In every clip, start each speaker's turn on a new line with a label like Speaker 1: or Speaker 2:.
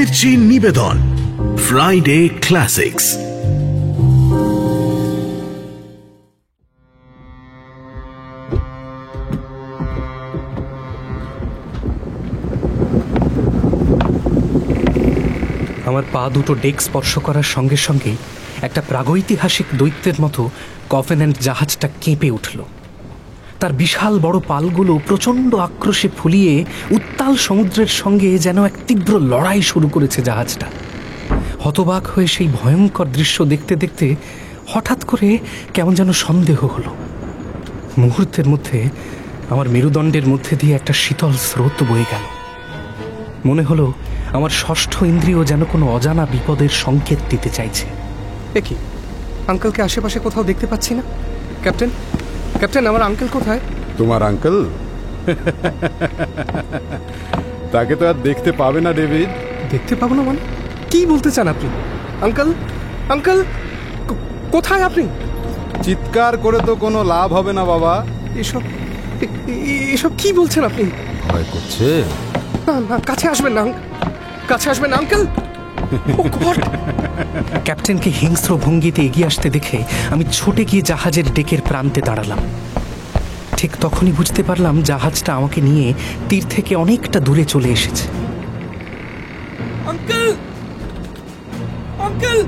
Speaker 1: মির্চি নিবেদন Friday classics.
Speaker 2: আমার পা দুটো ডেক স্পর্শ করার সঙ্গে সঙ্গে একটা প্রাগৈতিহাসিক দৈত্যের মতো কভেন্যান্ট জাহাজটা কেঁপে উঠল। তার বিশাল বড় পালগুলো প্রচণ্ড আক্রোশে ফুলিয়ে উত্তাল সমুদ্রের সঙ্গে যেন এক তীব্র লড়াই শুরু করেছে জাহাজটা। হতবাক হয়ে সেই ভয়ঙ্কর দৃশ্য দেখতে দেখতে হঠাৎ করে কেমন যেন সন্দেহ হলো। মুহূর্তের মধ্যে আমার মেরুদণ্ডের মধ্যে দিয়ে একটা শীতল স্রোত বয়ে গেল। মনে হলো আমার ষষ্ঠ ইন্দ্রিয় যেন কোনো অজানা বিপদের সংকেত দিতে চাইছে।
Speaker 3: কি আঙ্কেলকে আশেপাশে কোথাও দেখতে পাচ্ছি না। ক্যাপ্টেন, ক্যাপ্টেন, আমার আঙ্কেল কোথায়?
Speaker 4: তোমার আঙ্কেল? তাকে তো আর দেখতে পাবে না ডেভিড।
Speaker 3: দেখতে পাবো না মানে কি বলতে চান আপনি? আঙ্কেল, আঙ্কেল কোথায় আপনি?
Speaker 4: চিৎকার করে তো কোনো লাভ হবে না বাবা।
Speaker 3: এসব এসব কি বলছেন আপনি?
Speaker 4: ভয় করছে?
Speaker 3: না না, কাছে আসবেন না, কাছে আসবেন না আঙ্কেল।
Speaker 2: ক্যাপ্টেনকে হিংস্র ভঙ্গিতে এগিয়ে আসতে দেখে আমি ছুটে গিয়ে জাহাজের ডেকের প্রান্তে দাঁড়ালাম। ঠিক তখনই বুঝতে পারলাম জাহাজটা আমাকে নিয়ে তীর থেকে অনেকটা দূরে চলে এসেছে।
Speaker 3: আঙ্কেল, আঙ্কেল,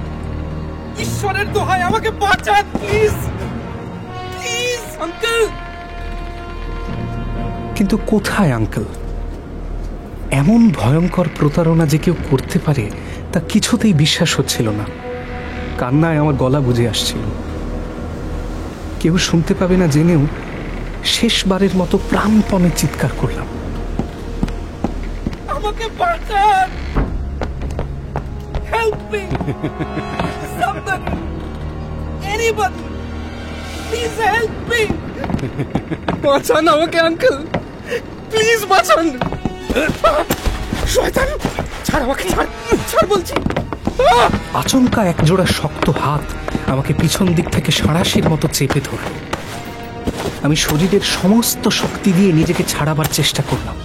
Speaker 3: ঈশ্বরের দোহাই আমাকে বাঁচান প্লিজ, প্লিজ আঙ্কেল।
Speaker 2: কিন্তু কোথায় আঙ্কেল? এমন ভয়ঙ্কর প্রতারণা যে কেউ করতে পারে তা কিছুতেই বিশ্বাস হচ্ছিল না। কান্নায় আমার গলা বুঝে আসছিল। কেউ শুনতে পাবে না জেনেও শেষবারের মতো প্রাণপণে চিৎকার করলাম,
Speaker 3: আমাকে বাঁচান, help me, somebody, anybody, please help me, বাঁচান আমাকে আঙ্কেল, প্লিজ বাঁচান। শয়তান, ছাড় আমাকে, ছাড়, ছাড় বলছি।
Speaker 2: আচমকা একজোড়া শক্ত হাত আমাকে পিছন দিক থেকে সাঁড়াশির মতো চেপে ধরল। আমি শরীরের সমস্ত শক্তি দিয়ে নিজেকে ছাড়াবার চেষ্টা করলাম,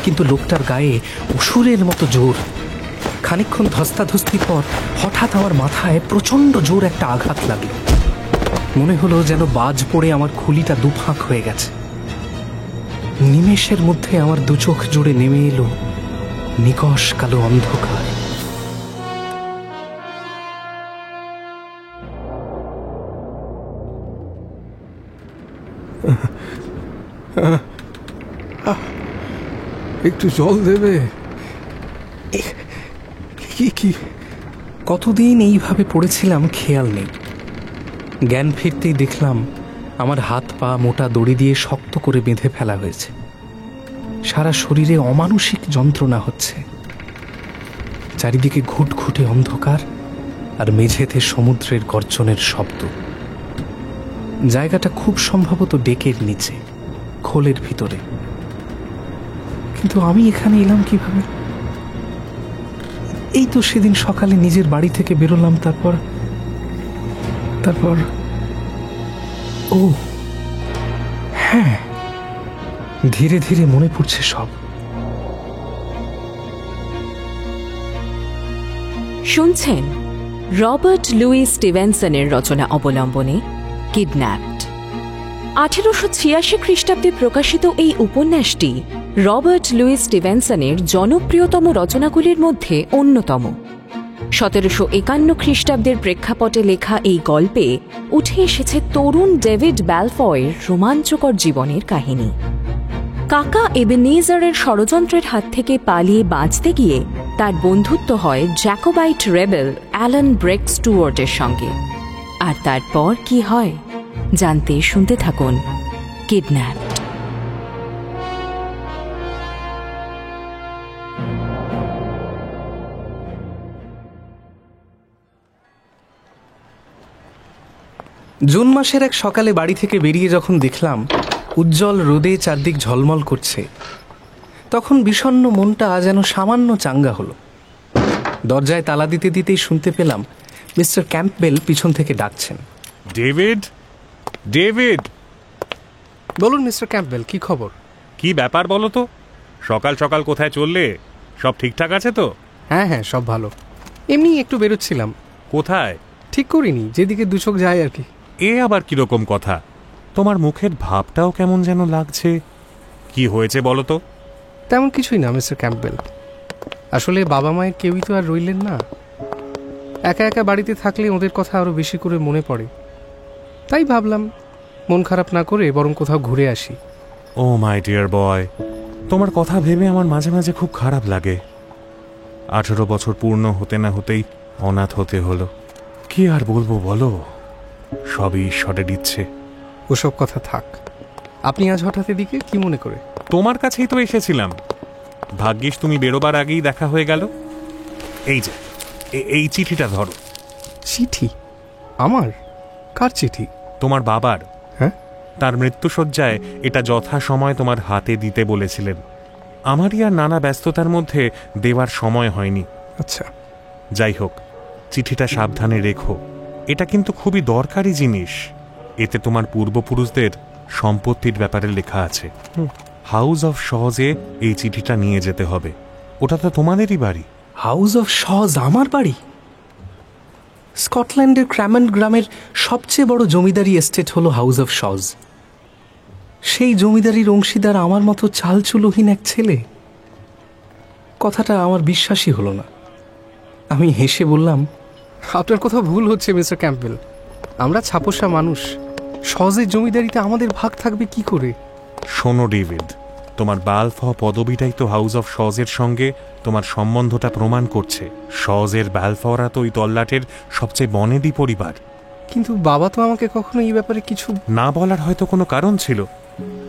Speaker 2: কিন্তু লোকটার গায়ে অসুরের মতো জোর। খানিকক্ষণ ধস্তাধস্তির পর হঠাৎ আমার মাথায় প্রচণ্ড জোর একটা আঘাত লাগলো। মনে হলো যেন বাজ পড়ে আমার খুলিটা দুফাঁক হয়ে গেছে। নিমেষের মধ্যে আমার দু চোখ জুড়ে নেমে এলো নিকষ কালো অন্ধকার।
Speaker 3: একটু জল দেবে? কি
Speaker 2: কতদিন এইভাবে পড়েছিলাম খেয়াল নেই। জ্ঞান ফিরতেই দেখলাম আমার হাত পা মোটা দড়ি দিয়ে শক্ত করে বেঁধে ফেলা হয়েছে। সারা শরীরে অমানুষিক যন্ত্রণা হচ্ছে। চারিদিকে ঘুটঘুটে অন্ধকার আর মেঝেতে সমুদ্রের গর্জনের শব্দ। জায়গাটা খুব সম্ভবত ডেকের নিচে, খোলের ভিতরে। কিন্তু আমি এখানে এলাম কিভাবে? এই তো সেদিন সকালে নিজের বাড়ি থেকে বেরোলাম, তারপর ও হ্যাঁ, ধীরে ধীরে মনে পড়ছে সব।
Speaker 5: শুনছেন রবার্ট লুই স্টিভেনসনের রচনা অবলম্বনে কিডন্যাপড। 1886 খ্রিস্টাব্দে প্রকাশিত এই উপন্যাসটি রবার্ট লুই স্টিভেনসনের জনপ্রিয়তম রচনাগুলির মধ্যে অন্যতম। 1751 খ্রিস্টাব্দের প্রেক্ষাপটে লেখা এই গল্পে উঠে এসেছে তরুণ ডেভিড ব্যালফয়ের রোমাঞ্চকর জীবনের কাহিনী। কাকা এবেনেজারের ষড়যন্ত্রের হাত থেকে পালিয়ে বাঁচতে গিয়ে তার বন্ধুত্ব হয় জ্যাকোবাইট রেবেল অ্যালান ব্রেক স্টুয়ার্টের সঙ্গে। আর তারপর কি হয় জানতে শুনতে থাকুন কিডন্যাপড।
Speaker 2: জুন মাসের এক সকালে বাড়ি থেকে বেরিয়ে যখন দেখলাম উজ্জ্বল রোদে চারদিক ঝলমল করছে, তখন বিষণ্ণ মনটা যেন সামান্য চাঙ্গা হলো। দরজায় তালা দিতে দিতেই শুনতে পেলাম মিস্টার ক্যাম্পবেল পিছন থেকে ডাকছেন,
Speaker 6: ডেভিড, ডেভিড।
Speaker 3: বলুন মিস্টার ক্যাম্পবেল, কি খবর?
Speaker 6: কি ব্যাপার বলো তো? সকাল সকাল কোথায় চললে? সব ঠিকঠাক আছে তো?
Speaker 3: হ্যাঁ হ্যাঁ, সব ভালো। এমনি একটু বেরোচ্ছিলাম,
Speaker 6: কোথায়?
Speaker 3: ঠিক করিনি, যেদিকে দু চোখ যায় আর কি।
Speaker 6: এ আবার কিরকম কথা? তোমার মুখের ভাবটাও কেমন যেন লাগছে। কি হয়েছে বলো তো?
Speaker 3: তেমন কিছুই না মিস্টার ক্যাম্পবেল। আসলে বাবা মায়ের কেউই তো আর রইলেন না। একা একা বাড়িতে থাকলে ওদের কথা আরও বেশি করে মনে পড়ে। তাই ভাবলাম মন খারাপ না করে বরং কোথাও ঘুরে আসি।
Speaker 6: ও মাই ডিয়ার বয়, তোমার কথা ভেবে আমার মাঝে মাঝে খুব খারাপ লাগে। 18 বছর পূর্ণ হতে না হতেই অনাথ হতে হলো। কি আর বলবো বলো, সবই ঈশ্বরের ইচ্ছে।
Speaker 3: ওসব কথা থাক। আপনি আজ হঠাৎ এদিকে কি মনে করে?
Speaker 6: তোমার কাছেই তো এসেছিলাম। ভাগ্যিস তুমি বেরোবার আগেই দেখা হয়ে গেল। এই যে এই চিঠিটা ধরো।
Speaker 3: চিঠি? আমার? কার চিঠি?
Speaker 6: তোমার বাবার।
Speaker 3: হ্যাঁ?
Speaker 6: তার মৃত্যুশয্যায় এটা যথাসময় তোমার হাতে দিতে বলেছিলেন। আমারই আর নানা ব্যস্ততার মধ্যে দেওয়ার সময় হয়নি।
Speaker 3: আচ্ছা,
Speaker 6: যাই হোক, চিঠিটা সাবধানে রেখো। এটা কিন্তু খুবই দরকারি জিনিস। এতে তোমার পূর্বপুরুষদের সম্পত্তির ব্যাপারে লেখা আছে। হাউস অফ শজে এই চিঠিটা নিয়ে যেতে হবে। ওটা তো তোমাদেরই বাড়ি।
Speaker 2: হাউস অফ শজ আমার বাড়ি? স্কটল্যান্ডের ক্র্যামন্ড গ্রামের সবচেয়ে বড় জমিদারি এস্টেট হলো হাউস অফ শজ। সেই জমিদারির অংশীদার আমার মতো চালচুলোহীন এক ছেলে। কথাটা আমার বিশ্বাসই হলো না। আমি হেসে বললাম,
Speaker 3: আপনার কোথাও ভুল হচ্ছে মিস্টার ক্যাম্পবেল। আমরা ছাপোষা মানুষ, সহজের জমিদারিতে আমাদের ভাগ থাকবে কি করে?
Speaker 6: শোনো ডেভিড, তোমার বালফ পদবিটাই তো হাউস অফ শজের সঙ্গে তোমার সম্বন্ধটা প্রমাণ করছে। শজের বালফরা তো ওই তল্লাটের সবচেয়ে বনেদি পরিবার।
Speaker 3: কিন্তু বাবা তো আমাকে কখনো এই ব্যাপারে কিছু
Speaker 6: না বলার হয়তো কোনো কারণ ছিল,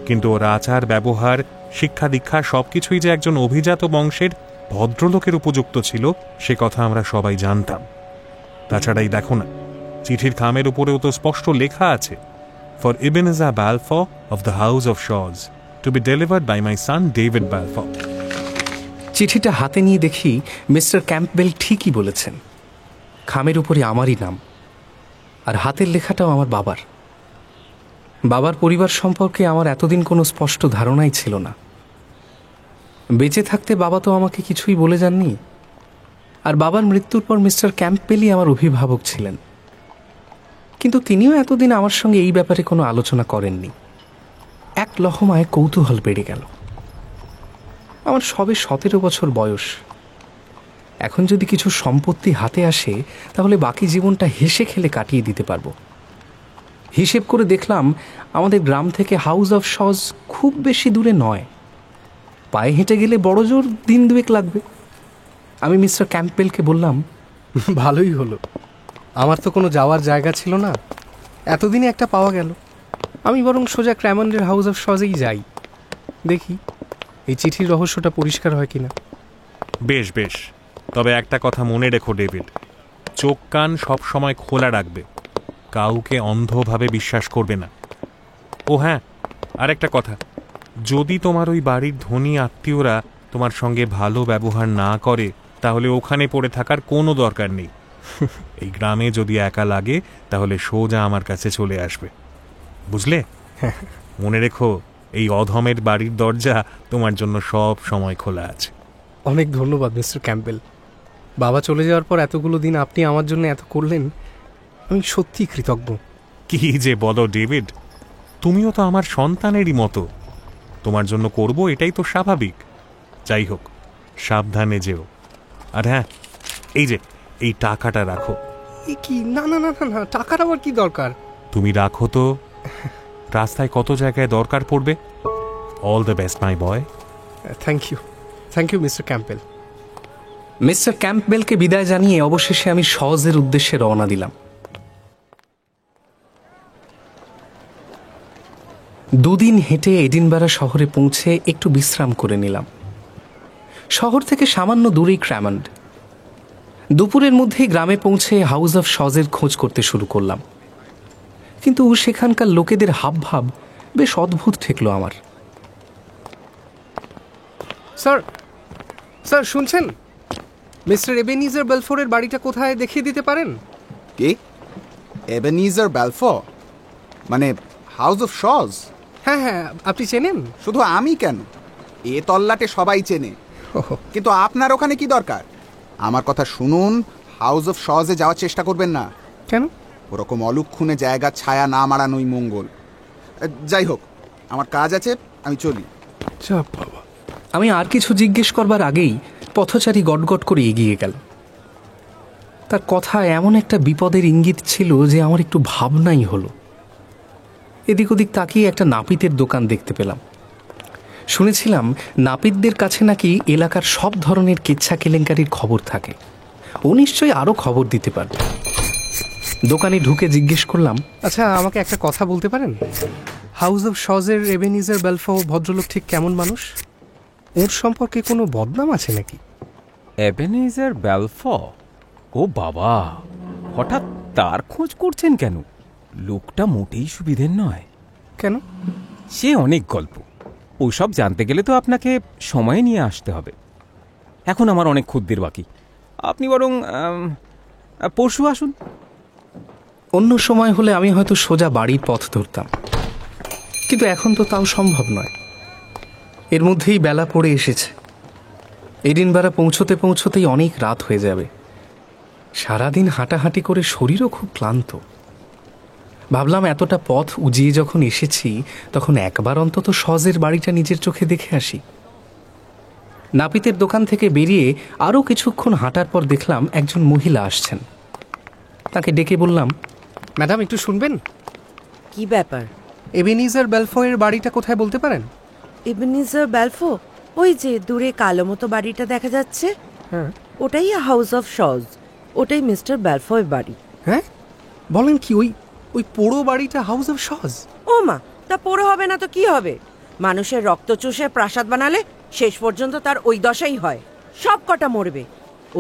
Speaker 6: কিন্তু ওর আচার ব্যবহার, শিক্ষা দীক্ষা সবকিছুই যে একজন অভিজাত বংশের ভদ্রলোকের উপযুক্ত ছিল সে কথা আমরা সবাই জানতাম। তাছাড়াই দেখো না, চিঠির খামের উপরেও তো স্পষ্ট লেখা আছে, for Ebenezer Balfour of the House of Shaws, to be delivered by my son David Balfour.
Speaker 2: চিঠিটা হাতে নিয়ে দেখি মিস্টার ক্যাম্পবেল ঠিকই বলেছেন। খামের উপরে আমারই নাম, আর হাতের লেখাটাও আমার বাবার। বাবার পরিবার সম্পর্কে আমার এতদিন কোনো স্পষ্ট ধারণাই ছিল না। বেঁচে থাকতে বাবা তো আমাকে কিছুই বলে যাননি, আর বাবার মৃত্যুর পর মিস্টার ক্যাম্পবেলই আমার অভিভাবক ছিলেন। কিন্তু তিনিও এতদিন আমার সঙ্গে এই ব্যাপারে কোনো আলোচনা করেননি। এক লহমায় কৌতূহল বেড়ে গেল। আমার সবে 17 বছর বয়স। এখন যদি কিছু সম্পত্তি হাতে আসে তাহলে বাকি জীবনটা হেসে খেলে কাটিয়ে দিতে পারবো। হিসেব করে দেখলাম আমাদের গ্রাম থেকে হাউস অফ শজ খুব বেশি দূরে নয়। পায়ে হেঁটে গেলে বড় জোর দিন দুয়েক লাগবে। আমি মিস্টার ক্যাম্পবেলকে বললাম,
Speaker 3: ভালোই হলো। আমার তো কোনো যাওয়ার জায়গা ছিল না, এতদিনে একটা পাওয়া গেল। আমি বরং সোজা ক্র্যামন্ডের হাউস অফ শজেই যাই, দেখি এই চিঠির রহস্যটা পরিষ্কার হয় কিনা।
Speaker 6: বেশ বেশ, তবে একটা কথা মনে রেখো ডেভিড, চোখ কান সব সময় খোলা রাখবে। কাউকে অন্ধভাবে বিশ্বাস করবে না। ও হ্যাঁ, আরেকটা কথা, যদি তোমার ওই বাড়ির ধনী আত্মীয়রা তোমার সঙ্গে ভালো ব্যবহার না করে তাহলে ওখানে পড়ে থাকার কোনো দরকার নেই। এই গ্রামে যদি একা লাগে তাহলে সোজা আমার কাছে চলে আসবে, বুঝলে? মনে রেখো, এই অধমের বাড়ির দরজা তোমার জন্য সব সময় খোলা আছে।
Speaker 3: অনেক ধন্যবাদ মিস্টার ক্যাম্পবেল। বাবা চলে যাওয়ার পর এতগুলো দিন আপনি আমার জন্য এত করলেন, আমি সত্যি কৃতজ্ঞ।
Speaker 6: কি যে বলো ডেভিড, তুমিও তো আমার সন্তানেরই মতো। তোমার জন্য করব এটাই তো স্বাভাবিক। যাই হোক, সাবধানে যেও। আর হ্যাঁ, এই যে এই টাকাটা রাখো।
Speaker 3: কি? না না না না, টাকার আবার কি দরকার?
Speaker 6: তুমি রাখো তো, রাস্তায় কত জায়গায় দরকার পড়বে। All the best my boy.
Speaker 3: Thank you mister Campbell.
Speaker 2: Mister ক্যাম্পবেলকে বিদায় জানিয়ে অবশেষে আমি শজের উদ্দেশ্যে রওনা দিলাম। দুদিন হেঁটে এডিনবারা শহরে পৌঁছে একটু বিশ্রাম করে নিলাম। শহর থেকে সামান্য দূরেই ক্র্যামন্ড। দুপুরের মধ্যেই গ্রামে পৌঁছে হাউস অফ শজের খোঁজ করতে শুরু করলাম, কিন্তু সেখানকার লোকেদের হাবভাব বেশ অদ্ভুত ঠেকলো আমার।
Speaker 3: স্যার শুনছেন? মিস্টার এবেনিজার বেলফোরের বাড়িটা কোথায় দেখিয়ে দিতে পারেন?
Speaker 7: কি? এবেনিজার বেলফোর মানে হাউস অফ শজ?
Speaker 3: হ্যাঁ হ্যাঁ, আপনি চেনেন?
Speaker 7: শুধু আমি কেন, এ তল্লাটে সবাই চেনে। কিন্তু আপনার ওখানে কি দরকার? আমার কথা শুনুন, হাউস অফ শজে যাওয়ার চেষ্টা করবেন না।
Speaker 3: কেন?
Speaker 7: ওরকম অলক্ষণে জায়গার ছায়া না মারানোই মঙ্গল। যাই হোক, আমার কাজ আছে, আমি চলি।
Speaker 3: চাপ বাবা।
Speaker 2: আমি আর কিছু জিজ্ঞেস করবার আগেই পথচারী গটগট করে এগিয়ে গেল। তার কথা এমন একটা বিপদের ইঙ্গিত ছিল যে আমার একটু ভাবনাই হলো। এদিক ওদিক তাকিয়ে একটা নাপিতের দোকান দেখতে পেলাম। শুনেছিলাম নাপিতদের কাছে নাকি এলাকার সব ধরনের কেচ্ছা কেলেঙ্কারির খবর থাকে। ও নিশ্চয়ই আরও খবর দিতে পারবে। দোকানে ঢুকে জিজ্ঞেস করলাম,
Speaker 3: আচ্ছা, আমাকে একটা কথা বলতে পারেন? হাউস অফ শজের এবেনিজার বেলফো ভদ্রলোক ঠিক কেমন মানুষ? ওর সম্পর্কে কোনো বদনাম আছে নাকি?
Speaker 8: এবেনেজার বেলফো? ও বাবা, হঠাৎ তার খোঁজ করছেন কেন? লোকটা মোটেই সুবিধের নয়।
Speaker 3: কেন?
Speaker 8: সে অনেক গল্প, ওসব জানতে গেলে তো আপনাকে সময় নিয়ে আসতে হবে। এখন আমার অনেক খদ্দের বাকি, আপনি বরং পরশু আসুন।
Speaker 2: অন্য সময় হলে আমি হয়তো সোজা বাড়ির পথ ধরতাম, কিন্তু এখন তো তাও সম্ভব নয়। এর মধ্যেই বেলা পড়ে এসেছে। এডিনবারা পৌঁছতে পৌঁছতেই অনেক রাত হয়ে যাবে। সারাদিন হাঁটাহাঁটি করে শরীরও খুব ক্লান্ত। ভাবলাম এতটা পথ উজিয়ে যখন এসেছি, তখন একবার অন্তত শজের বাড়িটা নিজের চোখে দেখে আসি। নাপিতের দোকান থেকে বেরিয়ে আরও কিছুক্ষণ হাঁটার পর দেখলাম একজন মহিলা আসছেন। তাকে ডেকে বললাম,
Speaker 3: ম্যাডাম, একটু শুনবেন?
Speaker 9: কি ব্যাপার?
Speaker 3: এবেনিজার বেলফো এর বাড়িটা কোথায় বলতে পারেন?
Speaker 9: ইবেনিজার বেলফো, ওই যে দূরে কালো মতো বাড়িটা দেখা যাচ্ছে,
Speaker 3: হ্যাঁ।
Speaker 9: ওটাই হাউস অফ শজ, ওটাই মিস্টার বেলফোর বাড়ি।
Speaker 3: হ্যাঁ, বলেন কি? ওই পোড়ো বাড়িটা হাউস অফ শজ?
Speaker 9: ও মা, তা পোড়ো হবে না তো কি হবে? মানুষের রক্ত চুষে প্রাসাদ বানালে শেষ পর্যন্ত তার ওই দশাই হয়, সব কটা মরবে।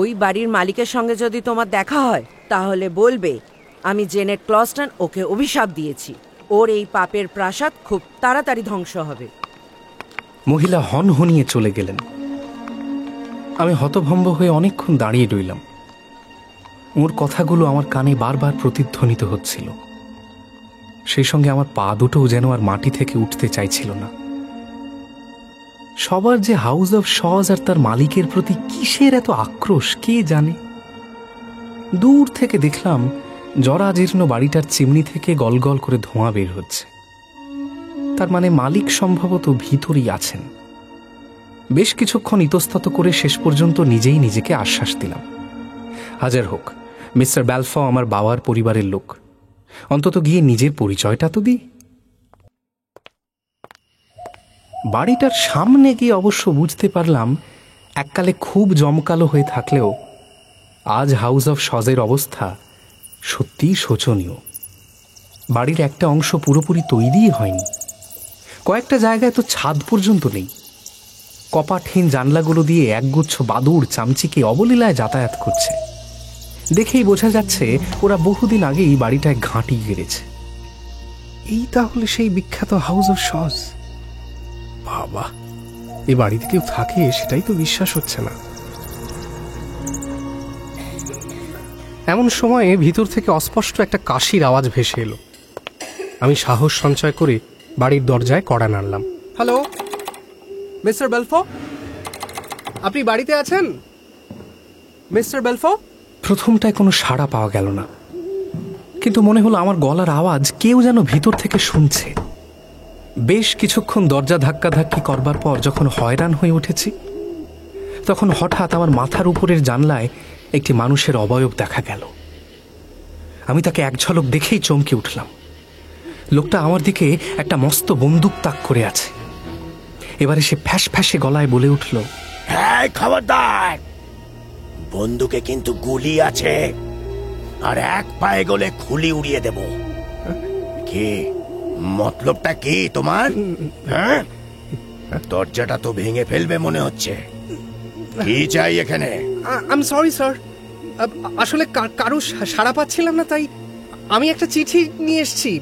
Speaker 9: ওই বাড়ির মালিকের সঙ্গে যদি তোমার দেখা হয়, তাহলে বলবে আমি জেনেট ক্লস্টন ওকে অভিশাপ দিয়েছি। ওর এই পাপের প্রাসাদ খুব তাড়াতাড়ি ধ্বংস হবে।
Speaker 2: মহিলা হনহনিয়ে চলে গেলেন। আমি হতভম্ব হয়ে অনেকক্ষণ দাঁড়িয়ে রইলাম। ওর কথাগুলো আমার কানে বারবার প্রতিধ্বনিত হচ্ছিল। সেই সঙ্গে আমার পা দুটোও যেন আর মাটি থেকে উঠতে চাইছিল না। সবার যে হাউস অফ শজ আর তার মালিকের প্রতি কিসের এত আক্রোশ কে জানে। দূর থেকে দেখলাম জরাজীর্ণ বাড়িটার চিমনি থেকে গলগল করে ধোঁয়া বের হচ্ছে। তার মানে মালিক সম্ভবত ভিতরেই আছেন। বেশ কিছুক্ষণ ইতস্তত করে শেষ পর্যন্ত নিজেই নিজেকে আশ্বাস দিলাম, হাজার হোক মিস্টার বেলফো আমার বাবার পরিবারের লোক, অন্তত গিয়ে নিজের পরিচয়টা তো দিই। বাড়িটার সামনে গিয়ে অবশ্য বুঝতে পারলাম এককালে খুব জমকালো হয়ে থাকলেও আজ হাউস অফ শজের অবস্থা সত্যিই শোচনীয়। বাড়ির একটা অংশ পুরোপুরি তৈরিই হয়নি। কয়েকটা জায়গায় তো ছাদ পর্যন্ত নেই। কপাটহীন জানলাগুলো দিয়ে একগুচ্ছ বাদুড় চামচিকে অবলীলায় যাতায়াত করছে। দেখেই বোঝা যাচ্ছে ওরা বহুদিন আগেই বাড়িটায় ঘাঁটি গেড়েছে।
Speaker 3: এই তাহলে সেই বিখ্যাত হাউস অফ শজ। বাবা, এই বাড়িতে কেউ থাকে সেটাই তো বিশ্বাস হচ্ছে না। এমন সময়ে ভিতর থেকে অস্পষ্ট একটা কাশির আওয়াজ ভেসে এলো। আমি সাহস সঞ্চয় করে বাড়ির দরজায় কড়া নাড়লাম। হ্যালো, মিস্টার বেলফো, আপনি বাড়িতে আছেন? মিস্টার বেলফো?
Speaker 2: প্রথমটায় কোনো সাড়া পাওয়া গেল না, কিন্তু মনে হলো আমার গলার আওয়াজ কেউ যেন ভিতর থেকে শুনছে। বেশ কিছুক্ষণ দরজা ধাক্কাধাক্কি করবার পর যখন হয়রান হয়ে উঠেছি, তখন হঠাৎ আমার মাথার উপরের জানলায় একটি মানুষের অবয়ব দেখা গেল। আমি তাকে এক ঝলক দেখেই চমকে উঠলাম। লোকটা আমার দিকে একটা মস্ত বন্দুক তাক করে আছে। এবারে সে ফ্যাস ফ্যাসে গলায় বলে উঠল,
Speaker 10: হ্যাঁ, খবরদার, বন্দুকে কিন্তু গুলি আছে, আর এক পায়ে গলে খুলি উড়িয়ে দেব। কি মতলবটা কি তোমার? হ্যাঁ, দরজাটা তো ভেঙে ফেলবে মনে হচ্ছে। কি চাই এখানে?
Speaker 3: আই এম সরি স্যার, আসলে কারো সাড়া পাচ্ছিলাম না, তাই আমি একটা চিঠি নিয়ে এসেছি।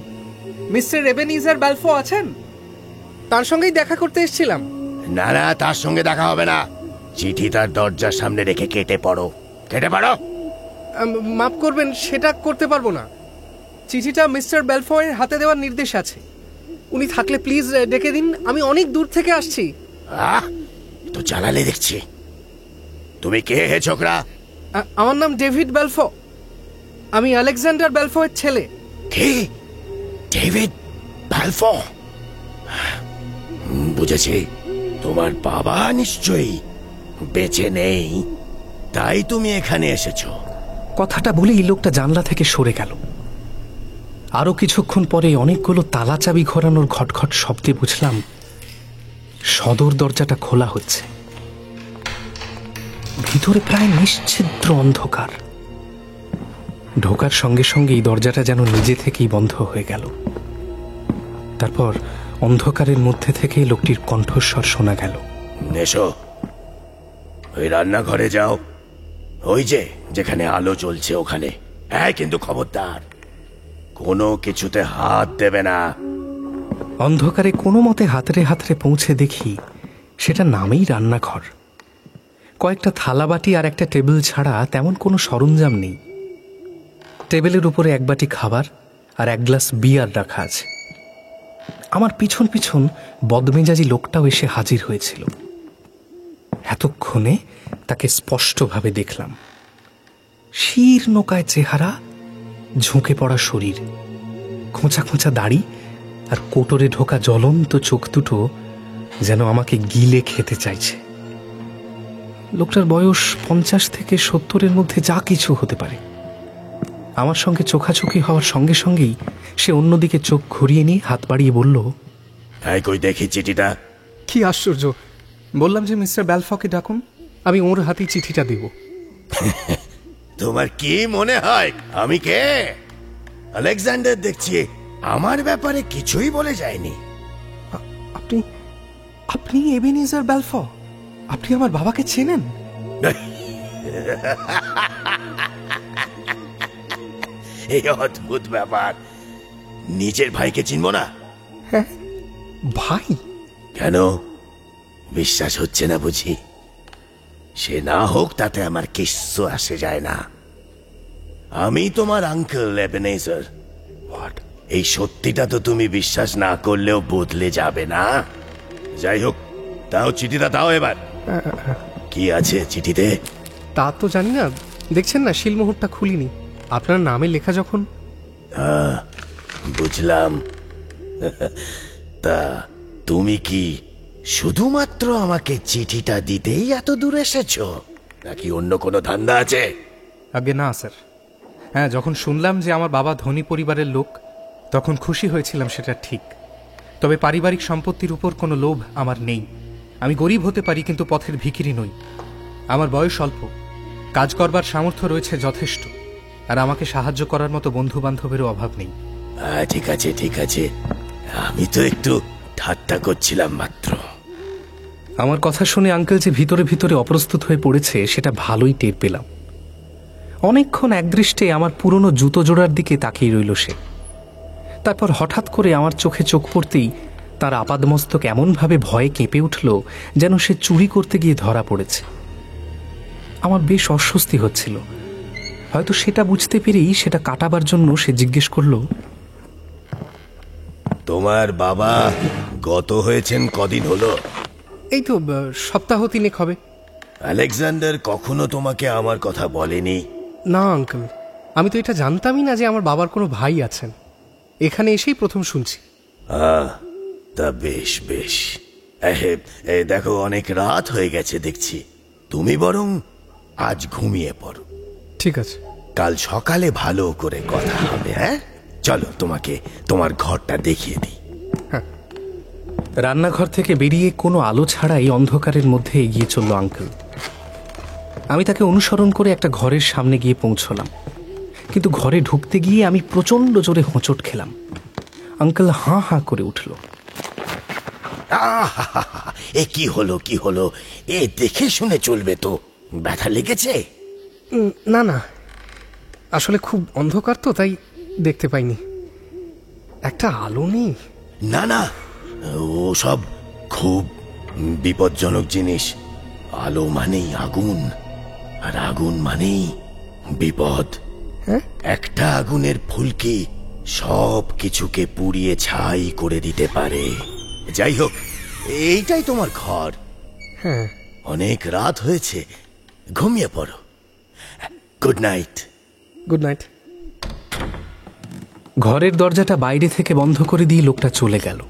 Speaker 3: মিস্টার এবেনিজার বেলফো আছেন? তার সঙ্গেই দেখা করতে এসেছিলাম।
Speaker 10: না না, তার সঙ্গে দেখা হবে না। চিঠি তার দরজার সামনে রেখে কেটে পড়ো, কেটে পড়ো।
Speaker 3: মাফ করবেন, সেটা করতে পারবো না। চিঠিটা মিস্টার বেলফো এর হাতে দেওয়ার নির্দেশ আছে। উনি থাকলে প্লিজ ডেকে দিন, আমি অনেক দূর থেকে আসছি।
Speaker 10: তো জ্বালালে দেখছি। তুমি কে হে ছোকরা?
Speaker 3: আমার নাম ডেভিড বেলফো। আমি আলেকজান্ডার বেলফোয়ের ছেলে।
Speaker 10: কে? ডেভিড ব্যালফো? বুঝেছি, তোমার বাবা নিশ্চয়ই বেঁচে নেই, তাই তুমি এখানে এসেছো।
Speaker 2: কথাটা বলেই লোকটা জানলা থেকে সরে গেল। আরো কিছুক্ষণ পরে অনেকগুলো তালা চাবি ঘোরানোর ঘটঘট শব্দে বুঝলাম সদর দরজাটা খোলা হচ্ছে। ভিতরে প্রায় নিশ্ছিদ্র অন্ধকার। ঢোকার সঙ্গে সঙ্গেই দরজাটা যেন নিজে থেকেই বন্ধ হয়ে গেল। তারপর অন্ধকারের মধ্যে থেকে লোকটির কণ্ঠস্বর শোনা গেল,
Speaker 10: এসো, ওই রান্নাঘরে যাও, ওই যেখানে আলো জ্বলছে ওখানে। হ্যাঁ, কিন্তু খবরদার, কোনো কিছুতে হাত দেবে না।
Speaker 2: অন্ধকারে কোনো মতে হাতড়ে হাতড়ে পৌঁছে দেখি সেটা নামেই রান্নাঘর। কয়েকটা থালাবাটি আর একটা টেবিল ছাড়া তেমন কোনো সরঞ্জাম নেই। টেবিলের উপরে এক বাটি খাবার আর এক গ্লাস বিয়ার রাখা আছে। আমার পিছন পিছন বদমেজাজি লোকটাও এসে হাজির হয়েছিল। এতক্ষণে তাকে স্পষ্টভাবে দেখলাম। শীর্ণকায় চেহারা, ঝুঁকে পড়া শরীর, খোঁচা খোঁচা দাড়ি আর কোটরে ঢোকা জ্বলন্ত চোখ দুটো যেন আমাকে গিলে খেতে চাইছে। লোকটার বয়স 50 থেকে 70-এর মধ্যে যা কিছু হতে পারে। আমার সঙ্গে চোখাচোখি হওয়ার সঙ্গে সঙ্গেই সে অন্যদিকে চোখ ঘুরিয়ে নিয়ে হাত বাড়িয়ে বলল,
Speaker 10: কই দেখি চিঠিটা।
Speaker 3: কি আশ্চর্য! বললাম যে মিস্টার বেলফোকে ডাকুন, আমি ওর হাতেই চিঠিটা দেব।
Speaker 10: তোমার কি মনে হয় আমি কে? আলেকজান্ডার দেখছি আমার ব্যাপারে কিছুই বলে যায়নি।
Speaker 3: আপনি আপনি এবেনেজার বেলফো? আপনি আমার বাবাকে চেনেন?
Speaker 10: এই অদ্ভুত ব্যাপার, নিজের ভাইকে চিনব না?
Speaker 3: হ্যাঁ, ভাই?
Speaker 10: কেন, বিশ্বাস হচ্ছে না বুঝি? সে না হোক তাতে আমার কিচ্ছু আসে যায় না। আমি তোমার আঙ্কেল এবেনেজার। এই সত্যিটা তো তুমি বিশ্বাস না করলেও বদলে যাবে না। যাই হোক, তাও চিঠিটা দাও এবার। কি আছে চিঠিতে?
Speaker 3: তা তো জানি না, দেখছেন না শিলমোহরটা খুলিনি। আপনার নামে লেখা যখন।
Speaker 10: বুঝলাম। তা তুমি কি শুধুমাত্র আমাকে চিঠিটা দিতেই এত দূর এসেছো, নাকি অন্য কোনো ধান্দা আছে?
Speaker 3: আগে না স্যার। হ্যাঁ, যখন শুনলাম যে আমার বাবা ধনী পরিবারের লোক, তখন খুশি হয়েছিলাম, সেটা ঠিক। তবে পারিবারিক সম্পত্তির উপর কোনো লোভ আমার নেই। আমি গরিব হতে পারি, কিন্তু পথের ভিখিরি নই। আমার বয়স অল্প, কাজ করবার সামর্থ্য রয়েছে যথেষ্ট, আর আমাকে সাহায্য করার মতো বন্ধু বান্ধবেরও অভাব নেই।
Speaker 10: ঠিক আছে, ঠিক আছে, আমি তো একটু ঠাট্টা করছিলাম মাত্র।
Speaker 2: আমার কথা শুনে আঙ্কেল যে ভিতরে ভিতরে অপ্রস্তুত হয়ে পড়েছে সেটা ভালোই টের পেলাম। অনেকক্ষণ একদৃষ্টে আমার পুরনো জুতো জোড়ার দিকে তাকিয়ে রইল সে। তারপর হঠাৎ করে আমার চোখে চোখ পড়তেই তার আপাদমস্তক এমনভাবে ভয়ে কেঁপে উঠল যেন সে চুরি করতে গিয়ে ধরা পড়েছে। আমার বেশ অস্বস্তি হচ্ছিল। হয়তো সেটা বুঝতে পেরেই সেটা কাটাবার জন্য সে জিজ্ঞেস করল,
Speaker 10: তোমার বাবা গত হয়েছেন কদিন হলো?
Speaker 3: এই তো সপ্তাহ 3 হবে।
Speaker 10: আলেকজান্ডার কখনো তোমাকে আমার কথা বলেনি?
Speaker 3: না আঙ্কেল, আমি তো এটা জানতামই না যে আমার বাবার কোনো ভাই আছেন। এখানে এসেই প্রথম শুনছি।
Speaker 10: তা বেশ বেশ। দেখো, অনেক রাত হয়ে গেছে দেখছি, তুমি বরং আজ ঘুমিয়ে পড়ো।
Speaker 3: ঠিক আছে,
Speaker 10: কাল সকালে ভালো করে কথা হবে। হ্যাঁ, চলো তোমাকে তোমার ঘরটা দেখিয়ে দিই।
Speaker 2: রান্নাঘর থেকে বেরিয়ে কোনো আলো ছাড়াই অন্ধকারের মধ্যে এগিয়ে চলল আঙ্কেল। আমি তাকে অনুসরণ করে একটা ঘরের সামনে গিয়ে পৌঁছলাম, কিন্তু ঘরে ঢুকতে গিয়ে আমি প্রচণ্ড জোরে হোঁচট খেলাম। আঙ্কেল হাঁ হাঁ করে উঠল।
Speaker 10: এ কি হলো, কি হলো? এ দেখে শুনে চলবে তো, ব্যথা লেগেছে?
Speaker 3: না না, আসলে খুব অন্ধকার তো, তাই দেখতে পাইনি। একটা আলো নেই?
Speaker 10: না না, ও সব খুব বিপজ্জনক জিনিস। আলো মানেই আগুন, আর আগুন মানেই বিপদ। একটা আগুনের ফুলকি সব কিছুকে পুড়িয়ে ছাই করে দিতে পারে। যাই হোক, এইটাই তোমার ঘর।
Speaker 3: হ্যাঁ,
Speaker 10: অনেক রাত হয়েছে, ঘুমিয়ে পড়ো। Good night.
Speaker 3: Good night.
Speaker 2: ঘরের দরজাটা বাইরে থেকে বন্ধ করে দিয়ে লোকটা চলে গেল।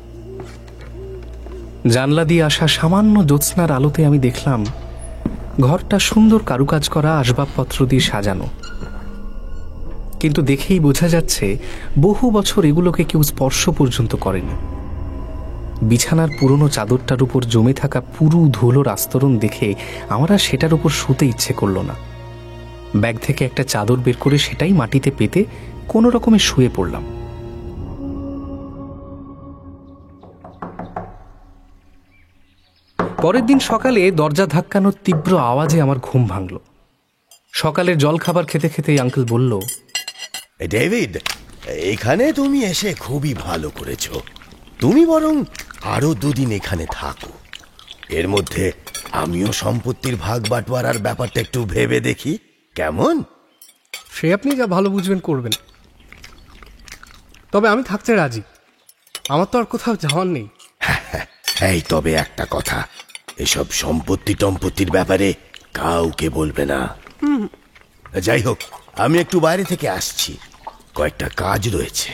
Speaker 2: জানলা দিয়ে আসা সামান্য জ্যোৎস্নার আলোতে আমি দেখলাম ঘরটা সুন্দর কারুকাজ করা আসবাবপত্র দিয়ে সাজানো, কিন্তু দেখেই বোঝা যাচ্ছে বহু বছর এগুলোকে কেউ স্পর্শ পর্যন্ত করেনি। বিছানার পুরনো চাদরটার উপর জমে থাকা পুরু ধুলোর আস্তরণ দেখে আমার আর সেটার উপর শুতে ইচ্ছে করল না। ব্যাগ থেকে একটা চাদর বের করে সেটাই মাটিতে পেতে কোনো রকমে শুয়ে পড়লাম। পরের দিন সকালে দরজা ধাক্কানোর তীব্র আওয়াজে আমার ঘুম ভাঙল। সকালের জলখাবার খেতে খেতে আঙ্কেল বলল,
Speaker 10: ডেভিড, এখানে তুমি এসে খুবই ভালো করেছো। তুমি বরং আরো 2 দিন এখানে থাকো। এর মধ্যে আমিও সম্পত্তির ভাগ বাটোয়ারার ব্যাপারটা একটু ভেবে দেখি, কেমন?
Speaker 3: সে আপনি যা ভালো বুঝবেন করবেন, তবে আমি থাকতে রাজি। আমার তো আর কোথাও যাওয়ার নেই।
Speaker 10: এই তবে একটা কথা, এসব সম্পত্তির ব্যাপারে কাউকে বলবে না। যাই হোক, আমি একটু বাইরে থেকে আসছি, কয়েকটা কাজ রয়েছে।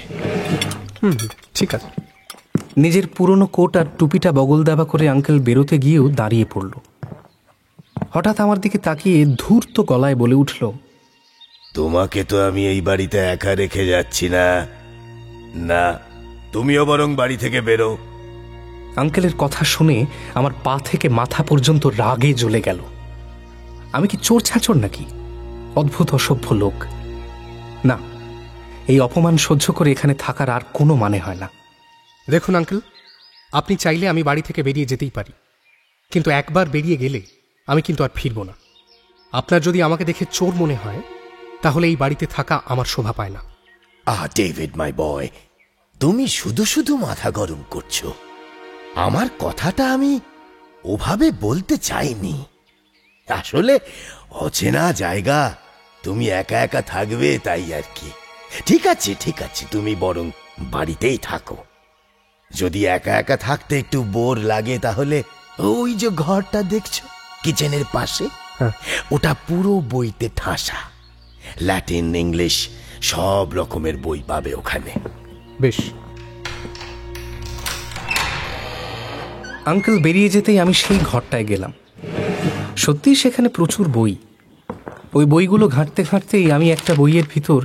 Speaker 3: ঠিক আছে।
Speaker 2: নিজের পুরনো কোট আর টুপিটা বগল দাবা করে আঙ্কেল বেরোতে গিয়েও দাঁড়িয়ে পড়ল। হঠাৎ আমার দিকে তাকিয়ে ধূর্ত গলায় বলে উঠল,
Speaker 10: তোমাকে তো আমি এই বাড়িতে একা রেখে যাচ্ছি না, না তুমিও বরং বাড়ি থেকে বেরো।
Speaker 2: আঙ্কেলের কথা শুনে আমার পা থেকে মাথা পর্যন্ত রাগে জ্বলে গেল। আমি কি চোর ছাচর নাকি? অদ্ভুত অসভ্য লোক। না, এই অপমান সহ্য করে এখানে থাকার আর কোনো মানে হয় না।
Speaker 3: দেখুন আঙ্কেল, আপনি চাইলে আমি বাড়ি থেকে বেরিয়ে যেতেই পারি, কিন্তু একবার বেরিয়ে গেলে আমি কিন্তু আর ফিরব না। আপনার যদি আমাকে দেখে চোর মনে হয়, তাহলে এই বাড়িতে থাকা আমার শোভা পায় না।
Speaker 10: ডেভিড মাই বয়, তুমি শুধু শুধু মাথা গরম করছো। আমার কথাটা আমি ওভাবে বলতে চাইনি। আসলে অচেনা জায়গা, তুমি একা একা থাকবে তাই আর কি। ঠিক আছে, তুমি বরং বাড়িতেই থাকো। যদি একা একা থাকতে একটু বোর লাগে, তাহলে ওই যে ঘরটা দেখছো কিচেনের পাশে, ওটা পুরো বইতে ঠাসা। ল্যাটিন, ইংলিশ সব রকমের বই পাবে ওখানে।
Speaker 3: বেশ।
Speaker 2: আঙ্কেল বেরিয়ে যেতেই আমি সেই ঘরটায় গেলাম। সত্যিই সেখানে প্রচুর বই। ওই বইগুলো ঘাঁটতে ঘাঁটতেই আমি একটা বইয়ের ভিতর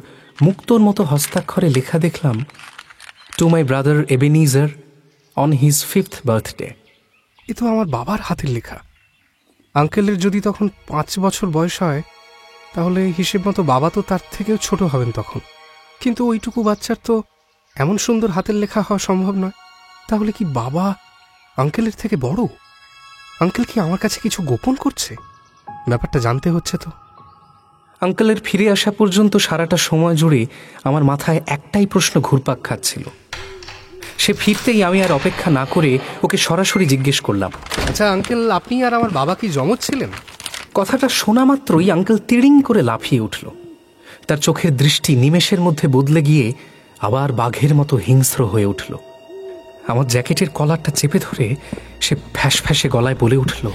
Speaker 2: মুক্তোর মতো হস্তাক্ষরে লেখা দেখলাম, to my brother Ebenezer on his 5th birthday.
Speaker 3: এ তো আমার বাবার হাতের লেখা। আঙ্কেলের যদি তখন 5 বছর বয়স হয়, তাহলে হিসেব মতো বাবা তো তার থেকেও ছোট হবেন তখন। কিন্তু ওইটুকু বাচ্চার তো এমন সুন্দর হাতের লেখা হওয়া সম্ভব নয়। তাহলে কি বাবা আঙ্কেলের থেকে বড়? আঙ্কেল কি আমার কাছে কিছু গোপন করছে? ব্যাপারটা জানতে হচ্ছে তো।
Speaker 2: আঙ্কেলের ফিরে আসা পর্যন্ত সারাটা সময় জুড়ে আমার মাথায় একটাই প্রশ্ন ঘুরপাক খাচ্ছিল। সে ফিরতেই আমি আর অপেক্ষা না করে ওকে সরাসরি জিজ্ঞেস করলাম,
Speaker 3: আচ্ছা আঙ্কেল, আপনি আর আমার বাবা কি জমজ ছিলেন?
Speaker 2: কথাটা শোনা মাত্রই আঙ্কেল তিড়িং করে লাফিয়ে উঠল। তার চোখের দৃষ্টি নিমেষের মধ্যে বদলে গিয়ে আবার বাঘের মতো হিংস্র হয়ে উঠল। আমার জ্যাকেটের কলারটা চেপে ধরে সে ফ্যাস ফ্যাসে গলায় বলে উঠল,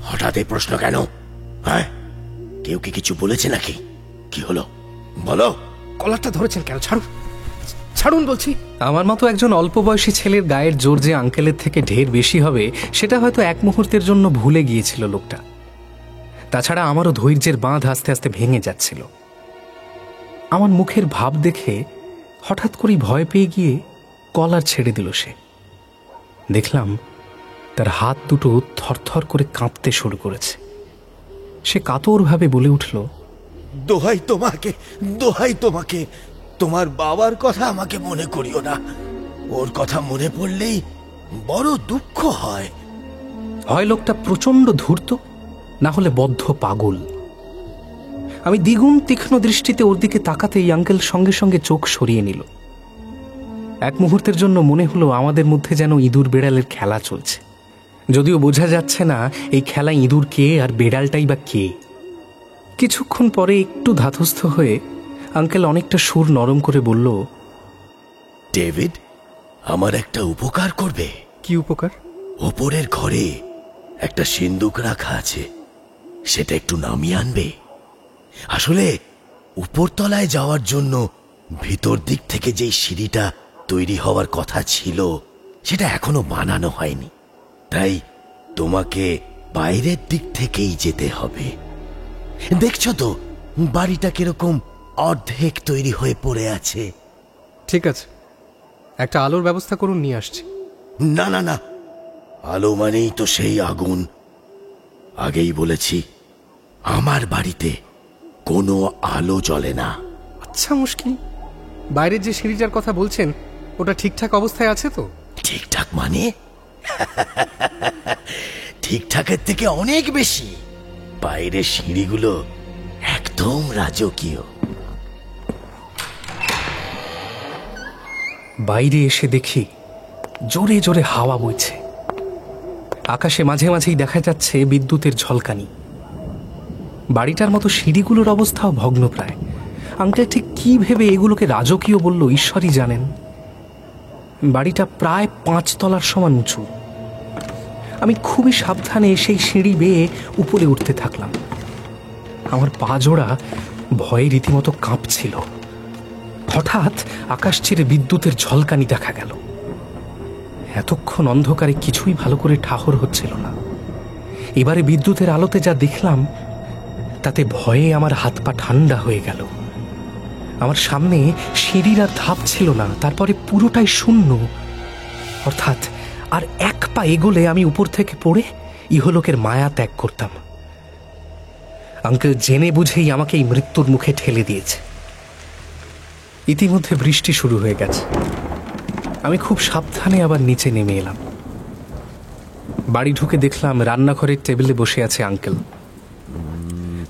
Speaker 10: হঠাৎ এই প্রশ্ন কেন? হ্যাঁ, কেউ কি কিছু বলেছে নাকি? কি হলো বলো।
Speaker 3: কলারটা ধরেছেন কেন? ছাড়ুন বলছি।
Speaker 2: আমার মতো একজন অল্প বয়সী ছেলের গায়ের জোর যে আঙ্কেলের থেকে ঢের বেশি হবে, সেটা হয়তো এক মুহূর্তের জন্য ভুলে গিয়েছিল লোকটা। তাছাড়া আমারও ধৈর্যের বাঁধ আস্তে আস্তে ভেঙে যাচ্ছিল। আমার মুখের ভাব দেখে হঠাৎ করেই ভয় পেয়ে গিয়ে কলার ছেড়ে দিল সে। দেখলাম তার হাত দুটো থরথর করে কাঁপতে শুরু করেছে। সে কাতরভাবে বলে উঠল,
Speaker 10: দোহাই তোমাকে, তোমার বাবার কথা আমাকে মনে করিও না। ওর কথা মনে পড়লেই বড় দুঃখ হয়।
Speaker 2: হয় লোকটা প্রচণ্ড ধূর্ত, না হলে বদ্ধ পাগল। আমি দ্বিগুণ তীক্ষ্ণ দৃষ্টিতে ওর দিকে তাকাতেই আঙ্কেল সঙ্গে সঙ্গে চোখ সরিয়ে নিল। এক মুহূর্তের জন্য মনে হলো আমাদের মধ্যে যেন ইঁদুর বেড়ালের খেলা চলছে, যদিও বোঝা যাচ্ছে না এই খেলা ইঁদুর কে আর বেড়ালটাই বা কে। কিছুক্ষণ পরে একটু ধাতস্থ হয়ে আঙ্কেল অনেকটা সুর নরম করে বলল,
Speaker 10: ডেভিড, আমার একটা উপকার করবে।
Speaker 3: কি উপকার?
Speaker 10: ওপরের ঘরে একটা সিন্দুক রাখা আছে, সেটা একটু নামিয়ে আনবে? আসলে উপরতলায় যাওয়ার জন্য ভিতর দিক থেকে যেই সিঁড়িটা তৈরি হওয়ার কথা ছিল সেটা এখনো বানানো হয়নি, তাই তোমাকে বাইরের দিক থেকেই যেতে হবে। দেখছো তো বাড়িটা কিরকম অর্ধেক তৈরি হয়ে পড়ে আছে।
Speaker 3: ঠিক আছে, একটা আলোর ব্যবস্থা করুন, নিয়ে আসছি।
Speaker 10: না না না, আলো মানেই তো সেই আগুন। আগেই বলেছি আমার বাড়িতে কোনো আলো জ্বলে না।
Speaker 3: আচ্ছা মুশকিল, বাইরের যে সিঁড়িটার কথা বলছেন ওটা ঠিকঠাক অবস্থায় আছে তো?
Speaker 10: ঠিকঠাক মানে? ঠিকঠাকের থেকে অনেক বেশি। বাইরের সিঁড়িগুলো একদম রাজকীয়।
Speaker 2: বাইরে এসে দেখি জোরে জোরে হাওয়া বইছে। আকাশে মাঝে মাঝেই দেখা যাচ্ছে বিদ্যুতের ঝলকানি। বাড়িটার মতো সিঁড়িগুলোর অবস্থাও ভগ্নপ্রায়। আঙ্কেল ঠিক কি ভেবে এগুলোকে রাজকীয় বলল ঈশ্বরই জানেন। বাড়িটা প্রায় 5 তলার সমান উঁচু। আমি খুবই সাবধানে সেই সিঁড়ি বেয়ে উপরে উঠতে থাকলাম। আমার পা জোড়া ভয়ে রীতিমতো কাঁপছিল। হঠাৎ আকাশ ছিঁড়ে বিদ্যুতের ঝলকানি দেখা গেল। এতক্ষণ অন্ধকারে কিছুই ভালো করে ঠাহর হচ্ছিল না। এবারে বিদ্যুতের আলোতে যা দেখলাম তাতে ভয়ে আমার হাত পা ঠান্ডা হয়ে গেল। আমার সামনে সিঁড়ির আর ধাপ ছিল না, তারপরে পুরোটাই শূন্য। অর্থাৎ আর এক পা এগোলে আমি উপর থেকে পড়ে ইহলোকের মায়া ত্যাগ করতাম। আঙ্কেল জেনে বুঝেই আমাকে এই মৃত্যুর মুখে ঠেলে দিয়েছে। ইতিমধ্যে বৃষ্টি শুরু হয়ে গেছে। আমি খুব সাবধানে আবার নিচে নেমে এলাম। বাড়ি ঢুকে দেখলাম রান্নাঘরের টেবিলে বসে আছে আঙ্কেল।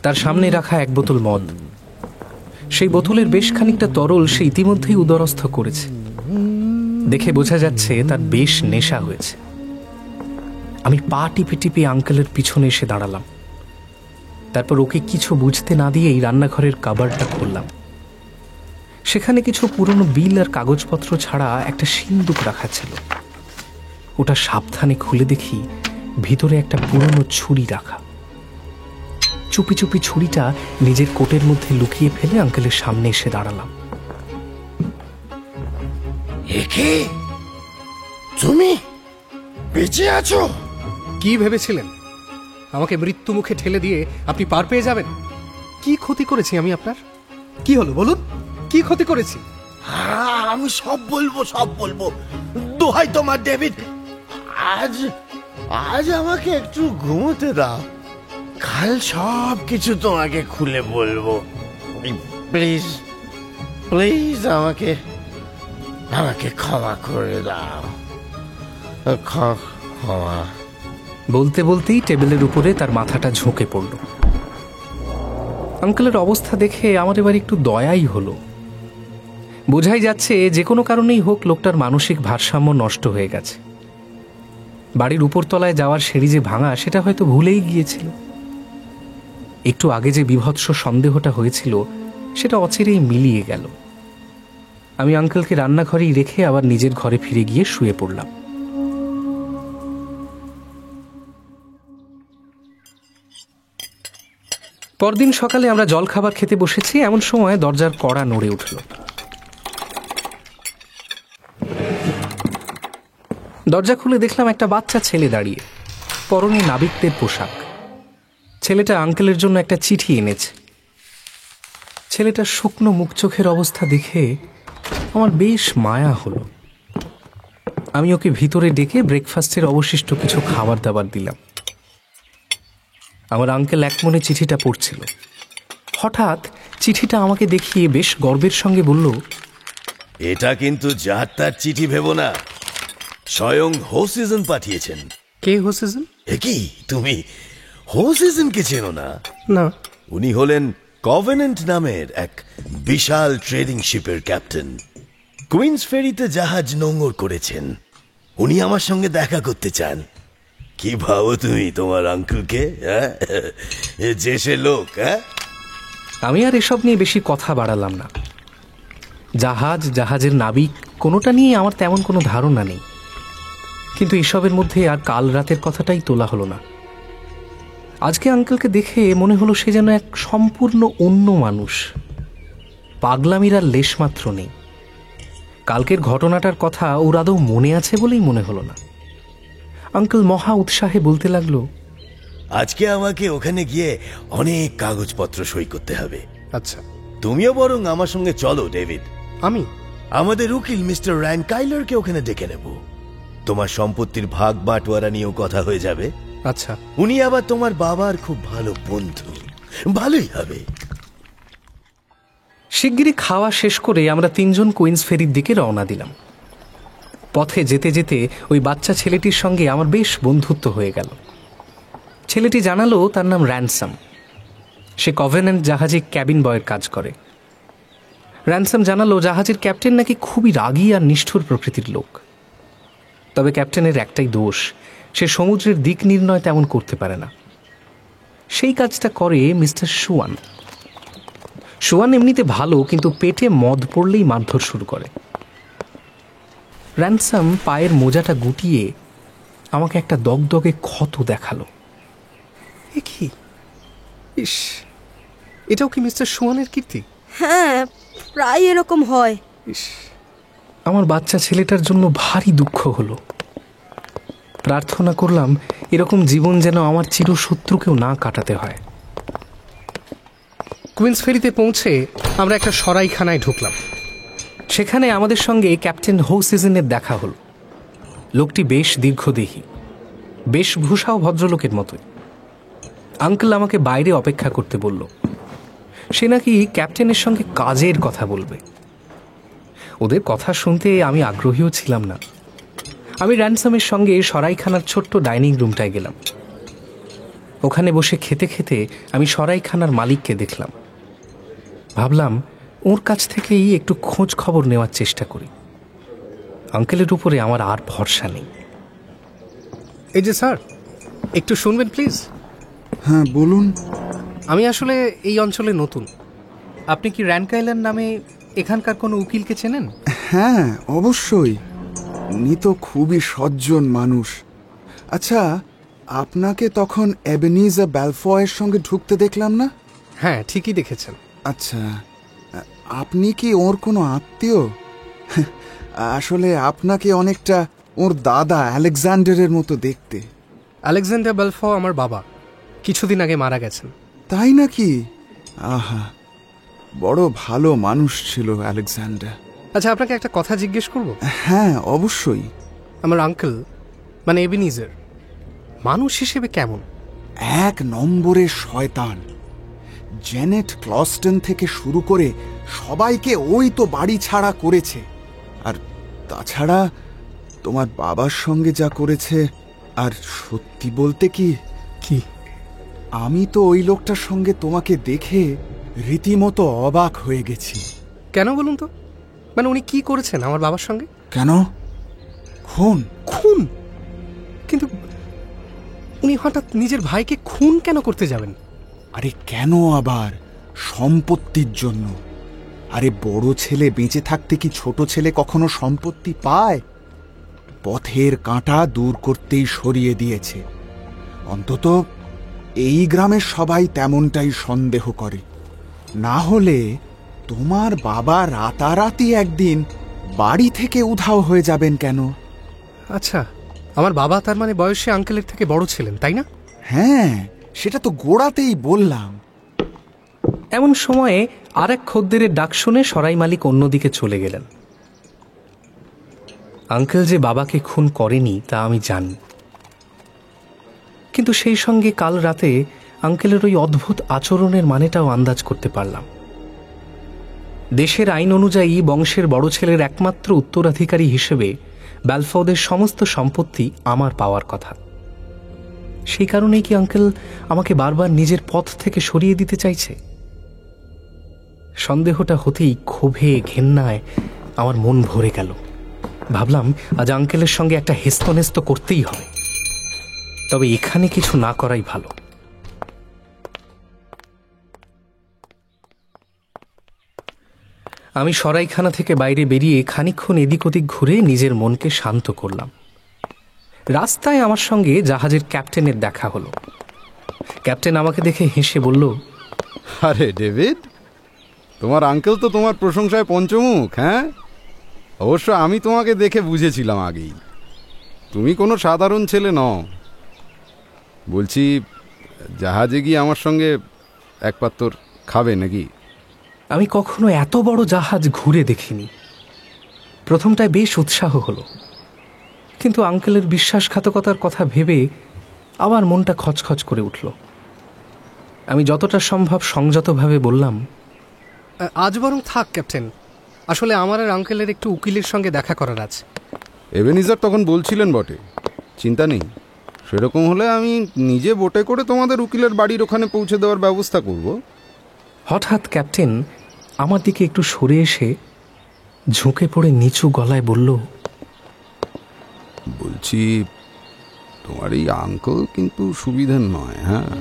Speaker 2: তার সামনে রাখা এক বোতল মদ। সেই বোতলের বেশ খানিকটা তরল সে ইতিমধ্যেই উদরস্থ করেছে। দেখে বোঝা যাচ্ছে তার বেশ নেশা হয়েছে। আমি পা টিপে টিপে আঙ্কেলের পিছনে এসে দাঁড়ালাম। তারপর ওকে কিছু বুঝতে না দিয়েই রান্নাঘরের কাবারটা খুললাম। সেখানে কিছু পুরনো বিল আর কাগজপত্র ছাড়া একটা সিন্দুক রাখা ছিল। ওটা সাবধানে খুলে দেখি ভিতরে একটা পুরনো ছুরি রাখা। চুপি চুপি ছুরিটা নিজের কোটের মধ্যে লুকিয়ে ফেলে আঙ্কেলের সামনে এসে দাঁড়ালাম।
Speaker 10: একে তুমি বেঁচে আছো?
Speaker 3: কি ভেবেছিলেন আমাকে মৃত্যু মুখে ঠেলে দিয়ে আপনি পার পেয়ে যাবেন? কি ক্ষতি করেছি আমি আপনার? কি হলো বলুন, কি ক্ষতি করেছি?
Speaker 10: আমি সব বলবো। দোহাই তোমার ডেভিড, আজ আমাকে একটু ঘুমোতে দাও। কাল সব কিছু তোমাকে খুলে বলবো। প্লিজ প্লিজ আমাকে ক্ষমা করে দাও। ক্ষমা।
Speaker 2: বলতে বলতেই টেবিলের উপরে তার মাথাটা ঝুঁকে পড়ল। আঙ্কেলের অবস্থা দেখে আমার এবার একটু দয়াই হলো। বোঝাই যাচ্ছে যে কোনো কারণেই হোক লোকটার মানসিক ভারসাম্য নষ্ট হয়ে গেছে। বাড়ির উপরতলায় যাওয়ার সিঁড়ি যে ভাঙা সেটা হয়তো ভুলেই গিয়েছিল। একটু আগে যে বিভৎস সন্দেহটা হয়েছিল সেটা অচিরেই মিলিয়ে গেল। আমি আঙ্কেলকে রান্নাঘরেই রেখে আবার নিজের ঘরে ফিরে গিয়ে শুয়ে পড়লাম। পরদিন সকালে আমরা জলখাবার খেতে বসেছি, এমন সময় দরজার কড়া নড়ে উঠল। দরজা খুলে দেখলাম একটা বাচ্চা ছেলে দাঁড়িয়ে, পরনে নাবিকদের পোশাক। ছেলেটা আঙ্কেলের জন্য একটা চিঠি এনেছে। ছেলেটার শুকনো মুখ চোখের অবস্থা দেখে আমার বেশ মায়া হলো। আমি ওকে ভিতরে ডেকে ব্রেকফাস্টের অবশিষ্ট কিছু খাবার দাবার দিলাম। আমার আঙ্কেল একমনে চিঠিটা পড়ছিল। হঠাৎ চিঠিটা আমাকে দেখিয়ে বেশ গর্বের সঙ্গে বলল,
Speaker 10: এটা কিন্তু যার তার চিঠি ভেবো না, স্বয়ং হোসিজন পাঠিয়েছেন।
Speaker 3: কে হোসিজন?
Speaker 10: কি তুমি হোসিজনকে চেনো না?
Speaker 3: না।
Speaker 10: উনি হলেন কভেনেন্ট নামের এক বিশাল ট্রেডিং শিপের ক্যাপ্টেন। কুইন্স ফেরিতে জাহাজ নোঙর করেছেন। উনি আমার সঙ্গে দেখা করতে চান। কি ভাবো তুমি তোমার আঙ্কেলকে? যে সে লোক।
Speaker 2: আমি আর এসব নিয়ে বেশি কথা বাড়ালাম না। জাহাজের নাবিক কোনোটা নিয়ে আমার তেমন কোনো ধারণা নেই, কিন্তু এসবের মধ্যে আর কাল রাতের কথাটাই তোলা হলো না। আজকে আঙ্কেলকে দেখে মনে হলো সে যেন এক সম্পূর্ণ অন্য মানুষ। পাগলামির আর লেশমাত্র নেই। কালকের ঘটনাটার কথা ওর আদৌ মনে আছে বলেই মনে হলো না। আঙ্কেল মহা উৎসাহে বলতে লাগলো,
Speaker 10: আজকে আমাকে ওখানে গিয়ে অনেক কাগজপত্র সই করতে হবে।
Speaker 3: আচ্ছা,
Speaker 10: তুমিও বরং আমার সঙ্গে চলো ডেভিড।
Speaker 3: আমি?
Speaker 10: আমাদের উকিল মিস্টার র্যানকাইলারকে ওখানে ডেকে নেব। তোমার সম্পত্তির ভাগ বাটোয়ারা নিয়েও কথা হয়ে যাবে।
Speaker 3: আচ্ছা।
Speaker 10: উনি আবার তোমার বাবার খুব ভালো বন্ধু। ভালোই হবে।
Speaker 2: শিগগিরই খাওয়া শেষ করে আমরা তিনজন কুইন্স ফেরির দিকে রওনা দিলাম। পথে যেতে যেতে ওই বাচ্চা ছেলেটির সঙ্গে আমার বেশ বন্ধুত্ব হয়ে গেল। ছেলেটি জানালো তার নাম র্যানসাম। সে কভেন্যান্ট জাহাজে ক্যাবিন বয়ের কাজ করে। র্যানসাম জানালো জাহাজের ক্যাপ্টেন নাকি খুবই রাগী আর নিষ্ঠুর প্রকৃতির লোক। তবে ক্যাপ্টেনের একটাই দোষ, সে সমুদ্রের দিক নির্ণয় তেমন করতে পারে না। সেই কাজটা করে মিস্টার সুয়ান। সুয়ান এমনিতে ভালো, কিন্তু পেটে মদ পড়লেই মারধর শুরু করে। র্যানসাম পায়ের মোজাটা গুটিয়ে আমাকে একটা দগদগে ক্ষত দেখালো।
Speaker 3: এ কি? ইস, এটাও কি মিস্টার সুয়ানের কীর্তি?
Speaker 11: হ্যাঁ, প্রায় এরকম হয়।
Speaker 3: ইস,
Speaker 2: আমার বাচ্চা ছেলেটার জন্য ভারী দুঃখ হলো। প্রার্থনা করলাম এরকম জীবন যেন আমার চিরশত্রুকেও না কাটাতে হয়।
Speaker 3: কুইন্স ফেরিতে পৌঁছে আমরা একটা সরাইখানায় ঢুকলাম।
Speaker 2: সেখানে আমাদের সঙ্গে ক্যাপ্টেন হৌসিজনের দেখা হলো। লোকটি বেশ দীর্ঘদেহী, বেশভূষাও ভদ্রলোকের মতোই। আঙ্কেল আমাকে বাইরে অপেক্ষা করতে বলল। সে নাকি ক্যাপ্টেনের সঙ্গে কাজের কথা বলবে। ওদের কথা শুনতে আমি আগ্রহীও ছিলাম না। আমি র্যানসামের সঙ্গে সরাইখানার ছোট্ট ডাইনিং রুমটায় গেলাম। ওখানে বসে খেতে খেতে আমি সরাইখানার মালিককে দেখলাম। ভাবলাম ওর কাছ থেকেই একটু খোঁজ খবর নেওয়ার চেষ্টা করি। আঙ্কেলের উপরে আমার আর ভরসা নেই।
Speaker 3: এই যে স্যার, একটু শুনবেন প্লিজ?
Speaker 7: হ্যাঁ বলুন।
Speaker 3: আমি আসলে এই অঞ্চলে নতুন। আপনি কি র্যানকাইলার নামে এখানকার কোনো উকিলকে চেনেন?
Speaker 7: হ্যাঁ অবশ্যই, উনি তো খুবই সজ্জন মানুষ। আচ্ছা, আপনাকে তখন এবেনিজার ব্যালফয়ের সঙ্গে ঢুকতে দেখলাম না?
Speaker 3: হ্যাঁ, ঠিকই দেখেছেন।
Speaker 7: আচ্ছা, আপনি কি ওর কোনো আত্মীয়? আসলে আপনাকে অনেকটা ওর দাদা আলেকজান্ডারের মতো দেখতে।
Speaker 3: আলেকজান্ডার ব্যালফ আমার বাবা, কিছুদিন আগে মারা গেছেন।
Speaker 7: তাই নাকি? আহা, বড় ভালো মানুষ ছিল আলেকজান্ডার।
Speaker 3: আচ্ছা, আপনাকে একটা কথা জিজ্ঞেস করব?
Speaker 7: হ্যাঁ অবশ্যই।
Speaker 3: আমার আঙ্কেল মানে এবেনিজার মানুষ হিসেবে কেমন?
Speaker 7: এক নম্বরের শয়তান। জেনেট ক্লস্টন থেকে শুরু করে সবাইকে ওই তো বাড়ি ছাড়া করেছে। আর তাছাড়া তোমার বাবার সঙ্গে যা করেছে, আর সত্যি বলতে কি, আমি তো ওই লোকটার সঙ্গে তোমাকে দেখে রীতিমতো অবাক হয়ে গেছি।
Speaker 3: কেন বলুন তো? মানে উনি কি করেছেন আমার বাবার সঙ্গে?
Speaker 7: কেন? খুন?
Speaker 3: খুন? কিন্তু উনি হঠাৎ নিজের ভাইকে খুন কেন করতে যাবেন?
Speaker 7: আরে কেন আবার? সম্পত্তির জন্য। আরে বড় ছেলে বেঁচে থাকতে কি ছোট ছেলে কখনো সম্পত্তি পায়? পথের কাঁটা দূর করতেই সরিয়ে দিয়েছে। অন্তত এই গ্রামের সবাই তেমনটাই সন্দেহ করে। না হলে তোমার বাবা রাতারাতি একদিন বাড়ি থেকে উধাও হয়ে যাবেন কেন?
Speaker 3: আচ্ছা, আমার বাবা তার মানে বয়সে আঙ্কেলের থেকে বড় ছিলেন, তাই না?
Speaker 7: হ্যাঁ, সেটা তো গোড়াতেই বললাম।
Speaker 2: এমন সময়ে আর এক খদ্দেরের ডাক শুনে সরাই মালিক অন্যদিকে চলে গেলেন। আঙ্কেল যে বাবাকে খুন করেনি তা আমি জানি, কিন্তু সেই সঙ্গে কাল রাতে আঙ্কেলের ওই অদ্ভুত আচরণের মানেটাও আন্দাজ করতে পারলাম। দেশের আইন অনুযায়ী বংশের বড় ছেলের একমাত্র উত্তরাধিকারী হিসেবে ব্যালফোর্ডের সমস্ত সম্পত্তি আমার পাওয়ার কথা। সেই কারণেই কি আঙ্কেল আমাকে বারবার নিজের পথ থেকে সরিয়ে দিতে চাইছে? সন্দেহটা হতেই ক্ষোভে ঘেন্নায় আমার মন ভরে গেল। ভাবলাম আজ আঙ্কেলের সঙ্গে একটা হেস্তনেস্ত করতেই হবে, তবে এখানে কিছু না করাই ভালো। আমি সরাইখানা থেকে বাইরে বেরিয়ে খানিকক্ষণ এদিক ওদিক ঘুরে নিজের মনকে শান্ত করলাম। রাস্তায় আমার সঙ্গে জাহাজের ক্যাপ্টেনের দেখা হলো। ক্যাপ্টেন আমাকে দেখে হেসে বলল,
Speaker 4: আরে ডেভিড, তোমার আঙ্কেল তো তোমার প্রশংসায় পঞ্চমুখ। হ্যাঁ, অবশ্য আমি তোমাকে দেখে বুঝেছিলাম আগেই, তুমি কোনো সাধারণ ছেলে নও। বলছি, জাহাজে গিয়ে আমার সঙ্গে এক পাত্তর খাবে নাকি?
Speaker 2: আমি কখনো এত বড় জাহাজ ঘুরে দেখিনি। প্রথমটায় বেশ উৎসাহ হলো, কিন্তু আঙ্কেলের বিশ্বাসঘাতকতার কথা ভেবে আবার মনটা খচখচ করে উঠল। আমি যতটা সম্ভব সংযতভাবে বললাম,
Speaker 3: আজ বরং থাক ক্যাপ্টেন, আসলে আমার আর আঙ্কেলের একটু উকিলের সঙ্গে দেখা করার আছে।
Speaker 4: এবেনিজার তখন বলছিলেন বটে, চিন্তা নেই, সেরকম হলে আমি নিজে বোটে করে তোমাদের উকিলের বাড়ির ওখানে পৌঁছে দেওয়ার ব্যবস্থা করব।
Speaker 2: হঠাৎ ক্যাপ্টেন আমার দিকে একটু সরে এসে ঝুঁকে পড়ে নিচু গলায় বলল,
Speaker 4: বলছি, তোমার এই আঙ্কেল কিন্তু সুবিধার নয়। হ্যাঁ,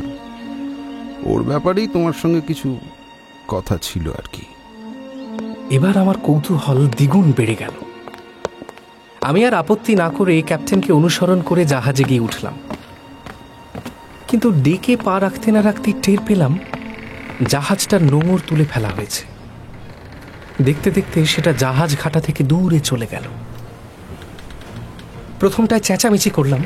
Speaker 4: ওর ব্যাপারেই তোমার সঙ্গে কিছু কথা ছিল আর কি।
Speaker 2: এবার আমার কৌতূহল দ্বিগুণ বেড়ে গেল। আমি আর আপত্তি না করে ক্যাপ্টেনকে অনুসরণ করে জাহাজে গিয়ে উঠলাম, কিন্তু ডেকে পা রাখতে না রাখতেই টের পেলাম জাহাজটার নোঙর তুলে ফেলা হয়েছে। দেখতে দেখতে সেটা জাহাজ ঘাটা থেকে দূরে চলে গেল। প্রথমটায় চেঁচামেচি করলাম,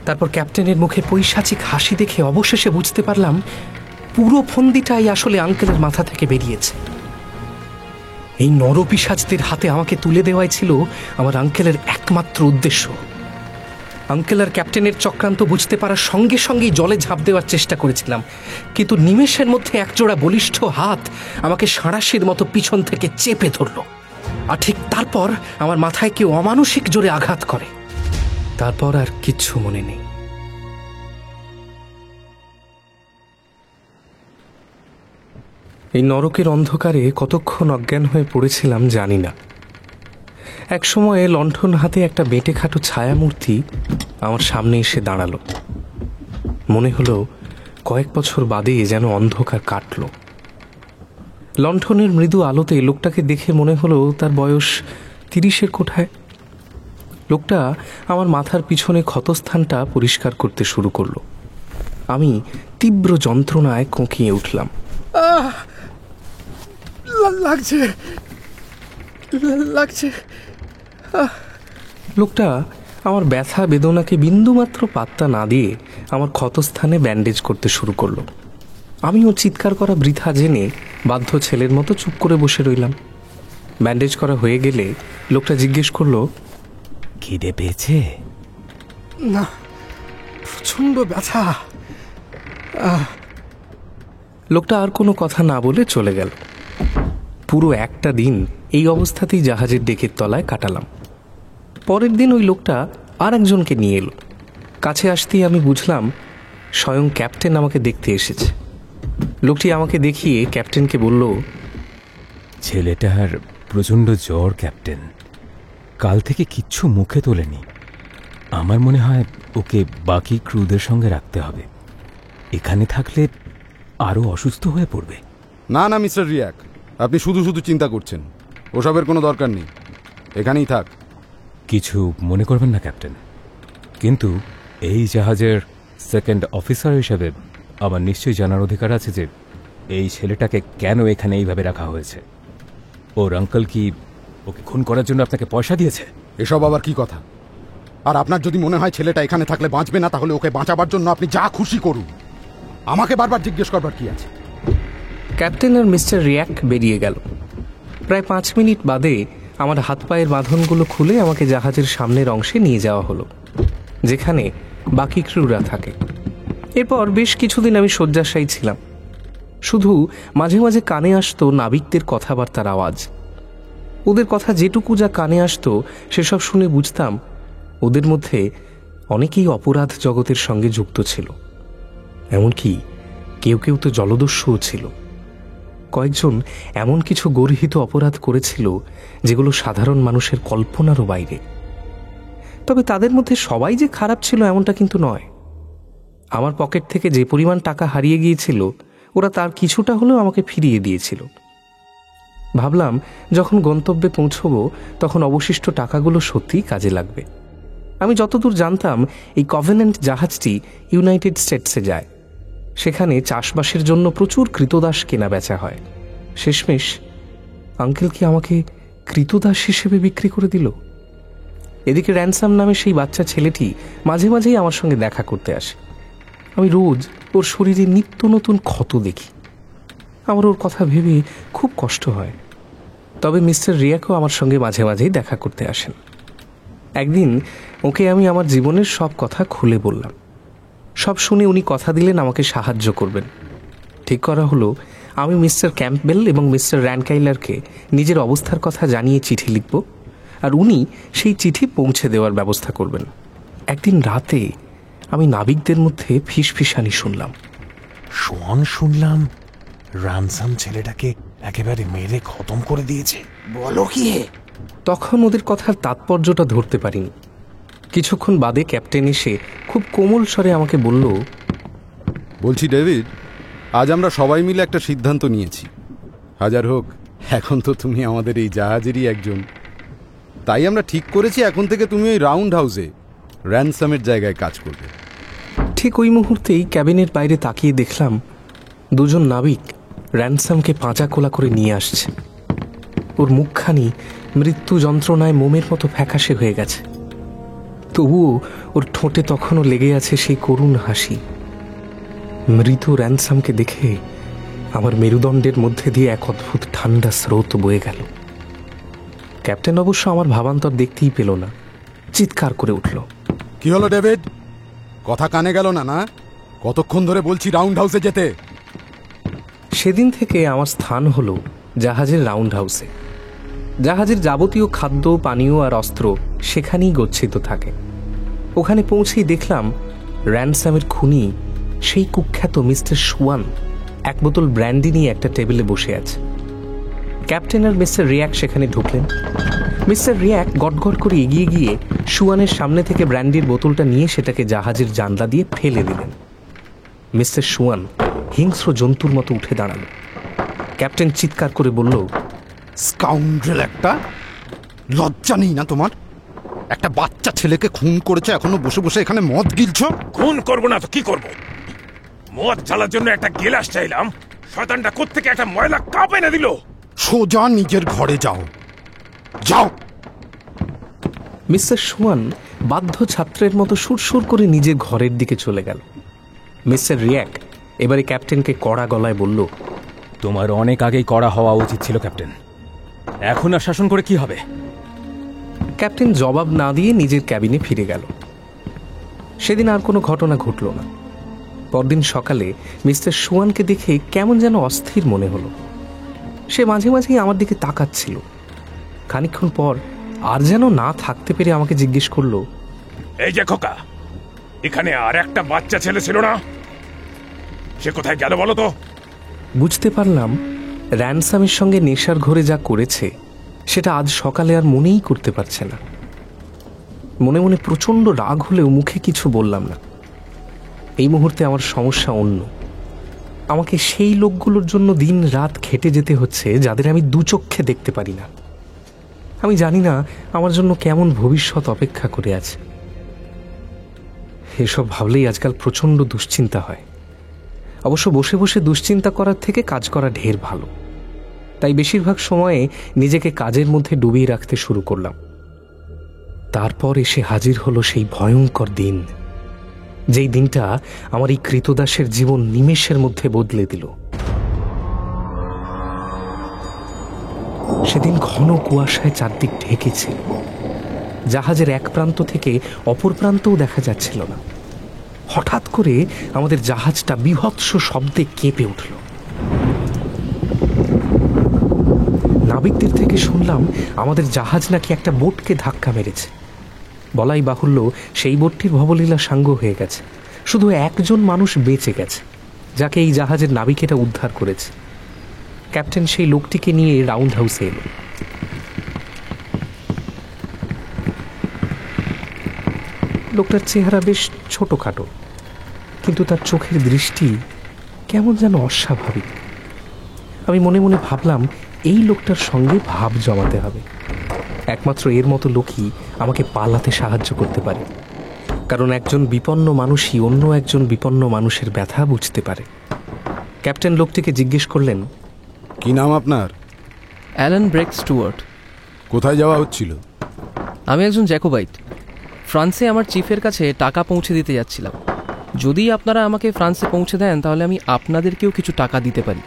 Speaker 2: তারপর ক্যাপ্টেনের মুখে পৈশাচিক হাসি দেখে অবশেষে বুঝতে পারলাম পুরো ফন্দিটাই আসলে আঙ্কেলের মাথা থেকে বেরিয়েছে। এই নরপিশাচদের হাতে আমাকে তুলে দেওয়াই ছিল আমার আঙ্কেলের একমাত্র উদ্দেশ্য। আঙ্কেল আর ক্যাপ্টেনের চক্রান্ত বুঝতে পারার সঙ্গে সঙ্গেই জলে ঝাঁপ দেওয়ার চেষ্টা করেছিলাম, কিন্তু নিমেষের মধ্যে একজোড়া বলিষ্ঠ হাত আমাকে সাঁড়াশির মতো পিছন থেকে চেপে ধরল, আর ঠিক তারপর আমার মাথায় কেউ অমানসিক জোরে আঘাত করে। তারপর আর কিচ্ছু মনে নেই। এই নরকের অন্ধকারে কতক্ষণ অজ্ঞান হয়ে পড়েছিলাম জানি না। এক সময়ে লণ্ঠন হাতে একটা বেঁটে খাটো ছায়ামূর্তি আমার সামনে এসে দাঁড়ালো। মনে হলো কয়েক বছর বাদে যেন অন্ধকার কাটল। লণ্ঠনের মৃদু আলোতে লোকটাকে দেখে মনে হলো তার বয়স 30-এর কোঠায়। লোকটা আমার মাথার পিছনে ক্ষতস্থানটা পরিষ্কার করতে শুরু করলো। আমি তীব্র যন্ত্রণায় কোঁকিয়ে উঠলাম।
Speaker 3: লাগছে লাগছে।
Speaker 2: লোকটা আমার ব্যথা বেদনাকে বিন্দুমাত্র পাত্তা না দিয়ে আমার ক্ষতস্থানে ব্যান্ডেজ করতে শুরু করলো। আমিও চিৎকার করা বৃথা জেনে বাধ্য ছেলের মতো চুপ করে বসে রইলাম। ব্যান্ডেজ করা হয়ে গেলে লোকটা জিজ্ঞেস করলো,
Speaker 8: খিদে পেয়েছে?
Speaker 3: না, প্রচন্ড ব্যথা।
Speaker 2: লোকটা আর কোনো কথা না বলে চলে গেল। পুরো একটা দিন এই অবস্থাতেই জাহাজের ডেকের তলায় কাটালাম। পরের দিন ওই লোকটা আর একজনকে নিয়ে এলো। কাছে আসতেই আমি বুঝলাম স্বয়ং ক্যাপ্টেন আমাকে দেখতে এসেছে। লোকটি আমাকে দেখিয়ে ক্যাপ্টেনকে বলল,
Speaker 8: ছেলেটার প্রচণ্ড জ্বর ক্যাপ্টেন, কাল থেকে কিচ্ছু মুখে তোলেনি। আমার মনে হয় ওকে বাকি ক্রুদের সঙ্গে রাখতে হবে, এখানে থাকলে আরও অসুস্থ হয়ে পড়বে।
Speaker 4: না না মিস্টার রিয়াক, আপনি শুধু শুধু চিন্তা করছেন, ওসবের কোনো দরকার নেই, এখানেই থাক।
Speaker 8: কিছু মনে করবেন না ক্যাপ্টেন, কিন্তু এই জাহাজের সেকেন্ড অফিসার হিসেবে আমার নিশ্চয়ই জানার অধিকার আছে যে এই ছেলেটাকে কেন এখানে এইভাবে রাখা হয়েছে। ওর আঙ্কেল কি ওকে খুন করার জন্য আপনাকে পয়সা দিয়েছে?
Speaker 4: এসব আবার কি কথা? আর আপনার যদি মনে হয় ছেলেটা এখানে থাকলে বাঁচবে না, তাহলে ওকে বাঁচাবার জন্য আপনি যা খুশি করুন, আমাকে বারবার জিজ্ঞেস করবার কি আছে?
Speaker 2: ক্যাপ্টেন আর মিস্টার রিয়াক বেরিয়ে গেল। প্রায় 5 মিনিট বাদে আমার হাত পায়ের বাঁধনগুলো খুলে আমাকে জাহাজের সামনের অংশে নিয়ে যাওয়া হলো, যেখানে বাকি ক্রুরা থাকে। এরপর বেশ কিছুদিন আমি শয্যাশায়ী ছিলাম। শুধু মাঝে মাঝে কানে আসতো নাবিকদের কথাবার্তার আওয়াজ। ওদের কথা যেটুকু যা কানে আসতো সেসব শুনে বুঝতাম ওদের মধ্যে অনেকেই অপরাধ জগতের সঙ্গে যুক্ত ছিল। এমনকি কেউ কেউ তো জলদস্যুও ছিল। কয়েকজন এমন কিছু গর্হিত অপরাধ করেছিল যেগুলো সাধারণ মানুষের কল্পনারও বাইরে। তবে তাদের মধ্যে সবাই যে খারাপ ছিল এমনটা কিন্তু নয়। আমার পকেট থেকে যে পরিমাণ টাকা হারিয়ে গিয়েছিল ওরা তার কিছুটা হলেও আমাকে ফিরিয়ে দিয়েছিল। ভাবলাম যখন গন্তব্যে পৌঁছবো তখন অবশিষ্ট টাকাগুলো সত্যিই কাজে লাগবে। আমি যতদূর জানতাম এই কভেনেন্ট জাহাজটি ইউনাইটেড স্টেটসে যায়। সেখানে চাষবাসের জন্য প্রচুর কৃতদাস কেনা বেচা হয়। শেষমেশ আঙ্কেল কি আমাকে কৃতদাস হিসেবে বিক্রি করে দিল? এদিকে র্যানসাম নামে সেই বাচ্চা ছেলেটি মাঝে মাঝেই আমার সঙ্গে দেখা করতে আসে। আমি রোজ ওর শরীরে নিত্য নতুন ক্ষত দেখি। আমার ওর কথা ভেবে খুব কষ্ট হয়। তবে মিস্টার রিয়াকও আমার সঙ্গে মাঝে মাঝেই দেখা করতে আসেন। একদিন ওকে আমি আমার জীবনের সব কথা খুলে বললাম। সব শুনে উনি কথা দিলেন আমাকে সাহায্য করবেন। ঠিক করা হলো আমি মিস্টার ক্যাম্পবেল এবং মিস্টার র্যানকাইলারকে নিজের অবস্থার কথা জানিয়ে চিঠি লিখব, আর উনি সেই চিঠি পৌঁছে দেওয়ার ব্যবস্থা করবেন। একদিন রাতে আমি নাবিকদের মধ্যে ফিসফিসানি শুনলাম।
Speaker 6: শুনলাম রানসাম ছেলেটাকে একেবারে মেরে খতম করে দিয়েছে।
Speaker 10: বলো কি?
Speaker 2: তখন ওদের কথার তাৎপর্যটা ধরতে পারিনি। কিছুক্ষণ বাদে ক্যাপ্টেন এসে খুব কোমল স্বরে আমাকে বলল,
Speaker 4: বলছি ডেভিড, আজ আমরা সবাই মিলে একটা সিদ্ধান্ত নিয়েছি। হাজার হোক, এখন তো তুমি আমাদের এই জাহাজেরই একজন। তাই আমরা ঠিক করেছি এখন থেকে তুমি ওই রাউন্ড হাউসে র্যানসামের জায়গায় কাজ করবে।
Speaker 2: ঠিক ওই মুহূর্তেই ক্যাবিনের বাইরে তাকিয়ে দেখলাম দুজন নাবিক র্যানসামকে পাঁজা কোলা করে নিয়ে আসছে। ওর মুখখানি মৃত্যু যন্ত্রণায় মোমের মতো ফ্যাকাশে হয়ে গেছে, তবুও ওর ঠোঁটে তখনও লেগে আছে সেই করুণ হাসি। মৃত র্যানসামকে দেখে আমার মেরুদণ্ডের মধ্যে দিয়ে এক অদ্ভুত ঠান্ডা স্রোত বয়ে গেল। ক্যাপ্টেন অবশ্য আমার ভাবান্তর দেখতেই পেল না, চিৎকার করে উঠল,
Speaker 4: কি হলো ডেভিড? কথা কানে গেল না? না, কতক্ষণ ধরে বলছি রাউন্ড হাউসে যেতে।
Speaker 2: সেদিন থেকে আমার স্থান হলো জাহাজের রাউন্ড হাউসে। জাহাজের যাবতীয় খাদ্য, পানীয় আর অস্ত্র সেখানেই গচ্ছিত থাকে। ওখানে পৌঁছেই দেখলাম র্যানসামের খুনি সেই কুখ্যাত মিস্টার সুয়ান এক বোতল ব্র্যান্ডি নিয়ে একটা টেবিলে বসে আছে। ক্যাপ্টেন আর মিস্টার রিয়াক সেখানে ঢুকলেন। মিস্টার রিয়াক গটগট করে এগিয়ে গিয়ে সুয়ানের সামনে থেকে ব্র্যান্ডির বোতলটা নিয়ে সেটাকে জাহাজের জানলা দিয়ে ফেলে দিলেন। মিস্টার সুয়ান হিংস্র জন্তুর মতো উঠে দাঁড়াল। ক্যাপ্টেন চিৎকার করে বলল,
Speaker 4: স্কাউন্ড্রেল একটা! লজ্জা নেই না তোমার? একটা বাচ্চা ছেলেকে খুন করেছে, এখনো বসে বসে এখানে মদ গিলছ?
Speaker 10: খুন করবো না তো কি করব? মদ চালার জন্য একটা গিলাস চাইলাম, শয়তানটা কোত্থেকে একটা ময়লা কাপ এনে দিল।
Speaker 4: সোজা নিজের ঘরে যাও, যাও।
Speaker 2: মিস্টার সুয়ান বাধ্য ছাত্রের মতো সুরসুর করে নিজের ঘরের দিকে চলে গেল। মিস্টার রিয়াক এবারে ক্যাপ্টেনকে কড়া গলায় বলল,
Speaker 8: তোমার অনেক আগেই কড়া হওয়া উচিত ছিল ক্যাপ্টেন। এখন আর শাসন করে কি হবে?
Speaker 2: ক্যাপ্টেন জবাব না দিয়ে নিজের ক্যাবিনে ফিরে গেল। সেদিন আর কোনো ঘটনা ঘটল না। পরদিন সকালে মিস্টার সুয়ানকে দেখে কেমন যেন অস্থির মনে হলো। সে মাঝে মাঝেই আমার দিকে তাকাচ্ছিল। খানিকক্ষণ পর আর যেন না থাকতে পেরে আমাকে জিজ্ঞেস করলো,
Speaker 10: এই যে খোকা, এখানে আর একটা বাচ্চা ছেলে ছিল না? সে কোথায় গেল বলো তো?
Speaker 2: বুঝতে পারলাম র্যানসামের সঙ্গে নেশার ঘরে যা করেছে সেটা আজ সকালে আর মনেই করতে পারছে না। মনে মনে প্রচণ্ড রাগ হলেও মুখে কিছু বললাম না। এই মুহূর্তে আমার সমস্যা অন্য। আমাকে সেই লোকগুলোর জন্য দিন রাত খেটে যেতে হচ্ছে যাদের আমি দুচক্ষে দেখতে পারি না। আমি জানি না আমার জন্য কেমন ভবিষ্যৎ অপেক্ষা করে আছে। এসব ভাবলেই আজকাল প্রচণ্ড দুশ্চিন্তা হয়। অবশ্য বসে বসে দুশ্চিন্তা করার থেকে কাজ করা ঢের ভালো। তাই বেশিরভাগ সময়ে নিজেকে কাজের মধ্যে ডুবিয়ে রাখতে শুরু করলাম। তারপর এসে হাজির হলো সেই ভয়ঙ্কর দিন, যেই দিনটা আমার এই কৃতদাসের জীবন নিমেষের মধ্যে বদলে দিল। সেদিন ঘন কুয়াশায় চারদিক ঢেকেছে। জাহাজের এক প্রান্ত থেকে অপর প্রান্তও দেখা যাচ্ছিল না। হঠাৎ করে আমাদের জাহাজটা বীভৎস শব্দে কেঁপে উঠল। নাবিকদের থেকে শুনলাম আমাদের জাহাজ নাকি একটা বোটকে ধাক্কা মেরেছে। বলাই বাহুল্য সেই বোটটির ভবলীলা সাঙ্গ হয়ে গেছে। শুধু একজন মানুষ বেঁচে গেছে, যাকে এই জাহাজের নাবিকেরা উদ্ধার করেছে। ক্যাপ্টেন সেই লোকটিকে নিয়ে রাউন্ড হাউসে এলো। লোকটার চেহারা বেশ ছোটখাটো, কিন্তু তার চোখের দৃষ্টি কেমন যেন অস্বাভাবিক। আমি মনে মনে ভাবলাম এই লোকটার সঙ্গে ভাব জমাতে হবে। একমাত্র এর মতো লোকই আমাকে পালাতে সাহায্য করতে পারে। কারণ একজন বিপন্ন মানুষই অন্য একজন বিপন্ন মানুষের ব্যথা বুঝতে পারে। ক্যাপ্টেন লোকটিকে জিজ্ঞেস করলেন,
Speaker 4: কি নাম আপনার?
Speaker 3: Alan Breck Stuart.
Speaker 4: কোথায় যাওয়া হচ্ছিল?
Speaker 3: আমি একজন জ্যাকোবাইট। ফ্রান্সে আমার চিফের কাছে টাকা পৌঁছে দিতে যাচ্ছিলাম। যদি আপনারা আমাকে ফ্রান্সে পৌঁছে দেন তাহলে আমি আপনাদেরকেও কিছু টাকা দিতে পারি।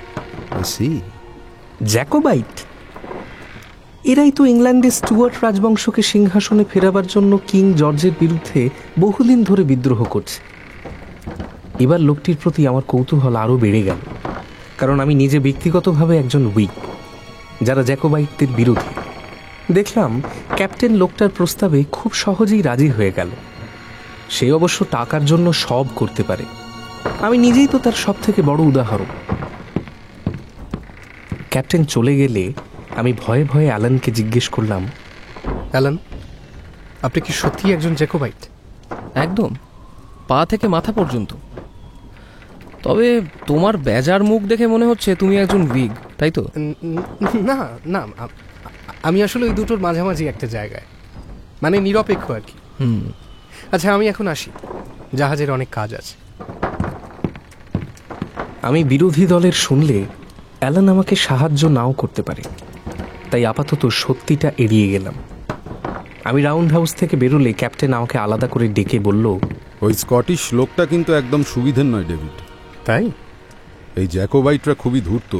Speaker 2: জ্যাকোবাইট? এরাই তো ইংল্যান্ডের স্টুয়ার্ট রাজবংশকে সিংহাসনে ফেরাবার জন্য কিং জর্জের বিরুদ্ধে বহুদিন ধরে বিদ্রোহ করছে। এবার লোকটির প্রতি আমার কৌতূহল আরও বেড়ে গেল, কারণ আমি নিজে ব্যক্তিগতভাবে একজন উইগ, যারা জ্যাকোবাইটদের বিরোধী। দেখলাম ক্যাপ্টেন লোকটার প্রস্তাবে খুব সহজেই রাজি হয়ে গেল। সে অবশ্য টাকার জন্য সব করতে পারে। আমি নিজেই তো তার সব থেকে বড় উদাহরণ। ক্যাপ্টেন চলে গেলে আমি ভয়ে ভয়ে অ্যালানকে জিজ্ঞেস করলাম,
Speaker 3: অ্যালান, আপনি কি সত্যি একজন জ্যাকোবাইট? একদম, পা থেকে মাথা পর্যন্ত। তবে তোমার বেজার মুখ দেখে মনে হচ্ছে তুমি একজন উইগ, তাই তো?
Speaker 2: না না, আমি আসলে ওই দুটোর মাঝামাঝি একটা জায়গায়, মানে নিরপেক্ষ আর কি। আচ্ছা, আমি এখন আসি, জাহাজের অনেক কাজ আছে। আমি বিরোধী দলের শুনলে অ্যালান আমাকে সাহায্য নাও করতে পারে, তাই আপাতত সত্যিটা এড়িয়ে গেলাম। আমি রাউন্ড হাউস থেকে বেরোলে ক্যাপ্টেন আমাকে আলাদা করে ডেকে বলল,
Speaker 4: ওই স্কটিশ লোকটা কিন্তু একদম সুবিধের নয় ডেভিড।
Speaker 2: তাই?
Speaker 4: এই জ্যাকোবাইটরা খুবই ধূর্ত।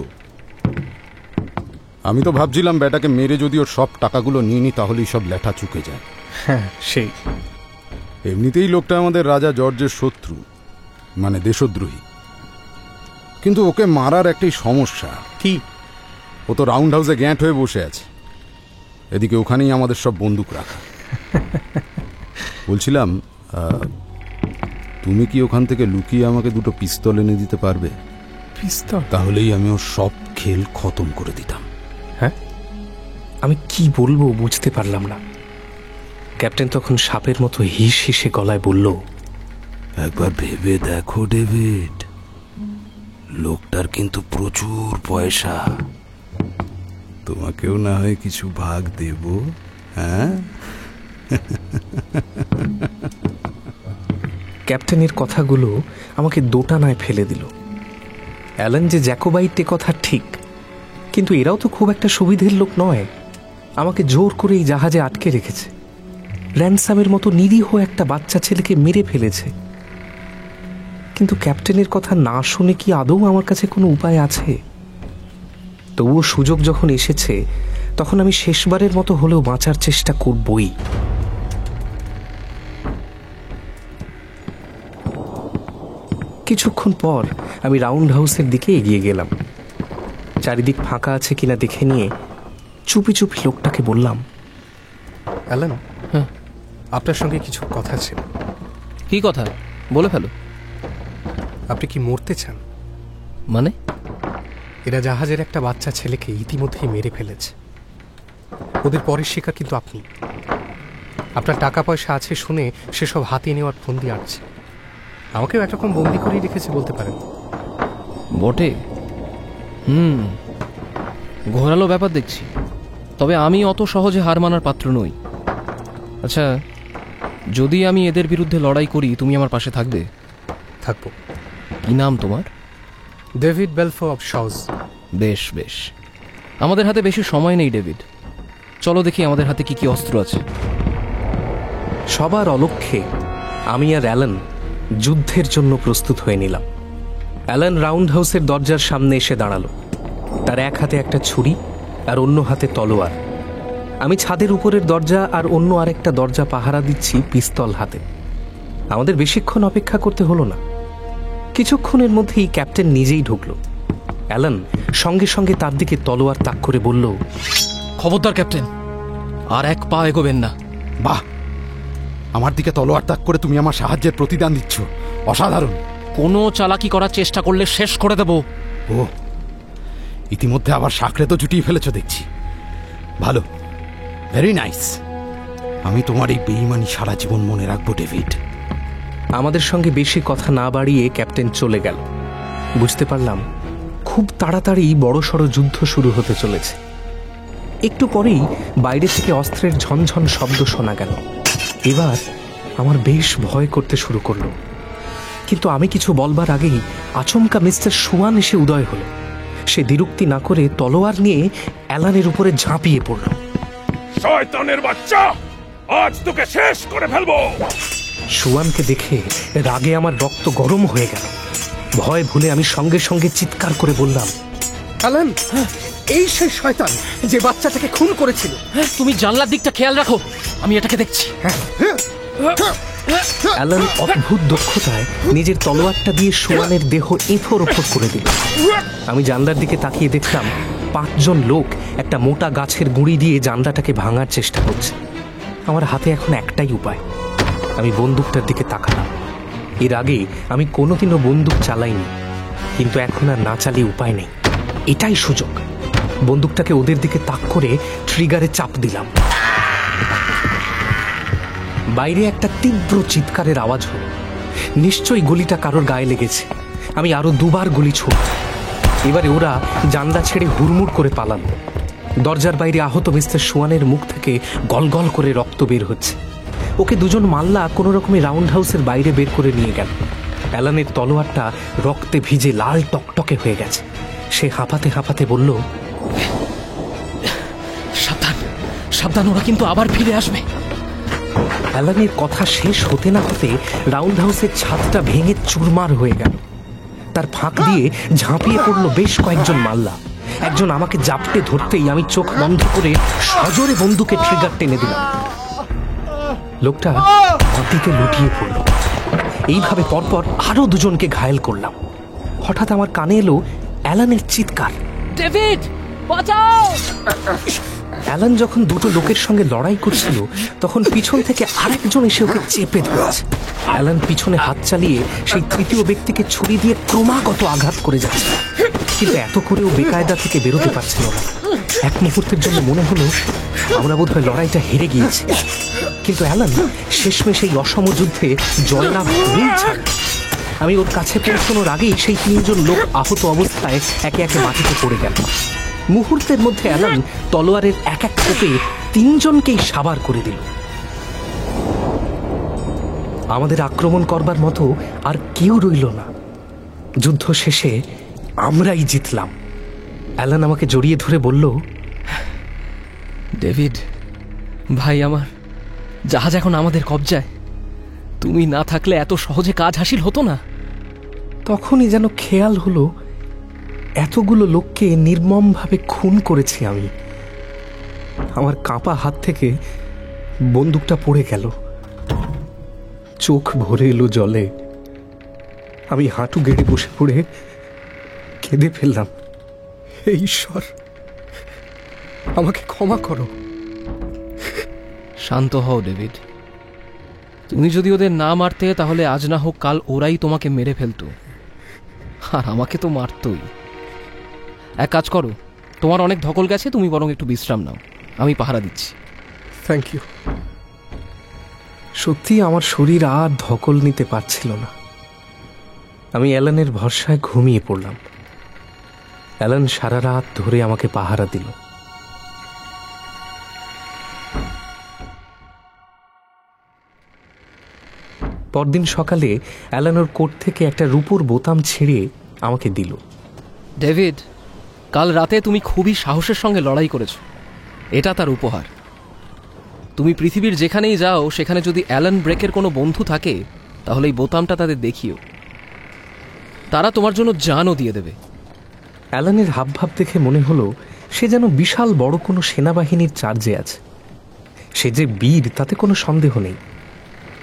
Speaker 4: আমি তো ভাবছিলাম ব্যাটাকে মেরে যদি ওর সব টাকাগুলো নিয়ে নি তাহলেই সব লেঠা চুকে যায়।
Speaker 2: হ্যাঁ, সেই।
Speaker 4: এমনিতেই লোকটা আমাদের রাজা জর্জের শত্রু, মানে দেশদ্রোহী। কিন্তু ওকে মারার একটাই সমস্যা।
Speaker 2: কি?
Speaker 4: ও তো রাউন্ড হাউসে গ্যাঁট হয়ে বসে আছে, এদিকে ওখানেই আমাদের সব বন্দুক রাখা। বলছিলাম, তুমি কি ওখান থেকে লুকিয়ে আমাকে দুটো পিস্তল এনে দিতে পারবে?
Speaker 2: পিস্তল?
Speaker 4: তাহলেই আমি ওর সব খেল খতম করে দিতাম।
Speaker 2: হ্যাঁ? আমি কি বলবো বুঝতে পারলাম না। ক্যাপ্টেন তখন সাপের মতো হিস হিসে গলায় বলল,
Speaker 1: একবার ভেবে দেখো ডেভিড, লোকটার কিন্তু প্রচুর পয়সা। তোমাকেও না হয় কিছু ভাগ দেব। হ্যাঁ?
Speaker 2: ক্যাপ্টেনের কথাগুলো আমাকে দোটানায় ফেলে দিল। অ্যালান যে জ্যাকোবাইট কথা ঠিক, কিন্তু এরাও তো খুব একটা সুবিধের লোক নয়। আমাকে জোর করে এই জাহাজে আটকে রেখেছে, র্যানসামের মতো নিরীহ একটা বাচ্চা ছেলেকে মেরে ফেলেছে। কিন্তু ক্যাপ্টেনের কথা না শুনে কি আদৌ আমার কাছে কোনো উপায় আছে? তবুও সুযোগ যখন এসেছে, তখন আমি শেষবারের মতো হলেও বাঁচার চেষ্টা করবই। কিছুক্ষণ পর আমি রাউন্ড হাউসের দিকে এগিয়ে গেলাম। চারিদিক ফাঁকা আছে কিনা দেখে নিয়ে চুপি চুপি লোকটাকে বললাম, অ্যালান, হ্যাঁ, আপনার সঙ্গে কিছু কথা ছিল।
Speaker 3: কি কথা? বলে ফেলো।
Speaker 2: আপনি কি মরতে চান?
Speaker 3: মানে?
Speaker 2: এরা জাহাজের একটা বাচ্চা ছেলেকে ইতিমধ্যেই মেরে ফেলেছে। ওদের পরের শিকার কিন্তু আপনি। আপনার টাকা পয়সা আছে শুনে সেসব হাতিয়ে নেওয়ার ফন্দি আটছে। আমাকেও একরকম বন্দি করেই রেখেছে বলতে পারেন।
Speaker 3: বটে। ঘোরালো ব্যাপার দেখছি। তবে আমি অত সহজে হার মানার পাত্র নই। আচ্ছা, যদি আমি এদের বিরুদ্ধে লড়াই করি, তুমি আমার পাশে থাকবে?
Speaker 2: থাকবো।
Speaker 3: কি নাম তোমার?
Speaker 2: David Balfour of Shaws.
Speaker 3: বেশ বেশ। আমাদের হাতে বেশি সময় নেই ডেভিড, চলো দেখি আমাদের হাতে কি কি অস্ত্র আছে।
Speaker 2: সবার অলক্ষ্যে আমি আর অ্যালান যুদ্ধের জন্য প্রস্তুত হয়ে নিলাম। অ্যালান রাউন্ড হাউসের দরজার সামনে এসে দাঁড়ালো। তার এক হাতে একটা ছুরি আর অন্য হাতে তলোয়ার। আমি ছাদের উপরের দরজা আর অন্য আরেকটা দরজা পাহারা দিচ্ছি পিস্তল হাতে। আমাদের বেশিক্ষণ অপেক্ষা করতে হলো না। কিছুক্ষণের মধ্যেই ক্যাপ্টেন নিজেই ঢুকলো। অ্যালান সঙ্গে সঙ্গে তার দিকে তলোয়ার তাক করে বলল,
Speaker 3: খবরদার ক্যাপ্টেন, আর এক পা এগোবেন না।
Speaker 4: বাহ, আমার দিকে তলোয়ার তাক করে তুমি আমার সাহায্যের প্রতিদান দিচ্ছ, অসাধারণ।
Speaker 3: কোনো চালাকি করার চেষ্টা করলে শেষ করে দেব।
Speaker 4: ও, ইতিমধ্যে আবার সাঁকড়ে তো জুটিয়ে ফেলেছ দেখছি। ভালো, ভেরি নাইস। আমি তোমার এই বেঈমানি সারা জীবন মনে রাখবো ডেভিড।
Speaker 2: আমাদের সঙ্গে বেশি কথা না বাড়িয়ে ক্যাপ্টেন চলে গেল। বুঝতে পারলাম খুব তাড়াতাড়ি বড়সড় যুদ্ধ শুরু হতে চলেছে। একটু পরেই বাইরে থেকে অস্ত্রের ঝনঝন শব্দ শোনা গেল। এবার আমার বেশ ভয় করতে শুরু করলো। কিন্তু আমি কিছু বলবার আগেই আচমকা মিস্টার সুয়ান এসে উদয় হলো। সে দ্বিরুক্তি না করে তলোয়ার নিয়ে অ্যালানের উপরে ঝাঁপিয়ে পড়ল।
Speaker 12: শয়তানের বাচ্চা, আজ তোকে শেষ করে ফেলবো।
Speaker 2: সুয়ানকে দেখে রাগে আমার রক্ত গরম হয়ে গেল। ভয় ভুলে আমি সঙ্গে সঙ্গে চিৎকার করে বললাম,
Speaker 3: অ্যালান, এই সেই শয়তান যে বাচ্চাটাকে খুন করেছিল।
Speaker 13: তুমি জানলার দিকটা খেয়াল রাখো, আমি এটাকে দেখছি।
Speaker 2: অ্যালান অদ্ভুত দক্ষতায় নিজের তলোয়ারটা দিয়ে সুয়ানের দেহ এফোর ওপর করে দিল। আমি জানলার দিকে তাকিয়ে দেখলাম 5 জন লোক একটা মোটা গাছের গুঁড়ি দিয়ে জানলাটাকে ভাঙার চেষ্টা করছে। আমার হাতে এখন একটাই উপায়, আমি বন্দুকটার দিকে তাকালাম। এর আগে আমি কোনোদিনও বন্দুক চালাইনি, কিন্তু এখন আর না চালিয়ে উপায় নেই, এটাই সুযোগ। বন্দুকটাকে ওদের দিকে তাক করে ট্রিগারে চাপ দিলাম। বাইরে একটা তীব্র চিৎকারের আওয়াজ হলো। নিশ্চয়ই গুলিটা কারোর গায়ে লেগেছে। আমি আরো 2 বার গুলি ছুড়লাম। এবারে ওরা জানলা ছেড়ে হুড়মুড় করে পালালো। দরজার বাইরে আহত মিস্টার সুয়ানের মুখ থেকে গলগল করে রক্ত বের হচ্ছে। ওকে 2 জন মাল্লা কোনো রকমে রাউন্ড হাউসের বাইরে বের করে নিয়ে গেল। অ্যালানের তলোয়ারটা রক্তে ভিজে লাল টকটকে হয়ে গেছে। সে হাঁপাতে হাঁপাতে বলল,
Speaker 13: সাবধান সাবধান, ওরা কিন্তু আবার ফিরে আসবে।
Speaker 2: অ্যালানের কথা শেষ হতে না হতে রাউন্ড হাউসের ছাদটা ভেঙে চুরমার হয়ে গেল। তার ফাঁক দিয়ে ঝাঁপিয়ে পড়ল বেশ কয়েকজন মাল্লা। একজন আমাকে জাপটে ধরতেই আমি চোখ বন্ধ করে সজোরে বন্দুকের ট্রিগার টেনে দিলাম। লোকটা মাটিতে লুটিয়ে পড়ল। এইভাবে পরপর আরো 2 জনকে ঘায়েল করলাম। হঠাৎ আমার কানে এলো অ্যালানের চিৎকার,
Speaker 13: ডেভিড বাঁচাও!
Speaker 2: অ্যালান যখন 2টো লোকের সঙ্গে লড়াই করছিল, তখন পিছন থেকে আরেকজন এসে ওকে চেপে ধরেছে। অ্যালান পিছনে হাত চালিয়ে সেই 3য় ব্যক্তিকে ছুরি দিয়ে ক্রমাগত আঘাত করে যাচ্ছে, কিন্তু এত করেও বেকায়দা থেকে বেরোতে পারছিল না। এক মুহূর্তের জন্য মনে হলো আমরা বোধহয় লড়াইটা হেরে গিয়েছি। কিন্তু অ্যালান শেষমেশ এই অসম যুদ্ধে জয়লাভ করেই ছাড়ে। আমি ওর কাছে পৌঁছানোর আগেই সেই 3 জন লোক আহত অবস্থায় একে একে মাটিতে পড়ে গেল। মুহূর্তের মধ্যে অ্যালান তলোয়ারের এক কোপে 3 জনকেই সাবার করে দিল। আমাদের আক্রমণ করবার মতো আর কেউ রইল না। যুদ্ধ শেষে আমরাই জিতলাম। অ্যালান আমাকে জড়িয়ে ধরে বলল,
Speaker 13: ডেভিড ভাই আমার, জাহাজ এখন আমাদের কবজায়। তুমি না থাকলে এত সহজে কাজ হাসিল হতো না।
Speaker 2: তখনই যেন খেয়াল হলো এতগুলো লোককে নির্মমভাবে খুন করেছি আমি। আমার কাঁপা হাত থেকে বন্দুকটা পড়ে গেল। চোখ ভরে এলো জলে। আমি হাঁটু গেড়ে বসে পড়ে কেঁদে ফেললাম, হে ঈশ্বর, আমাকে ক্ষমা করো।
Speaker 13: শান্ত হও ডেভিড। তুমি যদি ওদের না মারতে, তাহলে আজ না হোক কাল ওরাই তোমাকে মেরে ফেলতো, আর আমাকে তো মারতই। এক কাজ করো, তোমার অনেক ধকল গেছে, তুমি বরং একটু বিশ্রাম নাও, আমি পাহারা দিচ্ছি।
Speaker 2: Thank you. সত্যি আমার শরীর আর ধকল নিতে পারছিল না। আমি অ্যালানের ভরসায় ঘুমিয়ে পড়লাম। অ্যালান সারা রাত ধরে আমাকে পাহারা দিল। পরদিন সকালে অ্যালান ওর কোট থেকে একটা রূপোর বোতাম ছিঁড়ে আমাকে দিল।
Speaker 13: ডেভিড, কাল রাতে তুমি খুবই সাহসের সঙ্গে লড়াই করেছ, এটা তার উপহার। তুমি পৃথিবীর যেখানেই যাও, সেখানে যদি অ্যালান ব্রেকের কোনো বন্ধু থাকে, তাহলে এই বোতামটা তাদের দেখিও। তারা তোমার জন্য জানও দিয়ে দেবে।
Speaker 2: অ্যালানের হাবভাব দেখে মনে হলো সে যেন বিশাল বড় কোনো সেনাবাহিনীর চার্জে আছে। সে যে বীর তাতে কোনো সন্দেহ নেই,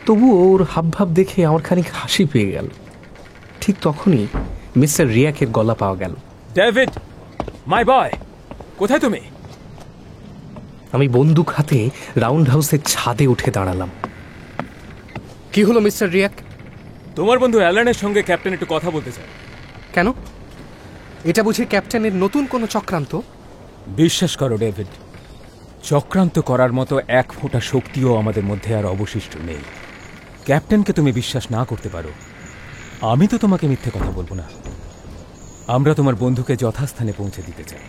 Speaker 2: তবুও ওর হাবভাব দেখে আমার খানিক হাসি পেয়ে গেল। ঠিক তখনই মিস্টার রিয়াকের গলা পাওয়া গেল।
Speaker 8: ডেভিড, মাই বয়, কোথায় তুমি?
Speaker 2: আমি বন্দুক হাতে রাউন্ড হাউসের ছাদে উঠে দাঁড়ালাম।
Speaker 3: কি হলো মিস্টার রিয়াক?
Speaker 8: তোমার বন্ধু অ্যালানের সঙ্গে ক্যাপ্টেন একটু কথা বলতে চায়।
Speaker 3: কেন? এটা বুঝি ক্যাপ্টেনের নতুন কোনো চক্রান্ত?
Speaker 8: বিশ্বাস করো ডেভিড, চক্রান্ত করার মতো এক ফোঁটা শক্তিও আমাদের মধ্যে আর অবশিষ্ট নেই। ক্যাপ্টেনকে তুমি বিশ্বাস না করতে পারো, আমি তো তোমাকে মিথ্যে কথা বলবো না। আমরা তোমার বন্ধুকে যথাস্থানে পৌঁছে দিতে চাই।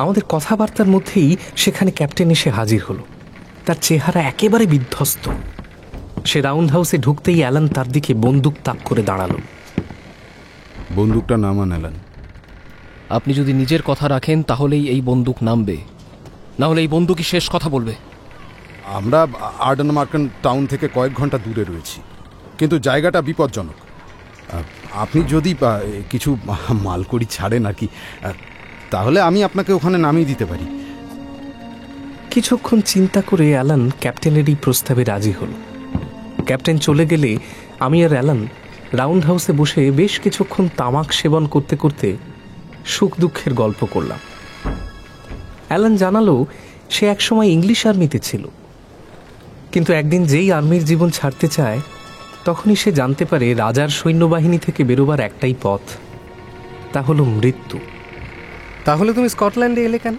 Speaker 2: আমাদের কথাবার্তার মধ্যেই সেখানে ক্যাপ্টেন এসে হাজির হলো। তার চেহারা একেবারে বিধ্বস্ত। সে রাউন্ড হাউসে ঢুকতেই অ্যালান তার দিকে বন্দুক তাক করে দাঁড়ালো।
Speaker 4: বন্দুকটা নামান অ্যালান।
Speaker 13: আপনি যদি নিজের কথা রাখেন তাহলেই এই বন্দুক নামবে, না হলে এই বন্দুকই শেষ কথা বলবে।
Speaker 4: আমরা আর্ডেন মার্কেন টাউন থেকে কয়েক ঘন্টা দূরে রয়েছি, কিন্তু জায়গাটা বিপজ্জনক। আপনি যদি কিছু মালকড়ি ছাড়েন আর কি, তাহলে আমি আপনাকে ওখানে নামিয়ে দিতে পারি।
Speaker 2: কিছুক্ষণ চিন্তা করে অ্যালান ক্যাপ্টেনের এই প্রস্তাবে রাজি হল। ক্যাপ্টেন চলে গেলে আমি আর অ্যালান রাউন্ড হাউসে বসে বেশ কিছুক্ষণ তামাক সেবন করতে করতে সুখ দুঃখের গল্প করলাম। অ্যালান জানালো সে একসময় ইংলিশ আর্মিতে ছিল, কিন্তু একদিন যেই আর্মির জীবন ছাড়তে চায় তখনই সে জানতে পারে রাজার সৈন্যবাহিনী থেকে বেরোবার একটাই পথ, তা হলো মৃত্যু।
Speaker 3: তাহলে তুমি স্কটল্যান্ডে এলে কেন?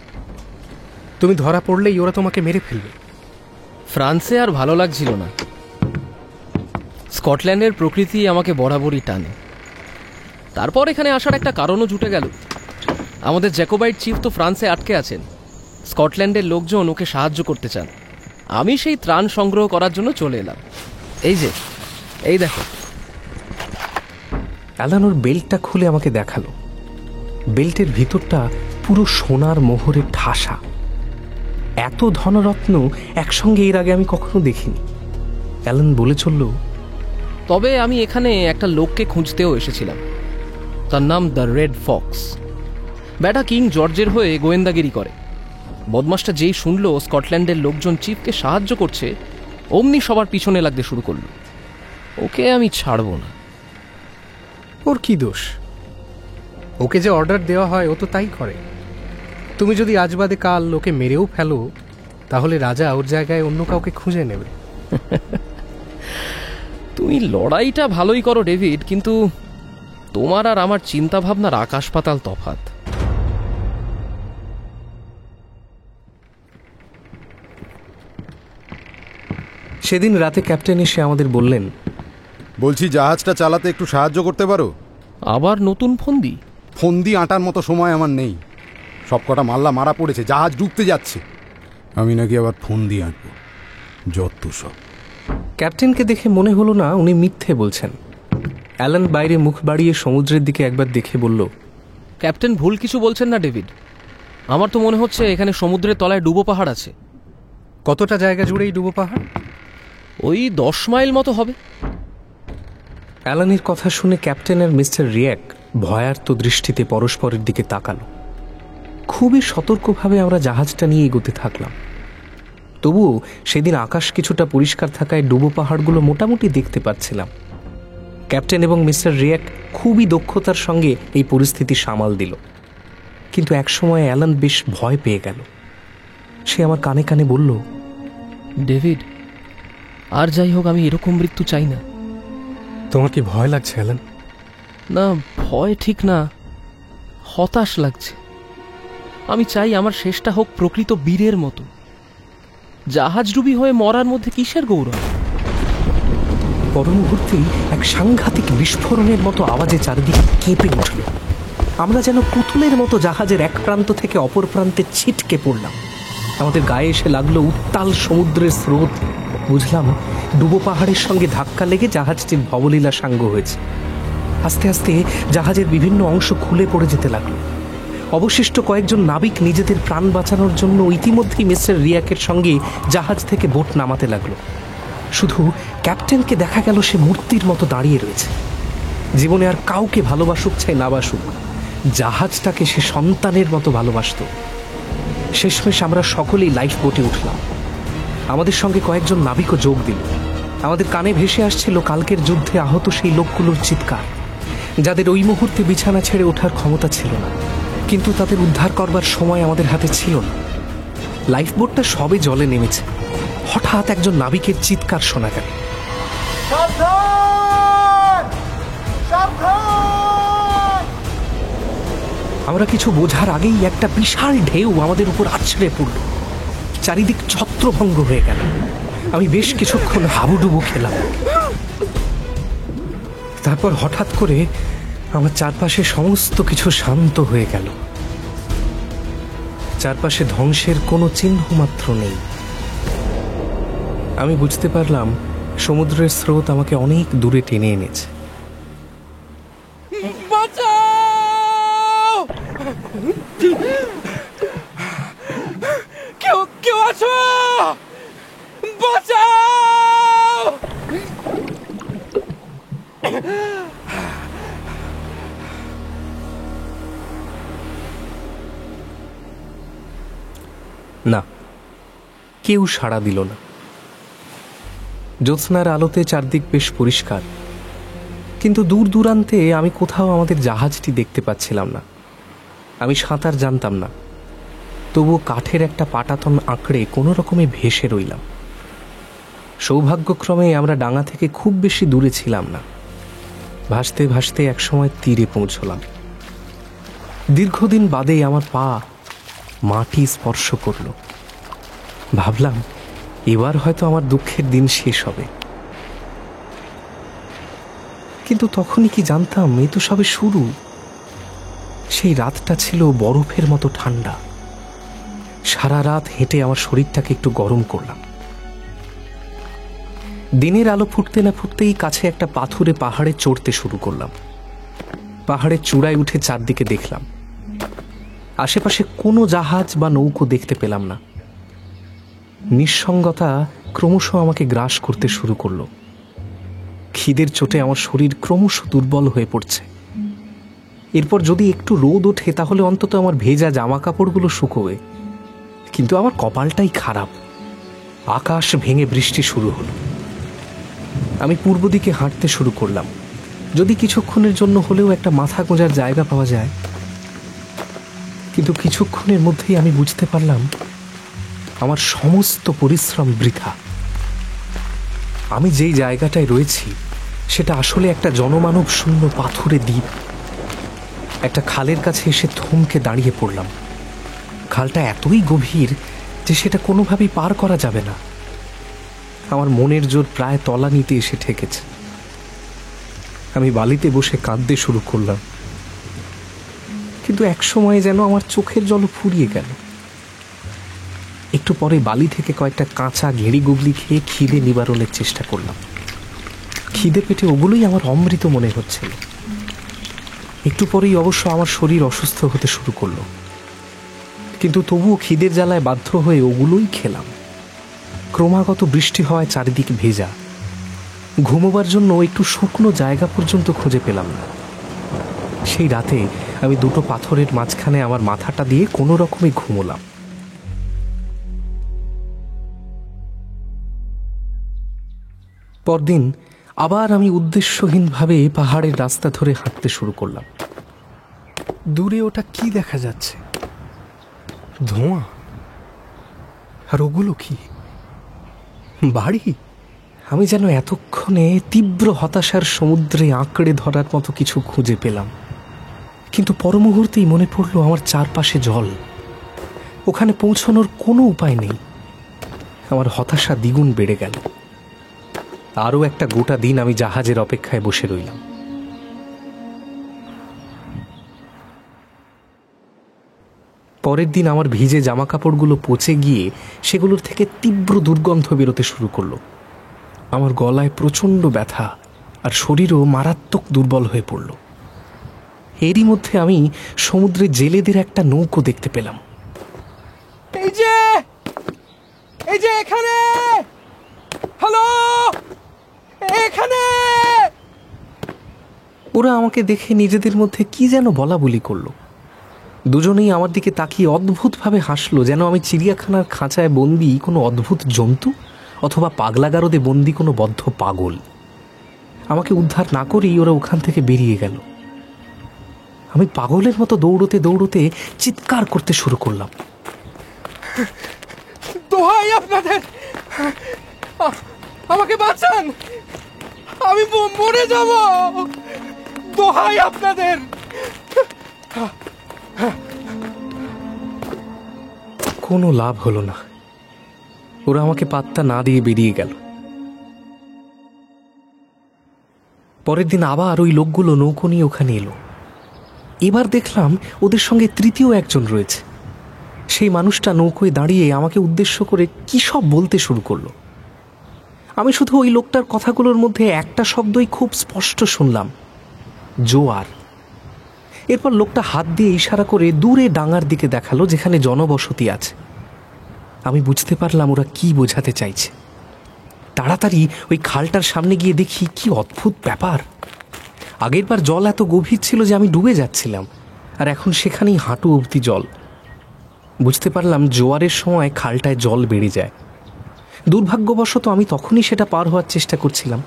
Speaker 3: তুমি ধরা পড়লেই ওরা তোমাকে মেরে ফেলবে।
Speaker 13: ফ্রান্সে আর ভালো লাগছিল না। স্কটল্যান্ডের প্রকৃতি আমাকে বরাবরই টানে। তারপর এখানে আসার একটা কারণও জুটে গেল। আমাদের জ্যাকোবাইট চিফ তো ফ্রান্সে আটকে আছেন। স্কটল্যান্ডের লোকজন ওকে সাহায্য করতে চান। আমি সেই ত্রাণ সংগ্রহ করার জন্য চলে এলাম। এই দেখো।
Speaker 2: অ্যালান ওর বেল্টটা খুলে আমাকে দেখালো। বেল্টের ভিতরটা পুরো সোনার মোহরে ঠাসা। এত ধনরত্ন একসঙ্গে এর আগে আমি কখনো দেখিনি। অ্যালান বলে চলল,
Speaker 13: তবে আমি এখানে একটা লোককে খুঁজতেও এসেছিলাম। তার নাম দ্য রেড ফক্স। ব্যাটা কিং জর্জের হয়ে গোয়েন্দাগিরি করে। বদমাসটা যেই শুনলো স্কটল্যান্ডের লোকজন চিফকে সাহায্য করছে, অমনি সবার পিছনে লাগতে শুরু করলো। ওকে আমি ছাড়বো না।
Speaker 3: ওর কি দোষ? ওকে যে অর্ডার দেওয়া হয় ও তো তাই করে। তুমি যদি আজ বাদে কাল ওকে মেরেও ফেলো, তাহলে রাজা ওর জায়গায় অন্য কাউকে খুঁজে নেবে।
Speaker 13: তুমি লড়াইটা ভালোই করো ডেভিড, কিন্তু তোমার আর আমার চিন্তা ভাবনার আকাশ পাতাল তফাৎ।
Speaker 2: সেদিন রাতে ক্যাপ্টেন এসে আমাদের বললেন,
Speaker 4: বলছি জাহাজটা চালাতে একটু সাহায্য করতে পারো?
Speaker 13: আবার নতুন ফন্দি?
Speaker 4: ফন্দি আঁটার মতো সময় আমার নেই। সব কটা মাল্লা মারা পড়েছে, জাহাজ ডুবতে যাচ্ছে। আমি নাকি আবার ফন্দি আঁটবো? যত সব।
Speaker 2: ক্যাপ্টেনকে দেখে মনে হলো না উনি মিথ্যে বলছেন। অ্যালান বাইরে মুখ বাড়িয়ে সমুদ্রের দিকে একবার দেখে বলল,
Speaker 13: ক্যাপ্টেন ভুল কিছু বলছেন না ডেভিড। আমার তো মনে হচ্ছে এখানে সমুদ্রের তলায় ডুবো পাহাড় আছে।
Speaker 3: কতটা জায়গা জুড়েই ডুবো পাহাড়?
Speaker 13: ওই 10 মাইল মতো হবে।
Speaker 2: অ্যালানের কথা শুনে ক্যাপ্টেন আর মিস্টার রিয়াক ভয়ার্ত দৃষ্টিতে পরস্পরের দিকে তাকালো। খুবই সতর্কভাবে আমরা জাহাজটা নিয়ে এগোতে থাকলাম। তবুও সেদিন আকাশ কিছুটা পরিষ্কার থাকায় ডুবো পাহাড়গুলো মোটামুটি দেখতে পাচ্ছিলাম। ক্যাপ্টেন এবং মিস্টার রিয়াক খুবই দক্ষতার সঙ্গে এই পরিস্থিতি সামাল দিল। কিন্তু একসময় অ্যালান বেশ ভয় পেয়ে গেল। সে আমার কানে কানে বলল,
Speaker 13: ডেভিড, আর যাই হোক আমি এরকম মৃত্যু চাই না।
Speaker 3: তোমার কি ভয় লাগছে অ্যালান?
Speaker 13: না, ভয় ঠিক না, হতাশ লাগছে। আমি চাই আমার শেষটা হোক প্রকৃত বীরের মতো। জাহাজডুবি হয়ে মরার মধ্যে কিসের গৌরব?
Speaker 2: পর মুহূর্তেই এক সাংঘাতিক বিস্ফোরণের মতো আওয়াজে চারিদিকে কেঁপে উঠল। আমরা যেন পুতুলের মতো জাহাজের এক প্রান্ত থেকে অপর প্রান্তে ছিটকে পড়লাম। আমাদের গায়ে এসে লাগলো উত্তাল সমুদ্রের স্রোত। বুঝলাম ডুবো পাহাড়ের সঙ্গে ধাক্কা লেগে জাহাজটির ভবলীলা সাঙ্গ হয়েছে। আস্তে আস্তে জাহাজের বিভিন্ন অংশ খুলে পড়ে যেতে লাগলো। অবশিষ্ট কয়েকজন নাবিক নিজেদের প্রাণ বাঁচানোর জন্য ইতিমধ্যেই মিস্টার রিয়াকের সঙ্গে জাহাজ থেকে বোট নামাতে লাগলো। শুধু ক্যাপ্টেনকে দেখা গেল সে মূর্তির মতো দাঁড়িয়ে রয়েছে। জীবনে আর কাউকে ভালোবাসুক চাই না বাসুক, জাহাজটাকে সে সন্তানের মতো ভালোবাসত। শেষমেশ আমরা সকলেই লাইফ বোটে উঠলাম। আমাদের সঙ্গে কয়েকজন নাবিকও যোগ দিল। আমাদের কানে ভেসে আসছিল কালকের যুদ্ধে আহত সেই লোকগুলোর চিৎকার, যাদের ওই মুহূর্তে বিছানা ছেড়ে ওঠার ক্ষমতা ছিল না, কিন্তু তাদের উদ্ধার করবার সময় আমাদের হাতে ছিল না। লাইফ বোটটা সবে জলে নেমেছে, হঠাৎ একজন নাবিকের চিৎকার শোনা গেল, আমরা কিছু বোঝার আগেই একটা বিশাল ঢেউ আমাদের উপর আছড়ে পড়ল। চারিদিক ছত্রভঙ্গ হয়ে গেল। আমি বেশ কিছুক্ষণ হাবুডুবু খেলাম। তারপর হঠাৎ করে আমার চারপাশে সমস্ত কিছু শান্ত হয়ে গেল। চারপাশে ধ্বংসের কোনো চিহ্ন মাত্র নেই। আমি বুঝতে পারলাম সমুদ্রের স্রোত আমাকে অনেক দূরে টেনে এনেছে।
Speaker 12: বাঁচাও! কেউ আছো? বাঁচাও!
Speaker 2: না, কেউ সাড়া দিল না। জ্যোৎস্নার আলোতে চারদিক বেশ পরিষ্কার, কিন্তু দূর দূরান্তে আমি কোথাও আমাদের জাহাজটি দেখতে পাচ্ছিলাম না। আমি সাঁতার জানতাম না, তবুও কাঠের একটা পাটাতন আঁকড়ে কোনো রকমে ভেসে রইলাম। সৌভাগ্যক্রমে আমরা ডাঙা থেকে খুব বেশি দূরে ছিলাম না। ভাসতে ভাসতে একসময় তীরে পৌঁছলাম। দীর্ঘদিন বাদে আমার পা মাটি স্পর্শ করল। ভাবলাম এবার হয়তো আমার দুঃখের দিন শেষ হবে, কিন্তু তখনই কি জানতাম এই তো সবে শুরু। সেই রাতটা ছিল বরফের মতো ঠান্ডা। সারা রাত হেঁটে আমার শরীরটাকে একটু গরম করলাম। দিনের আলো ফুটতে না ফুটতেই কাছে একটা পাথুরে পাহাড়ে চড়তে শুরু করলাম। পাহাড়ের চূড়ায় উঠে চারদিকে দেখলাম। আশেপাশে কোনো জাহাজ বা নৌকো দেখতে পেলাম না। নিঃসঙ্গতা ক্রমশ আমাকে গ্রাস করতে শুরু করলো। খিদের চোটে আমার শরীর ক্রমশ দুর্বল হয়ে পড়ছে। এরপর যদি একটু রোদ ওঠে তাহলে অন্তত আমার ভেজা জামা কাপড়গুলো শুকোবে, কিন্তু আমার কপালটাই খারাপ। আকাশ ভেঙে বৃষ্টি শুরু হলো। আমি পূর্ব দিকে হাঁটতে শুরু করলাম, যদি কিছুক্ষণের জন্য হলেও একটা মাথা গোঁজার জায়গা পাওয়া যায়। কিন্তু কিছুক্ষণের মধ্যেই আমি বুঝতে পারলাম আমার সমস্ত পরিশ্রম বৃথা। আমি যেই জায়গাটায় রয়েছি সেটা আসলে একটা জনমানব শূন্য পাথুরে দ্বীপ। একটা খালের কাছে এসে থমকে দাঁড়িয়ে পড়লাম। খালটা এতই গভীর যে সেটা কোনোভাবেই পার করা যাবে না। আমার মনের জোর প্রায় তলানিতে এসে ঠেকেছে। আমি বালিতে বসে কাঁদতে শুরু করলাম, কিন্তু একসময় যেন আমার চোখের জল ফুরিয়ে গেল। একটু পরে বালি থেকে কয়েকটা কাঁচা ঘেঁড়ি গুগলি খেয়ে খিদে নিবারণের চেষ্টা করলাম। খিদে পেটে ওগুলোই আমার অমৃত মনে হচ্ছিল। একটু পরেই অবশ্য আমার শরীর অসুস্থ হতে শুরু করলো, কিন্তু তবুও খিদের জ্বালায় বাধ্য হয়ে ওগুলোই খেলাম। ক্রমাগত বৃষ্টি হওয়ায় চারিদিকে ভেজা। ঘুমোবার জন্য একটু শুকনো জায়গা পর্যন্ত খুঁজে পেলাম না। সেই রাতে আমি দুটো পাথরের মাঝখানে আমার মাথাটা দিয়ে কোনো রকমে ঘুমোলাম। পরদিন আবার আমি উদ্দেশ্যহীনভাবে পাহাড়ের রাস্তা ধরে হাঁটতে শুরু করলাম। দূরে ওটা কি দেখা যাচ্ছে? ধোঁয়া। আর ওগুলো কি? বাড়ি? আমি যেন এতক্ষণে তীব্র হতাশার সমুদ্রে আঁকড়ে ধরার মতো কিছু খুঁজে পেলাম, কিন্তু পরমুহূর্তেই মনে পড়ল আমার চারপাশে জল। ওখানে পৌঁছানোর কোনো উপায় নেই। আমার হতাশা দ্বিগুণ বেড়ে গেল। আরও একটা গোটা দিন আমি জাহাজের অপেক্ষায় বসে রইলাম। পরের দিন আমার ভিজে জামা কাপড়গুলো পচে গিয়ে সেগুলোর থেকে তীব্র দুর্গন্ধ বেরোতে শুরু করলো। আমার গলায় প্রচণ্ড ব্যথা আর শরীরও মারাত্মক দুর্বল হয়ে পড়ল। এরই মধ্যে আমি সমুদ্রে জেলেদের একটা নৌকো দেখতে পেলাম।
Speaker 12: এই যে এখানে! হ্যালো, এখানে!
Speaker 2: ওরা আমাকে দেখে নিজেদের মধ্যে কি যেন বলা বলি করলো। দুজনেই আমার দিকে তাকিয়ে অদ্ভুতভাবে হাসলো, যেন আমি চিড়িয়াখানার খাঁচায় বন্দি কোনো অদ্ভুত জন্তু অথবা পাগলাগারদে বন্দি কোনো বদ্ধ পাগল। আমাকে উদ্ধার না করেই ওরা ওখান থেকে বেরিয়ে গেল। আমি পাগলের মতো দৌড়তে দৌড়তে চিৎকার করতে শুরু করলাম,
Speaker 12: দোহাই আপনাদের, আমাকে বাঁচান, আমি মরে যাব, দোহাই আপনাদের।
Speaker 2: কোনো লাভ হলো না। ওরা আমাকে পাত্তা না দিয়ে বেরিয়ে গেল। পরের দিন আবার ওই লোকগুলো নৌকো নিয়ে ওখানে এলো। এবার দেখলাম ওদের সঙ্গে তৃতীয় একজন রয়েছে। সেই মানুষটা নৌকোয় দাঁড়িয়ে আমাকে উদ্দেশ্য করে কি সব বলতে শুরু করলো। আমি শুধু ওই লোকটার কথাগুলোর মধ্যে একটা শব্দই খুব স্পষ্ট শুনলাম, জোয়ার। এরপর লোকটা হাত দিয়ে ইশারা করে দূরে ডাঙার দিকে দেখালো যেখানে জনবসতি আছে। আমি বুঝতে পারলাম ওরা কি বোঝাতে চাইছে। তাড়াতাড়ি ওই খালটার সামনে গিয়ে দেখি কি অদ্ভুত ব্যাপার। আগেরবার জল এত গভীর ছিল যে আমি ডুবে যাচ্ছিলাম, আর এখন সেখানেই হাঁটু অবধি জল। বুঝতে পারলাম জোয়ারের সময় খালটায় জল বেড়ে যায়। দুর্ভাগ্যবশত আমি তখনই সেটা পার হওয়ার চেষ্টা করছিলাম।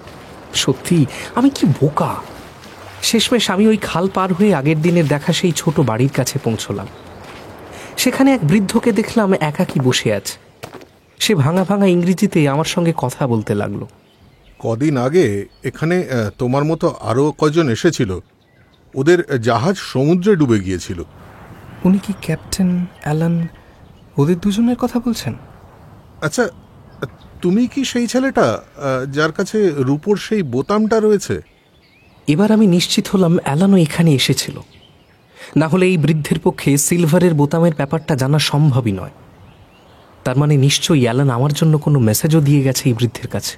Speaker 2: সত্যি আমি কি বোকা! শেষমেশ আমি ওই খাল পার হয়ে আগের দিনের দেখা সেই ছোট বাড়ির কাছে পৌঁছলাম। সেখানে এক বৃদ্ধকে দেখলাম একাকী বসে আছে। সে ভাঙা ভাঙা ইংরেজিতে আমার সঙ্গে কথা বলতে লাগলো।
Speaker 14: কদিন আগে এখানে তোমার মতো আরও কজন এসেছিল, ওদের জাহাজ সমুদ্রে ডুবে গিয়েছিল।
Speaker 3: উনি কি ক্যাপ্টেন অ্যালান ওদের দুজনের কথা বলছেন?
Speaker 14: আচ্ছা, তুমি কি সেই ছেলেটা যার কাছে রূপোর সেই বোতামটা রয়েছে?
Speaker 2: এবার আমি নিশ্চিত হলাম অ্যালানও এখানে এসেছিল, না হলে এই বৃদ্ধের পক্ষে সিলভারের বোতামের ব্যাপারটা জানা সম্ভবই নয়। তার মানে নিশ্চয়ই অ্যালান আমার জন্য কোনো মেসেজও দিয়ে গেছে এই বৃদ্ধের কাছে।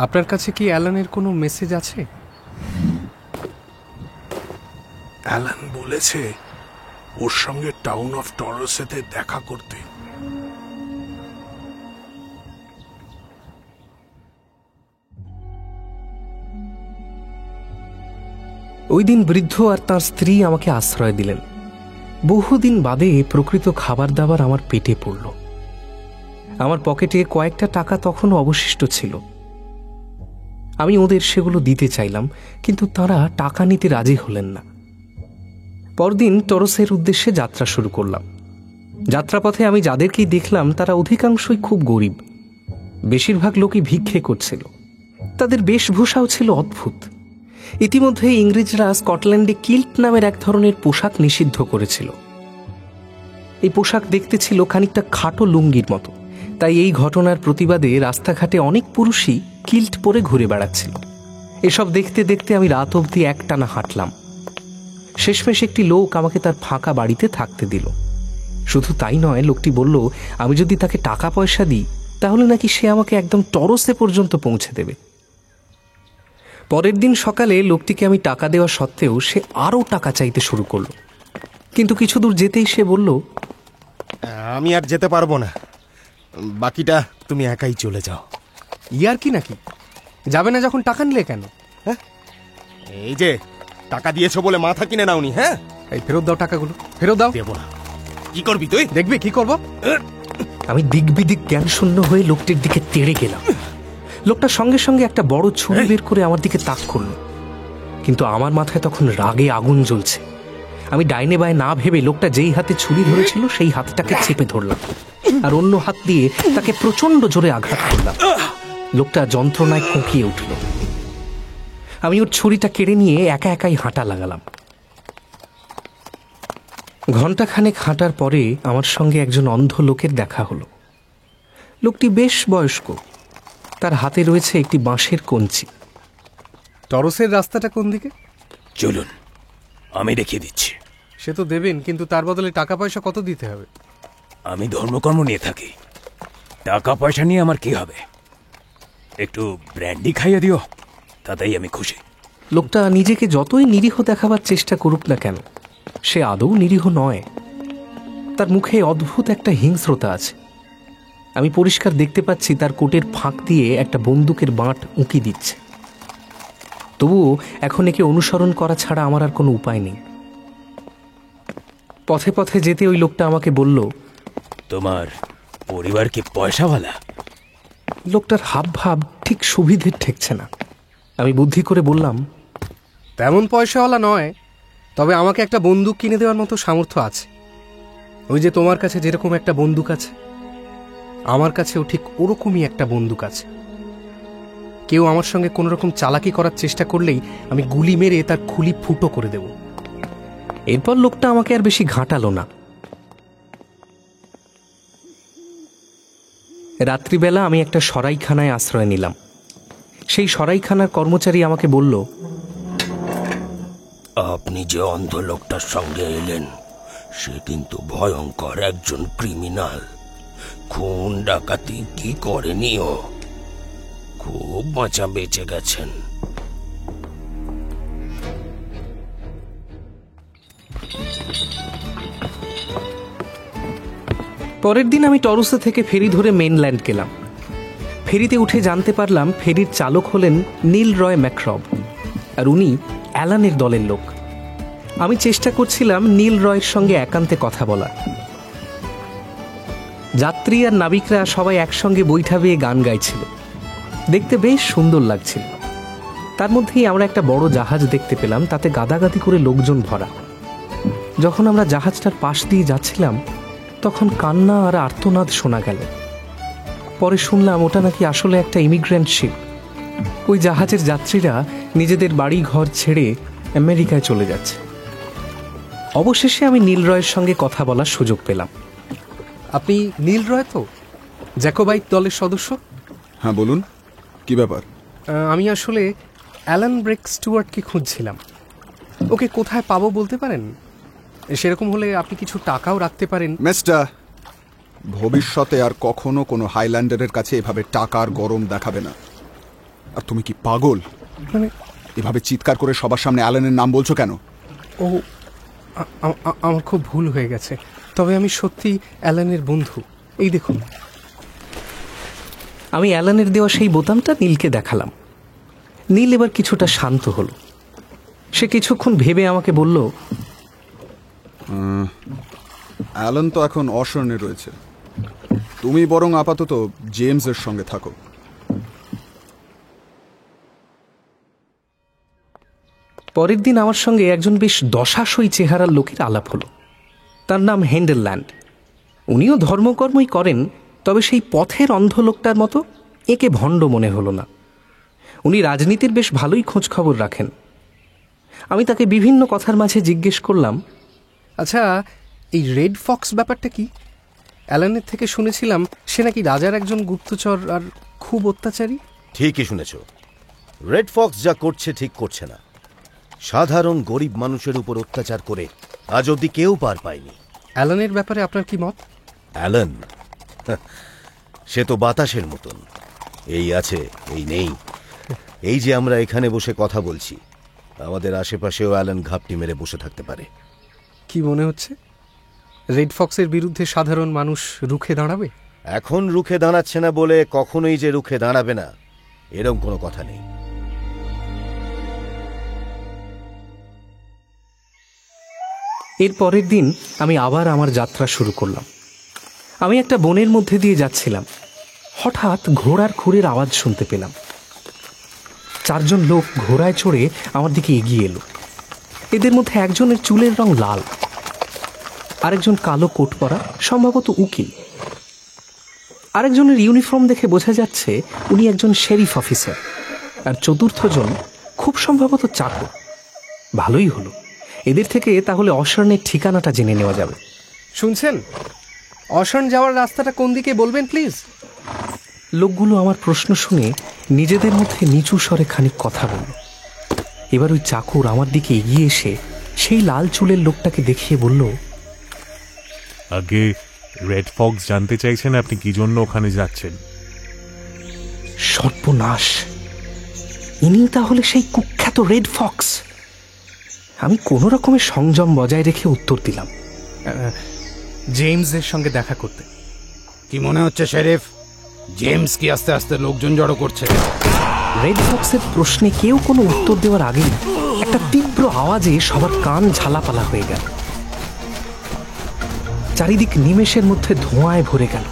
Speaker 3: আপনার কাছে কি অ্যালানের কোনো মেসেজ আছে?
Speaker 12: অ্যালান বলেছে ওর সঙ্গে টাউন অফ টরসেতে দেখা করতে।
Speaker 2: ওই দিন বৃদ্ধ আর তার স্ত্রী আমাকে আশ্রয় দিলেন। বহুদিন বাদে প্রকৃত খাবার দাবার আমার পেটে পড়ল। আমার পকেটে কয়েকটা টাকা তখনও অবশিষ্ট ছিল। আমি ওদের সেগুলো দিতে চাইলাম, কিন্তু তারা টাকা নিতে রাজি হলেন না। পরদিন টরসের উদ্দেশ্যে যাত্রা শুরু করলাম। যাত্রাপথে আমি যাদেরকেই দেখলাম তারা অধিকাংশই খুব গরিব। বেশিরভাগ লোকই ভিক্ষে করছিল। তাদের বেশভূষাও ছিল অদ্ভুত। ইতিমধ্যে ইংরেজরা স্কটল্যান্ডে কিল্ট নামের এক ধরনের পোশাক নিষিদ্ধ করেছিল। এই পোশাক দেখতে ছিল খানিকটা খাটো লুঙ্গির মতো, তাই এই ঘটনার প্রতিবাদে রাস্তাঘাটে অনেক পুরুষই কিল্ট পরে ঘুরে বেড়াচ্ছিল। এসব দেখতে দেখতে আমি রাত অবধি একটানা হাঁটলাম। শেষমেশ একটি লোক আমাকে তার ফাঁকা বাড়িতে থাকতে দিল। শুধু তাই নয়, লোকটি বলল আমি যদি তাকে টাকা পয়সা দিই তাহলে নাকি সে আমাকে একদম টরসে পর্যন্ত পৌঁছে দেবে। পরের দিন সকালে লোকটিকে আমি টাকা দেওয়া সত্ত্বেও সে আরও টাকা চাইতে শুরু করলো। কিন্তু কিছু দূর যেতেই সে বলল,
Speaker 10: আমি আর যেতে পারবো না, বাকিটা তুমি একাই চলে যাও।
Speaker 3: ইয়ার কি নাকি? যাবে না যখন টাকা নিলে কেন?
Speaker 10: হ্যাঁ, এই যে টাকা দিয়েছো বলে মাথা কিনে নাওনি। হ্যাঁ,
Speaker 3: এই ফেরত দাও টাকাগুলো, ফেরত দাও।
Speaker 10: দেবো না। কি করবি তুই?
Speaker 3: দেখবি কি করবো।
Speaker 2: আমি দিকবিদিক জ্ঞান শূন্য হয়ে লোকটির দিকে তেড়ে গেলাম। লোকটা সঙ্গে সঙ্গে একটা বড় ছুরি বের করে আমার দিকে তাক করলো, কিন্তু আমার মাথায় তখন রাগে আগুন জ্বলছে। আমি ডাইনে বায়ে না ভেবে লোকটা যেই হাতে ছুরি ধরেছিল সেই হাতটাকে চেপে ধরলাম, আর অন্য হাত দিয়ে তাকে প্রচন্ড জোরে আঘাত করলাম। লোকটা যন্ত্রণায় কোঁকিয়ে উঠল। আমি ওর ছুরিটা কেড়ে নিয়ে একা একাই হাঁটা লাগালাম। ঘণ্টাখানেক হাঁটার পরে আমার সঙ্গে একজন অন্ধ লোকের দেখা হলো। লোকটি বেশ বয়স্ক, তার হাতে রয়েছে একটি বাঁশের কঞ্চি।
Speaker 3: টরসের রাস্তাটা কোন দিকে?
Speaker 10: চলুন, আমি দেখিয়ে দিচ্ছি।
Speaker 3: সে তো দেবেন, কিন্তু তার বদলে টাকা পয়সা কত দিতে হবে?
Speaker 8: আমি ধর্মকর্ম নিয়ে থাকি, টাকা পয়সা নিয়ে আমার কি হবে? একটু ব্র্যান্ডি খাইয়ে দিও, তাতেই আমি খুশি।
Speaker 2: লোকটা নিজেকে যতই নিরীহ দেখাবার চেষ্টা করুক না কেন, সে আদৌ নিরীহ নয়। তার মুখে অদ্ভুত একটা হিংস্রতা আছে। আমি পরিষ্কার দেখতে পাচ্ছি তার কোটের ফাঁক দিয়ে একটা বন্দুকের বাঁট উঁকি দিচ্ছে। তবুও এখন একে অনুসরণ করা ছাড়া আমার আর কোনো উপায় নেই। পথে পথে যেতে ওই লোকটা আমাকে বলল,
Speaker 8: তোমার পরিবার কি পয়সাওয়ালা?
Speaker 2: লোকটার হাব ভাব ঠিক সুবিধের ঠেকছে না। আমি বুদ্ধি করে বললাম,
Speaker 3: তেমন পয়সাওয়ালা নয়, তবে আমাকে একটা বন্দুক কিনে দেওয়ার মতো সামর্থ্য আছে। ওই যে তোমার কাছে যেরকম একটা বন্দুক আছে, আমার কাছেও ঠিক ওরকমই একটা বন্দুক আছে। কেউ আমার সঙ্গে কোনো রকম চালাকি করার চেষ্টা করলেই আমি গুলি মেরে তার খুলি ফুটো করে দেব।
Speaker 2: এরপর লোকটা আমাকে আর বেশি ঘাঁটালো না। রাত্রিবেলা আমি একটা সরাইখানায় আশ্রয় নিলাম। সেই সরাইখানার কর্মচারী আমাকে বলল,
Speaker 10: আপনি যে অন্ধ লোকটার সঙ্গে এলেন সে কিন্তু ভয়ঙ্কর একজন ক্রিমিনাল। খুন ডাকাতি কি করেনি ও? খুব বাঁচা বেঁচে গেছেন।
Speaker 2: পরের দিন আমি টরসে থেকে ফেরি ধরে মেইনল্যান্ড গেলাম। ফেরিতে উঠে জানতে পারলাম ফেরির চালক হলেন নীল রয় ম্যাক্রব, আর উনি অ্যালানের দলের লোক। আমি চেষ্টা করছিলাম নীল রয়ের সঙ্গে একান্তে কথা বলার। যাত্রী আর নাবিকরা সবাই একসঙ্গে বৈঠা বেয়ে গান গাইছিল, দেখতে বেশ সুন্দর লাগছিল। তার মধ্যেই আমরা একটা বড় জাহাজ দেখতে পেলাম, তাতে গাদাগাদি করে লোকজন ভরা। যখন আমরা জাহাজটার পাশ দিয়ে যাচ্ছিলাম তখন কান্না আর আর্তনাদ শোনা গেল। পরে শুনলাম ওটা নাকি আসলে একটা ইমিগ্রেন্ট শিপ। ওই জাহাজের যাত্রীরা নিজেদের বাড়ি ঘর ছেড়ে আমেরিকায় চলে যাচ্ছে। অবশেষে আমি নীল রয়ের সঙ্গে কথা বলার সুযোগ পেলাম।
Speaker 3: আপনি নীল রয় তো, জ্যাকোবাইট দলের সদস্য?
Speaker 7: হ্যাঁ বলুন, কি ব্যাপার?
Speaker 3: আমি আসলে অ্যালান ব্রেক স্টুয়ার্টকে খুঁজছিলাম। ওকে কোথায় পাবো বলতে পারেন? সেরকম হলে আপনি কিছু টাকাও রাখতে পারেন।
Speaker 7: মিস্টার, ভবিষ্যতে আর কখনো কোনো হাইল্যান্ডারের কাছে এভাবে টাকার গরম দেখাবে না। আর তুমি কি পাগল?
Speaker 3: মানে
Speaker 7: এভাবে চিৎকার করে সবার সামনে অ্যালানের নাম বলছো কেন?
Speaker 3: ও, আমার খুব ভুল হয়ে গেছে। তবে আমি সত্যি অ্যালানের বন্ধু। এই দেখুন।
Speaker 2: আমি অ্যালানের দেওয়া সেই বোতামটা নীলকে দেখালাম। নীল এবার কিছুটা শান্ত হলো। সে কিছুক্ষণ ভেবে আমাকে বলল,
Speaker 7: অ্যালান তো এখন অশরণে রয়েছে, তুমি বরং আপাতত জেমসের সঙ্গে থাকো।
Speaker 2: পরের দিন আমার সঙ্গে একজন বেশ দশাশই চেহারার লোকের আলাপ হলো। তার নাম হেন্ডেলল্যান্ড। উনিও ধর্মকর্মই করেন, তবে সেই পথের অন্ধ লোকটার মতো একে ভণ্ড মনে হলো না। উনি রাজনীতির বেশ ভালোই খোঁজ খবর রাখেন। আমি তাকে বিভিন্ন কথার মাঝে জিজ্ঞেস করলাম,
Speaker 3: আচ্ছা, এই রেড ফক্স ব্যাপারটা কি? অ্যালানের থেকে শুনেছিলাম সে নাকি রাজার একজন গুপ্তচর আর খুব অত্যাচারী।
Speaker 10: ঠিকই শুনেছ। রেড ফক্স যা করছে ঠিক করছে না। সাধারণ গরিব মানুষের উপর অত্যাচার করে আজ অবধি কেউ পার পায়নি।
Speaker 3: অ্যালানের ব্যাপারে আপনার কি মত?
Speaker 10: অ্যালান সে তো বাতাসের মতন, এই আছে এই নেই। এই যে আমরা এখানে বসে কথা বলছি, আমাদের আশেপাশেও অ্যালান ঘাপটি মেরে বসে থাকতে পারে।
Speaker 3: কি মনে হচ্ছে রেড ফক্সের বিরুদ্ধে সাধারণ মানুষ রুখে দাঁড়াবে?
Speaker 10: এখন রুখে দাঁড়াচ্ছে না বলে কখনোই যে রুখে দাঁড়াবে না এরকম কোনো কথা নেই।
Speaker 2: এর পরের দিন আমি আবার আমার যাত্রা শুরু করলাম। আমি একটা বনের মধ্যে দিয়ে যাচ্ছিলাম। হঠাৎ ঘোড়ার খুরের আওয়াজ শুনতে পেলাম। চারজন লোক ঘোড়ায় চড়ে আমার দিকে এগিয়ে এলো। এদের মধ্যে একজনের চুলের রং লাল, আরেকজন কালো কোট পরা, সম্ভবত উকিল। আরেকজনের ইউনিফর্ম দেখে বোঝা যাচ্ছে উনি একজন শেরিফ অফিসার। আর চতুর্থজন খুব সম্ভবত চাকর। ভালোই হলো, এদের থেকে তাহলে অশরণের ঠিকানাটা জেনে নেওয়া যাবে।
Speaker 3: শুনছেন, অশরণ যাওয়ার রাস্তাটা কোন দিকে বলবেন প্লিজ?
Speaker 2: লোকগুলো আমার প্রশ্ন শুনে নিজেদের মধ্যে নিচু স্বরে খানিক কথা বলল। এবার ওই চাকর আমার দিকে এগিয়ে এসে সেই লাল চুলের লোকটাকে দেখিয়ে বলল,
Speaker 6: আগে রেড ফক্স জানতে চাইছেন আপনি কি জন্য ওখানে যাচ্ছেন?
Speaker 2: সর্বনাশ, ইনি তাহলে সেই কুখ্যাত রেড ফক্স। আমি কোনো রকমের সংযম বজায় রেখে উত্তর দিলাম,
Speaker 3: জেমসের সঙ্গে দেখা করতে।
Speaker 4: কি মনে হচ্ছে শেরিফ, জেমস কি আস্তে আস্তে লোকজন জড়ো করছে?
Speaker 2: রেড ফক্সের প্রশ্নে কেউ কোনো উত্তর দেওয়ার আগেই একটা তীব্র আওয়াজে সবার কান ঝালাপালা হয়ে গেল। চারিদিক নিমেষের মধ্যে ধোঁয়ায় ভরে গেল।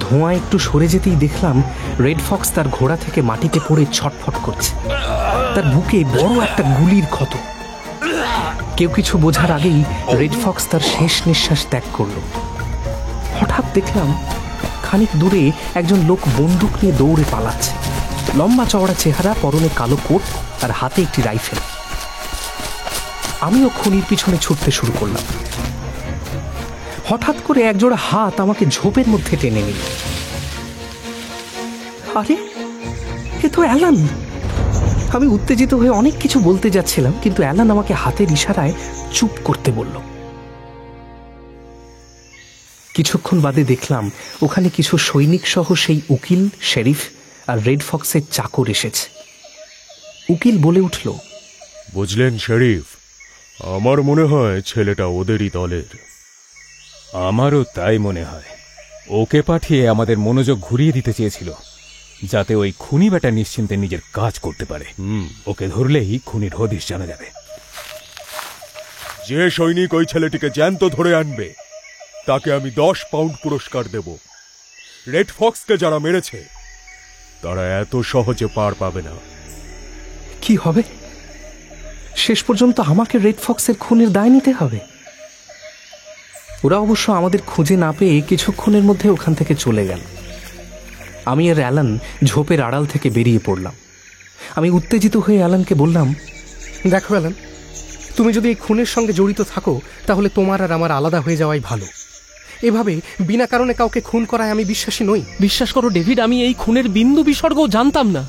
Speaker 2: ধোঁয়া একটু সরে যেতেই দেখলাম রেড ফক্স তার ঘোড়া থেকে মাটিতে পড়ে ছটফট করছে। তার বুকে বড় একটা গুলির ক্ষত। কেউ কিছু বোঝার আগেই রেড ফক্স তার শেষ নিঃশ্বাস ত্যাগ করল। হঠাৎ দেখলাম খানিক দূরে একজন লোক বন্দুক নিয়ে দৌড়ে পালাচ্ছে। লম্বা চওড়া চেহারা, পরনে কালো কোট আর হাতে একটি রাইফেল। আমিও খুনির পিছনে ছুটতে শুরু করলাম। হঠাৎ করে একজোড়া হাত আমাকে ঝোপের মধ্যে টেনে নিল। আরে, এ তো অ্যালান! আমি উত্তেজিত হয়ে অনেক কিছু বলতে যাচ্ছিলাম, কিন্তু অ্যালান আমাকে হাতের ইশারায় চুপ করতে বলল। কিছুক্ষণ বাদে দেখলাম ওখানে কিছু সৈনিক সহ সেই উকিল, শেরিফ আর রেড ফক্সের চাকর এসেছে। উকিল বলে উঠল,
Speaker 15: বুঝলেন শরীফ, আমার মনে হয় ছেলেটা ওদেরই দলের।
Speaker 8: আমারও তাই মনে হয়। ওকে পাঠিয়ে আমাদের মনোযোগ ঘুরিয়ে দিতে চেয়েছিল, যাতে ওই খুনি বেটা নিশ্চিন্তে নিজের কাজ করতে পারে। ওকে ধরলেই খুনির হদিশ জানা যাবে।
Speaker 15: যে সৈনিক ওই ছেলেটিকে জ্যান্ত ধরে আনবে তাকে আমি 10 পাউন্ড পুরস্কার দেব। রেড ফক্সকে যারা মেরেছে তারা এত সহজে পার পাবে না।
Speaker 2: কি হবে? শেষ পর্যন্ত আমাকে রেড ফক্সের খুনের দায় নিতে হবে? ওরা অবশ্য আমাদের খুঁজে না পেয়ে কিছুক্ষণের মধ্যে ওখান থেকে চলে গেল। আমি আর অ্যালান ঝোপের আড়াল থেকে বেরিয়ে পড়লাম। আমি উত্তেজিত হয়ে অ্যালানকে বললাম,
Speaker 3: দেখো অ্যালান, তুমি যদি এই খুনের সঙ্গে জড়িত থাকো তাহলে তোমার আর আমার আলাদা হয়ে যাওয়াই ভালো। এভাবে বিনা কারণে কাউকে খুন করায় আমি বিশ্বাসী নই।
Speaker 13: বিশ্বাস করো ডেভিড, আমি এই খুনের বিন্দু বিসর্গও জানতাম না।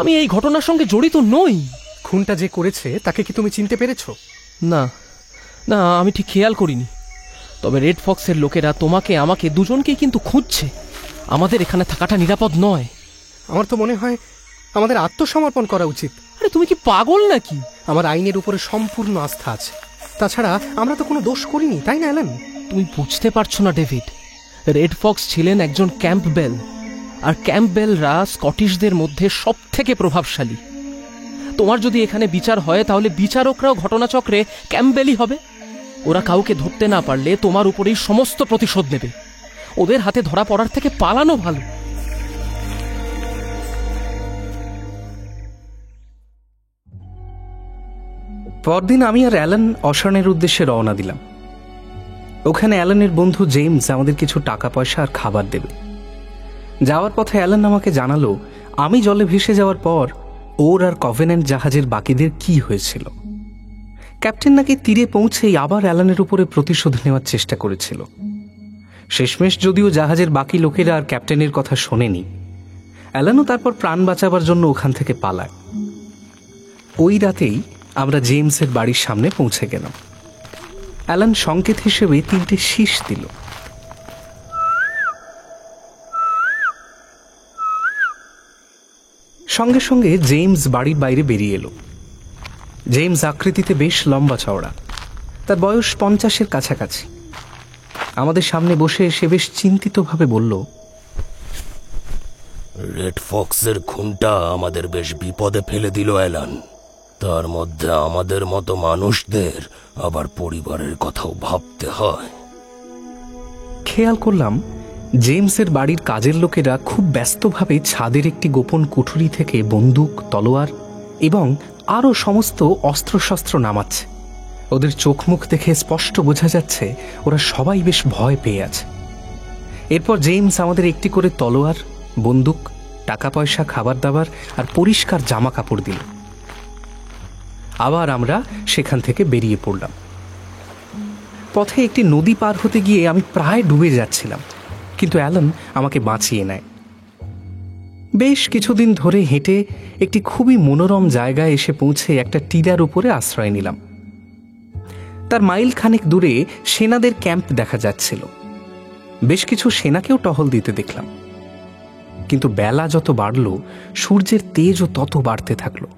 Speaker 13: আমি এই ঘটনার সঙ্গে জড়িত নই।
Speaker 3: খুনটা যে করেছে তাকে কি তুমি চিনতে পেরেছো?
Speaker 13: না না, আমি ঠিক খেয়াল করিনি। তবে রেড ফক্সের লোকেরা তোমাকে আমাকে দুজনকেই কিন্তু খুঁজছে। আমাদের এখানে থাকাটা নিরাপদ নয়।
Speaker 3: আমার তো মনে হয় আমাদের আত্মসমর্পণ করা উচিত।
Speaker 13: আরে তুমি কি পাগল নাকি?
Speaker 3: আমার আইনের উপরে সম্পূর্ণ আস্থা আছে। তাছাড়া আমরা তো কোনো দোষ করিনি, তাই না অ্যালান?
Speaker 13: তুমি বুঝতে পারছো না ডেভিড, রেড ফক্স ছিলেন একজন ক্যাম্পবেল, আর ক্যাম্পবেলরা স্কটিশদের মধ্যে সব থেকে প্রভাবশালী। তোমার যদি এখানে বিচার হয় তাহলে বিচারকরাও ঘটনাচক্রে ক্যাম্পবেলই হবে। ওরা কাউকে ধরতে না পারলে তোমার উপরেই সমস্ত প্রতিশোধ নেবে। ওদের হাতে ধরা পড়ার থেকে পালানো ভালো।
Speaker 2: পরদিন আমি আর অ্যালান অশানের উদ্দেশ্যে রওনা দিলাম। ওখানে অ্যালানের বন্ধু জেমস আমাদের কিছু টাকা পয়সা আর খাবার দেবে। যাওয়ার পথে অ্যালান আমাকে জানালো আমি জলে ভেসে যাওয়ার পর ওর আর কভেন্যান্ট জাহাজের বাকিদের কি হয়েছিল। ক্যাপ্টেন নাকি তীরে পৌঁছেই আবার অ্যালানের উপরে প্রতিশোধ নেওয়ার চেষ্টা করেছিল। শেষমেশ যদিও জাহাজের বাকি লোকেরা আর ক্যাপ্টেনের কথা শোনেনি, অ্যালানও তারপর প্রাণ বাঁচাবার জন্য ওখান থেকে পালায়। ওই রাতেই আমরা জেমসের বাড়ির সামনে পৌঁছে গেলাম। অ্যালান সংকেত হিসেবে 3টে শীষ দিল। সঙ্গে সঙ্গে জেমস বাড়ির বাইরে বেরিয়ে এলো। জেমস আকৃতিতে বেশ লম্বা চওড়া, তার বয়স 50-এর কাছাকাছি। আমাদের সামনে বসে সে বেশ চিন্তিতভাবে বলল,
Speaker 10: রেড ফক্সের খুনটা আমাদের বেশ বিপদে ফেলে দিল অ্যালান। তার মধ্যে আমাদের মতো মানুষদের আবার পরিবারের কথাও ভাবতে হয়।
Speaker 2: খেয়াল করলাম জেমসের বাড়ির কাজের লোকেরা খুব ব্যস্তভাবে ছাদের একটি গোপন কুঠুরি থেকে বন্দুক, তলোয়ার এবং আরও সমস্ত অস্ত্রশস্ত্র নামাচ্ছে। ওদের চোখ মুখ দেখে স্পষ্ট বোঝা যাচ্ছে ওরা সবাই বেশ ভয় পেয়ে আছে। এরপর জেমস আমাদের একটি করে তলোয়ার, বন্দুক, টাকা পয়সা, খাবার দাবার আর পরিষ্কার জামা কাপড় দিল। আবার আমরা সেখান থেকে বেরিয়ে পড়লাম। পথে একটি নদী পার হতে গিয়ে আমি প্রায় ডুবে যাচ্ছিলাম, কিন্তু অ্যালান আমাকে বাঁচিয়ে নেয়। বেশ কিছুদিন ধরে হেঁটে একটি খুবই মনোরম জায়গায় এসে পৌঁছে একটা টিলার উপরে আশ্রয় নিলাম। তার মাইল খানেক দূরে সেনাদের ক্যাম্প দেখা যাচ্ছিল। বেশ কিছু সেনাকেও টহল দিতে দেখলাম। কিন্তু বেলা যত বাড়ল সূর্যের তেজও তত বাড়তে থাকলো।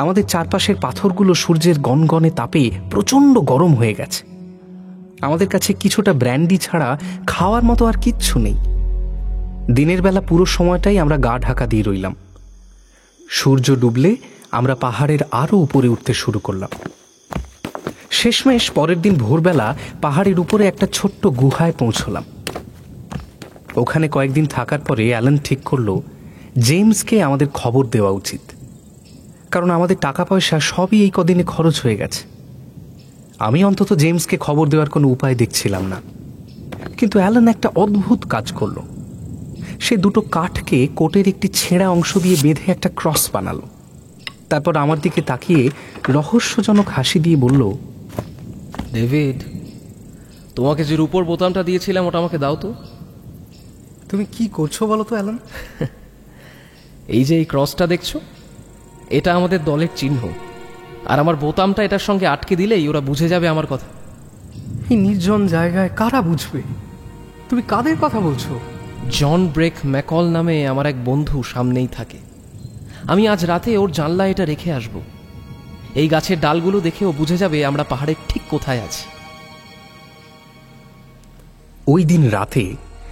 Speaker 2: আমাদের চারপাশের পাথরগুলো সূর্যের গনগনে তাপে প্রচণ্ড গরম হয়ে গেছে। আমাদের কাছে কিছুটা ব্র্যান্ডি ছাড়া খাওয়ার মতো আর কিচ্ছু নেই। দিনের বেলা পুরো সময়টাই আমরা গা ঢাকা দিয়ে রইলাম। সূর্য ডুবলে আমরা পাহাড়ের আরও উপরে উঠতে শুরু করলাম। শেষমেশ পরের দিন ভোরবেলা পাহাড়ের উপরে একটা ছোট্ট গুহায় পৌঁছলাম। ওখানে কয়েকদিন থাকার পরে অ্যালান ঠিক করলো জেমসকে আমাদের খবর দেওয়া উচিত, কারণ আমাদের টাকা পয়সা সবই এই কদিনে খরচ হয়ে গেছে। আমি অন্তত জেমসকে খবর দেওয়ার কোনো উপায় দেখছিলাম না। কিন্তু অ্যালান একটা অদ্ভুত কাজ করলো। সে দুটো কাঠকে কোটের একটি ছেঁড়া অংশ দিয়ে বেঁধে একটা ক্রস বানালো। তারপর আমার দিকে তাকিয়ে রহস্যজনক হাসি দিয়ে বলল,
Speaker 13: ডেভিড, তোমাকে যে রূপোর বোতামটা দিয়েছিলাম ওটা আমাকে দাও তো।
Speaker 3: তুমি কি করছো বলো তো অ্যালান?
Speaker 13: এই যে এই ক্রসটা দেখছো, এটা আমাদের দলের চিহ্ন, আর আমার বোতামটা এটার সঙ্গে আটকে দিলেই ওরা বুঝে যাবে আমার কথা।
Speaker 3: এই নির্জন জায়গায় কারা বুঝবে? তুমি কাদের কথা বলছো?
Speaker 13: জন ব্রেক ম্যাকল নামে আমার এক বন্ধু সামনেই থাকে। আমি আজ রাতে ওর জানলা এটা রেখে আসব। এই গাছের ডালগুলো দেখে ও বুঝে যাবে আমরা পাহাড়ের ঠিক কোথায় আছি।
Speaker 2: ওই দিন রাতে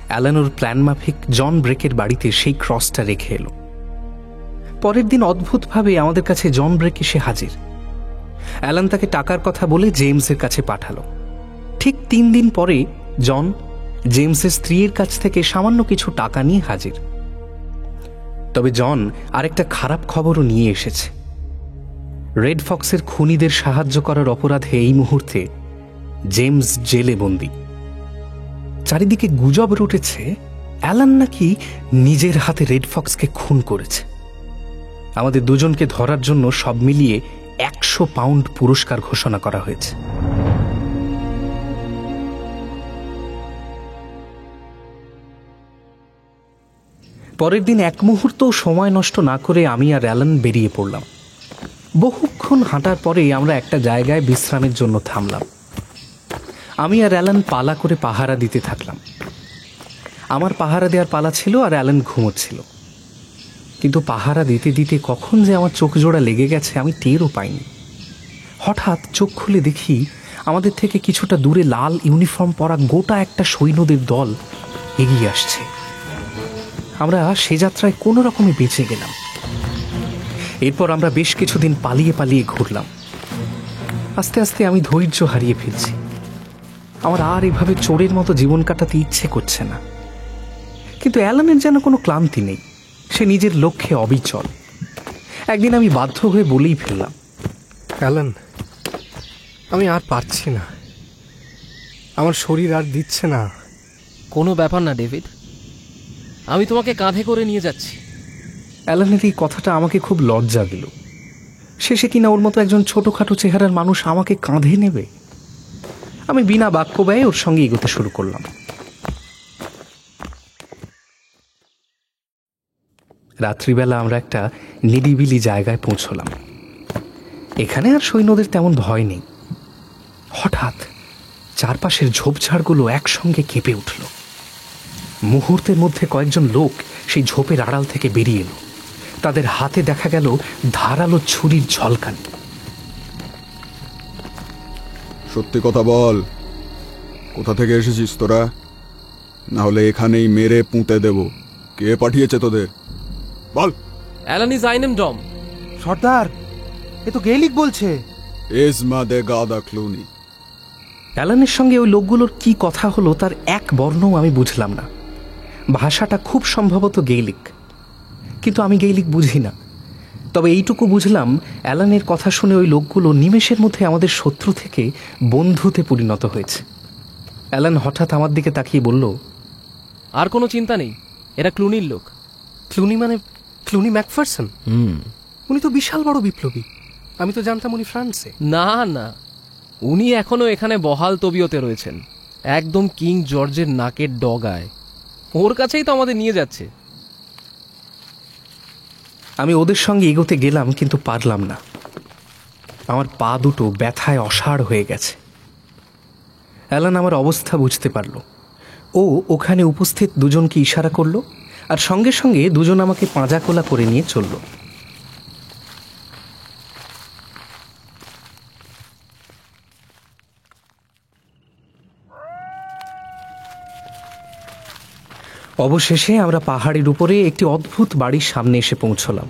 Speaker 2: অ্যালান ওর প্ল্যান মাফিক জন ব্রেকের বাড়িতে সেই ক্রসটা রেখে এলো। পরের দিন অদ্ভুতভাবে আমাদের কাছে জন ব্রেক এসে হাজির। অ্যালান তাকে টাকার কথা বলে জেমসের কাছে পাঠালো। ঠিক 3 দিন পরে জন জেমসের স্ত্রীর কাছ থেকে সামান্য কিছু টাকা নিয়ে হাজির। তবে জন আরেকটা খারাপ খবরও নিয়ে এসেছে। রেড ফক্সের খুনিদের সাহায্য করার অপরাধে এই মুহূর্তে জেমস জেলে বন্দী। চারিদিকে গুজব রটেছে অ্যালান নাকি নিজের হাতে রেড ফক্সকে খুন করেছে। আমাদের দুজনকে ধরার জন্য সব মিলিয়ে 100 পাউন্ড পুরস্কার ঘোষণা করা হয়েছে। পরের দিন এক মুহূর্ত সময় নষ্ট না করে আমি আর অ্যালান বেরিয়ে পড়লাম। বহুক্ষণ হাঁটার পরে আমরা একটা জায়গায় বিশ্রামের জন্য থামলাম। আমি আর অ্যালান পালা করে পাহারা দিতে থাকলাম। আমার পাহারা দেওয়ার পালা ছিল আর অ্যালান ঘুমোচ্ছিল। কিন্তু পাহারা দিতে দিতে কখন যে আমার চোখ জোড়া লেগে গেছে আমি টেরও পাইনি। হঠাৎ চোখ খুলে দেখি আমাদের থেকে কিছুটা দূরে লাল ইউনিফর্ম পরা গোটা একটা সৈন্যদের দল এগিয়ে আসছে। আমরা সে যাত্রায় কোনো রকমে বেঁচে গেলাম। এরপর আমরা বেশ কিছুদিন পালিয়ে পালিয়ে ঘুরলাম। আস্তে আস্তে আমি ধৈর্য হারিয়ে ফেলছি। আমার আর এভাবে চোরের মতো জীবন কাটাতে ইচ্ছে করছে না। কিন্তু অ্যালানের যেন কোনো ক্লান্তি নেই, সে নিজের লক্ষ্যে অবিচল। একদিন আমি বাধ্য হয়ে বলেই ফেললাম,
Speaker 3: অ্যালান, আমি আর পারছি না, আমার শরীর আর দিচ্ছে না।
Speaker 13: কোনো ব্যাপার না ডেভিড, আমি তোমাকে কাঁধে করে নিয়ে যাচ্ছি।
Speaker 2: অ্যালানের এই কথাটা আমাকে খুব লজ্জা দিল। শেষে কিনা ওর মতো একজন ছোটখাটো চেহারার মানুষ আমাকে কাঁধে নেবে। আমি বিনা বাক্য ব্যয়ে ওর সঙ্গে এগোতে শুরু করলাম। রাত্রিবেলা আমরা একটা নিরিবিলি জায়গায় পৌঁছলাম। এখানে আর সৈন্যদের তেমন ভয় নেই। হঠাৎ চারপাশের ঝোপঝাড়গুলো একসঙ্গে কেঁপে উঠল। মুহূর্তের মধ্যে কয়েকজন লোক সেই ঝোপের আড়াল থেকে বেরিয়ে এলো। তাদের হাতে দেখা গেল ধারালো ছুরির ঝলকানি।
Speaker 7: সত্যি কথা বল, কোথা থেকে এসেছিস তোরা? না হলে এখানেই মেরে পুঁতে দেব। কে পাঠিয়েছে তোদের? বল।
Speaker 13: অ্যালান ইজ আইনেম ডম।
Speaker 16: সর্দার, এ তো গেলিক বলছে।
Speaker 7: এজমা দে গাদা ক্লুনি।
Speaker 2: অ্যালানের সঙ্গে ওই লোকগুলোর কি কথা হলো তার এক বর্ণও আমি বুঝলাম না। ভাষাটা খুব সম্ভবত গেইলিক, কিন্তু আমি গেইলিক বুঝি না। তবে এইটুকু বুঝলাম, অ্যালানের কথা শুনে ওই লোকগুলো নিমেষের মধ্যে আমাদের শত্রু থেকে বন্ধুতে পরিণত হয়েছে। অ্যালান হঠাৎ আমার দিকে তাকিয়ে বলল,
Speaker 13: আর কোনো চিন্তা নেই, এরা ক্লুনির লোক।
Speaker 3: ক্লুনি মানে ক্লুনি ম্যাকফারসন? উনি তো বিশাল বড় বিপ্লবী। আমি তো জানতাম উনি ফ্রান্সে।
Speaker 13: না না, উনি এখনো এখানে বহাল তবিয়তে রয়েছেন, একদম কিং জর্জের নাকের ডগায়। ওর কাছেই তো আমাদের নিয়ে যাচ্ছে।
Speaker 2: আমি ওদের সঙ্গে এগোতে গেলাম, কিন্তু পারলাম না। আমার পা দুটো ব্যথায় অসাড় হয়ে গেছে। অ্যালান আমার অবস্থা বুঝতে পারল। ও ওখানে উপস্থিত দুজনকে ইশারা করলো, আর সঙ্গে সঙ্গে দুজন আমাকে পাঁজাকোলা করে নিয়ে চলল। অবশেষে আমরা পাহাড়ের উপরে একটি অদ্ভুত বাড়ির সামনে এসে পৌঁছলাম।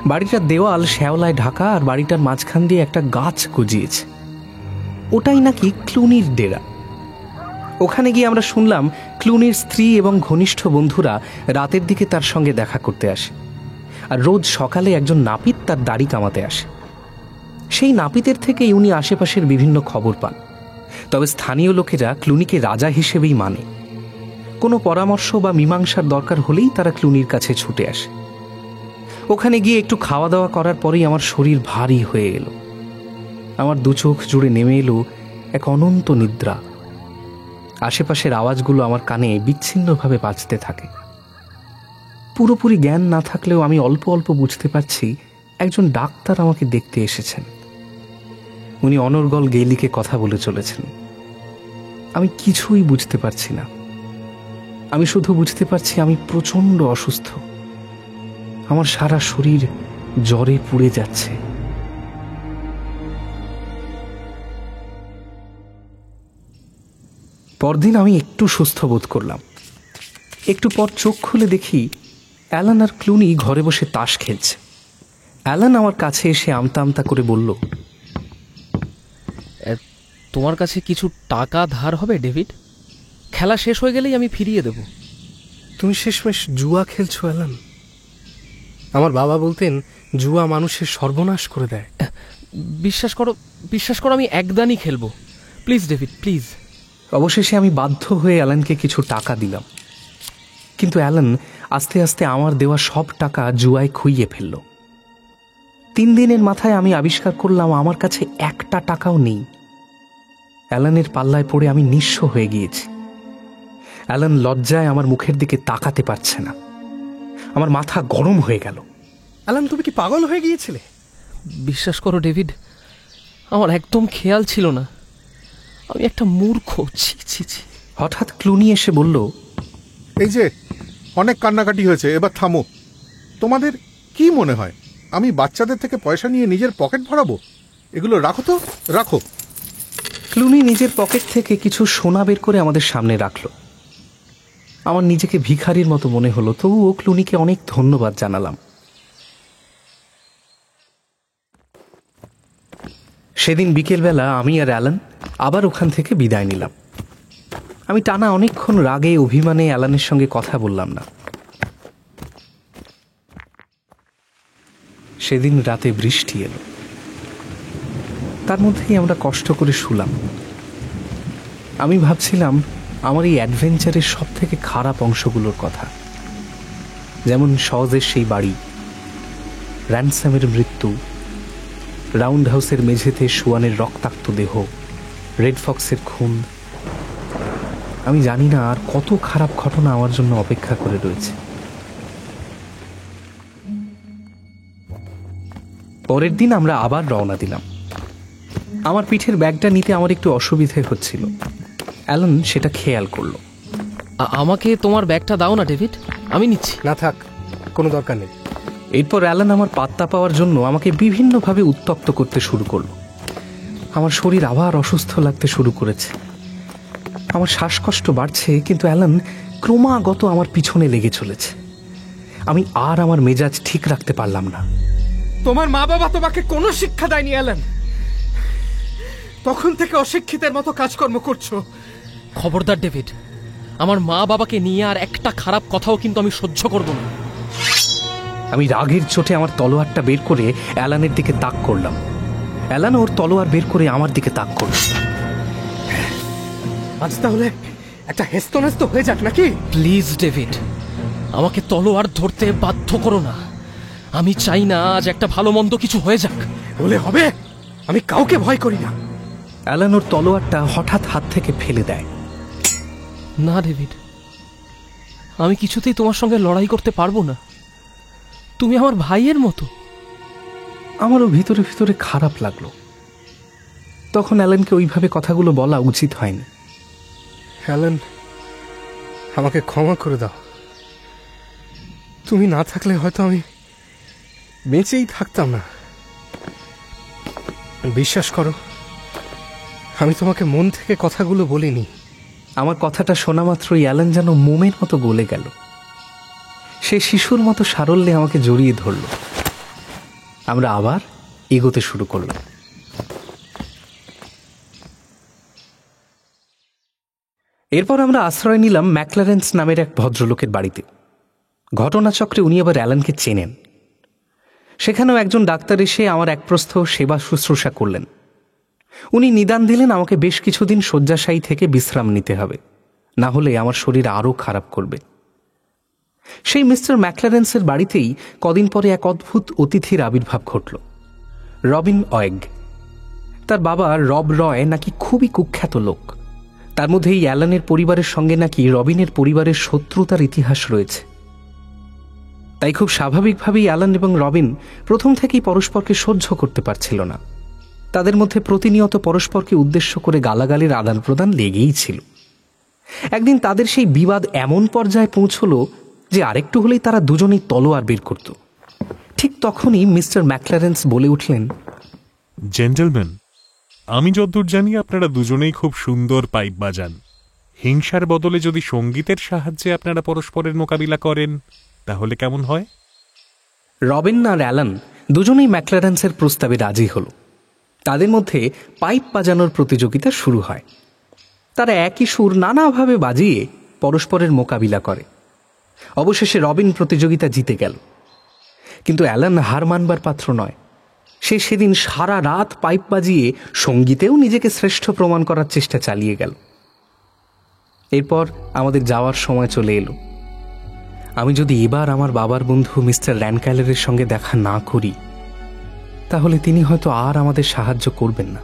Speaker 2: বাড়িটার দেওয়াল শ্যাওলায় ঢাকা, আর বাড়িটার মাঝখান দিয়ে একটা গাছ গজিয়েছে। ওটাই নাকি ক্লুনির ডেরা। ওখানে গিয়ে আমরা শুনলাম ক্লুনির স্ত্রী এবং ঘনিষ্ঠ বন্ধুরা রাতের দিকে তার সঙ্গে দেখা করতে আসে, আর রোজ সকালে একজন নাপিত তার দাড়ি কামাতে আসে। সেই নাপিতের থেকেই উনি আশেপাশের বিভিন্ন খবর পান। তবে স্থানীয় লোকেরা ক্লুনিকে রাজা হিসেবেই মানে। কোনো পরামর্শ বা মীমাংসার দরকার হলেই তারা ক্লুনির কাছে ছুটে আসে। ওখানে গিয়ে একটু খাওয়া দাওয়া করার পরেই আমার শরীর ভারী হয়ে এলো। আমার দু চোখ জুড়ে নেমে এলো এক অনন্ত নিদ্রা। আশেপাশের আওয়াজগুলো আমার কানে বিচ্ছিন্নভাবে বাজতে থাকে। পুরোপুরি জ্ঞান না থাকলেও আমি অল্প অল্প বুঝতে পারছি একজন ডাক্তার আমাকে দেখতে এসেছেন। উনি অনর্গল গেইলিকে কথা বলে চলেছেন। আমি কিছুই বুঝতে পারছি না। আমি শুধু বুঝতে পারছি আমি প্রচণ্ড অসুস্থ। আমার সারা শরীর জ্বরে পুড়ে যাচ্ছে। পরদিন আমি একটু সুস্থ বোধ করলাম। একটু পর চোখ খুলে দেখি অ্যালান আর ক্লুনি ঘরে বসে তাস খেলছে। অ্যালান আমার কাছে এসে আমতা আমতা করে বলল,
Speaker 13: তোমার কাছে কিছু টাকা ধার হবে ডেভিড? খেলা শেষ হয়ে গেলেই আমি ফিরিয়ে দেব।
Speaker 3: তুমি শেষমেশ জুয়া খেলছো অ্যালান? আমার বাবা বলতেন জুয়া মানুষের সর্বনাশ করে দেয়।
Speaker 13: বিশ্বাস করো আমি একদানই খেলবো। Please David, please.
Speaker 2: অবশেষে আমি বাধ্য হয়ে অ্যালানকে কিছু টাকা দিলাম, কিন্তু অ্যালান আস্তে আস্তে আমার দেওয়া সব টাকা জুয়ায় খুইয়ে ফেলল। 3 দিনের মাথায় আমি আবিষ্কার করলাম আমার কাছে একটা টাকাও নেই। অ্যালানের পাল্লায় পড়ে আমি নিঃস্ব হয়ে গিয়েছি। অ্যালান লজ্জায় আমার মুখের দিকে তাকাতে পারছে না। আমার মাথা গরম হয়ে গেল।
Speaker 3: অ্যালান, তুমি কি পাগল হয়ে গিয়েছিলে?
Speaker 13: বিশ্বাস করো ডেভিড, আমার একদম খেয়াল ছিল না। আমি একটা মূর্খ। ছি ছি ছি।
Speaker 2: হঠাৎ ক্লুনি এসে বলল,
Speaker 14: এই যে অনেক কান্নাকাটি হয়েছে, এবার থামো। তোমাদের কি মনে হয় আমি বাচ্চাদের থেকে পয়সা নিয়ে নিজের পকেট ভরাবো? এগুলো রাখো তো, রাখো।
Speaker 2: ক্লুনি নিজের পকেট থেকে কিছু সোনা বের করে আমাদের সামনে রাখল। আমার নিজেকে ভিখারির মতো মনে হলো, তবুও ক্লুনিকে অনেক ধন্যবাদ জানালাম। সেদিন বিকেলবেলা আমি আর অ্যালান আবার ওখান থেকে বিদায় নিলাম। আমি টানা অনেকক্ষণ রাগে অভিমানে অ্যালানের সঙ্গে কথা বললাম না। সেদিন রাতে বৃষ্টি এলো। তার মধ্যেই আমরা কষ্ট করে শুলাম। আমি ভাবছিলাম আমার এই অ্যাডভেঞ্চারের সব থেকে খারাপ অংশগুলোর কথা, যেমন সহজের সেই বাড়ি, র্যানসামের মৃত্যু, রাউন্ড হাউসের মেঝেতে সুয়ানের রক্তাক্ত দেহ, রেড ফক্সের খুন। আমি জানি না আর কত খারাপ ঘটনা আমার জন্য অপেক্ষা করে রয়েছে। পরের দিন আমরা আবার রওনা দিলাম। আমার পিঠের ব্যাগটা নিতে আমার একটু অসুবিধে হচ্ছিল। অ্যালান সেটা খেয়াল করলো।
Speaker 13: আমাকে তোমার ব্যাগটা দাও না ডেভিড, আমি নিচ্ছি।
Speaker 3: না থাক, কোনো দরকার নেই।
Speaker 2: এরপর অ্যালান আমার পাত্তা পাওয়ার জন্য আমাকে বিভিন্নভাবে উত্তক্ত করতে শুরু করলো। আমার শরীর আবার অসুস্থ লাগতে শুরু করেছে। আমার শ্বাসকষ্ট বাড়ছে, কিন্তু অ্যালান ক্রমাগত আমার পিছনে লেগে চলেছে। আমি আর আমার মেজাজ ঠিক রাখতে পারলাম না।
Speaker 3: তোমার মা বাবা তোমাকে কোনো শিক্ষা দেয়নি অ্যালান, তখন থেকে অশিক্ষিতের মতো কাজকর্ম করছো।
Speaker 13: খবরদার ডেভিড, আমার মা বাবাকে নিয়ে আর একটা খারাপ কথাও কিন্তু আমি সহ্য করব না।
Speaker 2: আমি রাগের চোটে আমার তলোয়ারটা বের করে অ্যালানের দিকে তাক করলাম। অ্যালান ওর তলোয়ার বের করে আমার দিকে তাক করল।
Speaker 3: আজ তাহলে একটা হেস্তনেস্ত হয়ে যাক নাকি?
Speaker 13: প্লিজ ডেভিড, আমাকে তলোয়ার ধরতে বাধ্য করো না। আমি চাই না আজ একটা ভালো মন্দ কিছু হয়ে যাক।
Speaker 3: বলে হবে? আমি কাউকে ভয় করি না।
Speaker 2: অ্যালান ওর তলোয়ারটা হঠাৎ হাত থেকে ফেলে দেয়।
Speaker 13: না ডেভিড, আমি কিছুতেই তোমার সঙ্গে লড়াই করতে পারবো না। তুমি আমার ভাইয়ের মতো।
Speaker 2: আমারও ভিতরে ভিতরে খারাপ লাগলো। তখন অ্যালানকে ওইভাবে কথাগুলো বলা উচিত হয়নি।
Speaker 3: অ্যালান, আমাকে ক্ষমা করে দাও। তুমি না থাকলে হয়তো আমি বেঁচেই থাকতাম না। বিশ্বাস করো, আমি তোমাকে মন থেকে কথাগুলো বলিনি।
Speaker 2: আমার কথাটা শোনা মাত্রই অ্যালান যেন মোমের মতো গলে গেল। সে শিশুর মতো সারল্যে আমাকে জড়িয়ে ধরল। আমরা আবার এগোতে শুরু করলাম। এরপর আমরা আশ্রয় নিলাম ম্যাকলারেন্স নামের এক ভদ্রলোকের বাড়িতে। ঘটনাচক্রে উনি আবার অ্যালানকে চেনেন। সেখানেও একজন ডাক্তার এসে আমার এক প্রস্থ সেবা শুশ্রূষা করলেন। উনি নিদান দিলেন আমাকে বেশ কিছুদিন শয্যাশায়ী থেকে বিশ্রাম নিতে হবে, না হলে আমার শরীর আরও খারাপ করবে। সেই মিস্টার ম্যাকলারেন্সের বাড়িতেই কদিন পরে এক অদ্ভুত অতিথির আবির্ভাব ঘটল। রবিন অয়েগ। তার বাবা রব রয় নাকি খুবই কুখ্যাত লোক। তার মধ্যে এই অ্যালানের পরিবারের সঙ্গে নাকি রবিনের পরিবারের শত্রুতার ইতিহাস রয়েছে। তাই খুব স্বাভাবিকভাবেই অ্যালান এবং রবিন প্রথম থেকেই পরস্পরকে সহ্য করতে পারছিল না। তাদের মধ্যে প্রতিনিয়ত পরস্পরকে উদ্দেশ্য করে গালাগালির আদান প্রদান লেগেই ছিল। একদিন তাদের সেই বিবাদ এমন পর্যায়ে পৌঁছলো যে আরেকটু হলেই তারা দুজনেই তলোয়ার বের করত। ঠিক তখনই মিস্টার ম্যাকলারেন্স বলে উঠলেন,
Speaker 6: জেন্টলম্যান, আমি যতদূর জানি আপনারা দুজনেই খুব সুন্দর পাইপ বাজান। হিংসার বদলে যদি সঙ্গীতের সাহায্যে আপনারা পরস্পরের মোকাবিলা করেন তাহলে কেমন হয়?
Speaker 2: রবিন আর অ্যালান দুজনেই ম্যাকলারেন্সের প্রস্তাবে রাজি হল। তাদের মধ্যে পাইপ বাজানোর প্রতিযোগিতা শুরু হয়। তারা একই সুর নানাভাবে বাজিয়ে পরস্পরের মোকাবিলা করে। অবশেষে রবিন প্রতিযোগিতা জিতে গেল, কিন্তু অ্যালান হার মানবার পাত্র নয়। সে সেদিন সারা রাত পাইপ বাজিয়ে সঙ্গীতেও নিজেকে শ্রেষ্ঠ প্রমাণ করার চেষ্টা চালিয়ে গেল। এরপর আমাদের যাওয়ার সময় চলে এলো। আমি যদি এবার আমার বাবার বন্ধু মিস্টার র্যানকাইলারের সঙ্গে দেখা না করি, তাহলে তিনি হয়তো আর আমাদের সাহায্য করবেন না।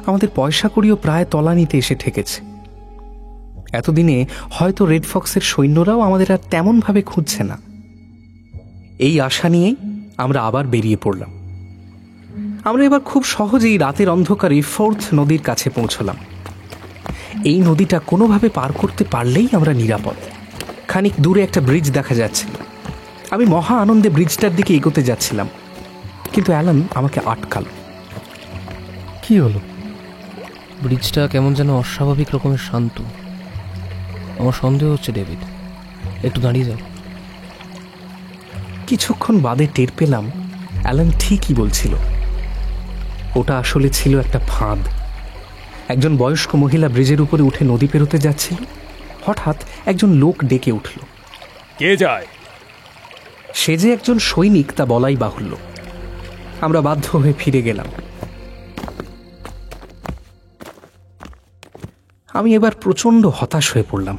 Speaker 2: আমাদের পয়সা কড়িও প্রায় তলানিতে এসে ঠেকেছে। এতদিনে হয়তো রেড ফক্সের সৈন্যরাও আমাদের আর তেমনভাবে খুঁজছে না। এই আশা নিয়েই আমরা আবার বেরিয়ে পড়লাম। আমরা এবার খুব সহজেই রাতের অন্ধকারে ফোর্থ নদীর কাছে পৌঁছলাম। এই নদীটা কোনোভাবে পার করতে পারলেই আমরা নিরাপদ। খানিক দূরে একটা ব্রিজ দেখা যাচ্ছে। আমি মহা আনন্দে ব্রিজটার দিকে এগোতে যাচ্ছিলাম, কিন্তু অ্যালান আমাকে আটকাল।
Speaker 13: কি হলো? ব্রিজটা কেমন যেন অস্বাভাবিক রকমের শান্ত। আমার সন্দেহ হচ্ছে ডেভিড, একটু দাঁড়িয়ে যাও।
Speaker 2: কিছুক্ষণ বাদে টের পেলাম অ্যালান ঠিকই বলছিল। ওটা আসলে ছিল একটা ফাঁদ। একজন বয়স্ক মহিলা ব্রিজের উপরে উঠে নদী পেরোতে যাচ্ছিল। হঠাৎ একজন লোক ডেকে উঠল।
Speaker 15: কে যায়?
Speaker 2: সে যে একজন সৈনিক তা বলাই বাহুল্য। আমরা বাধ্য হয়ে ফিরে গেলাম। আমি এবার প্রচণ্ড হতাশ হয়ে পড়লাম,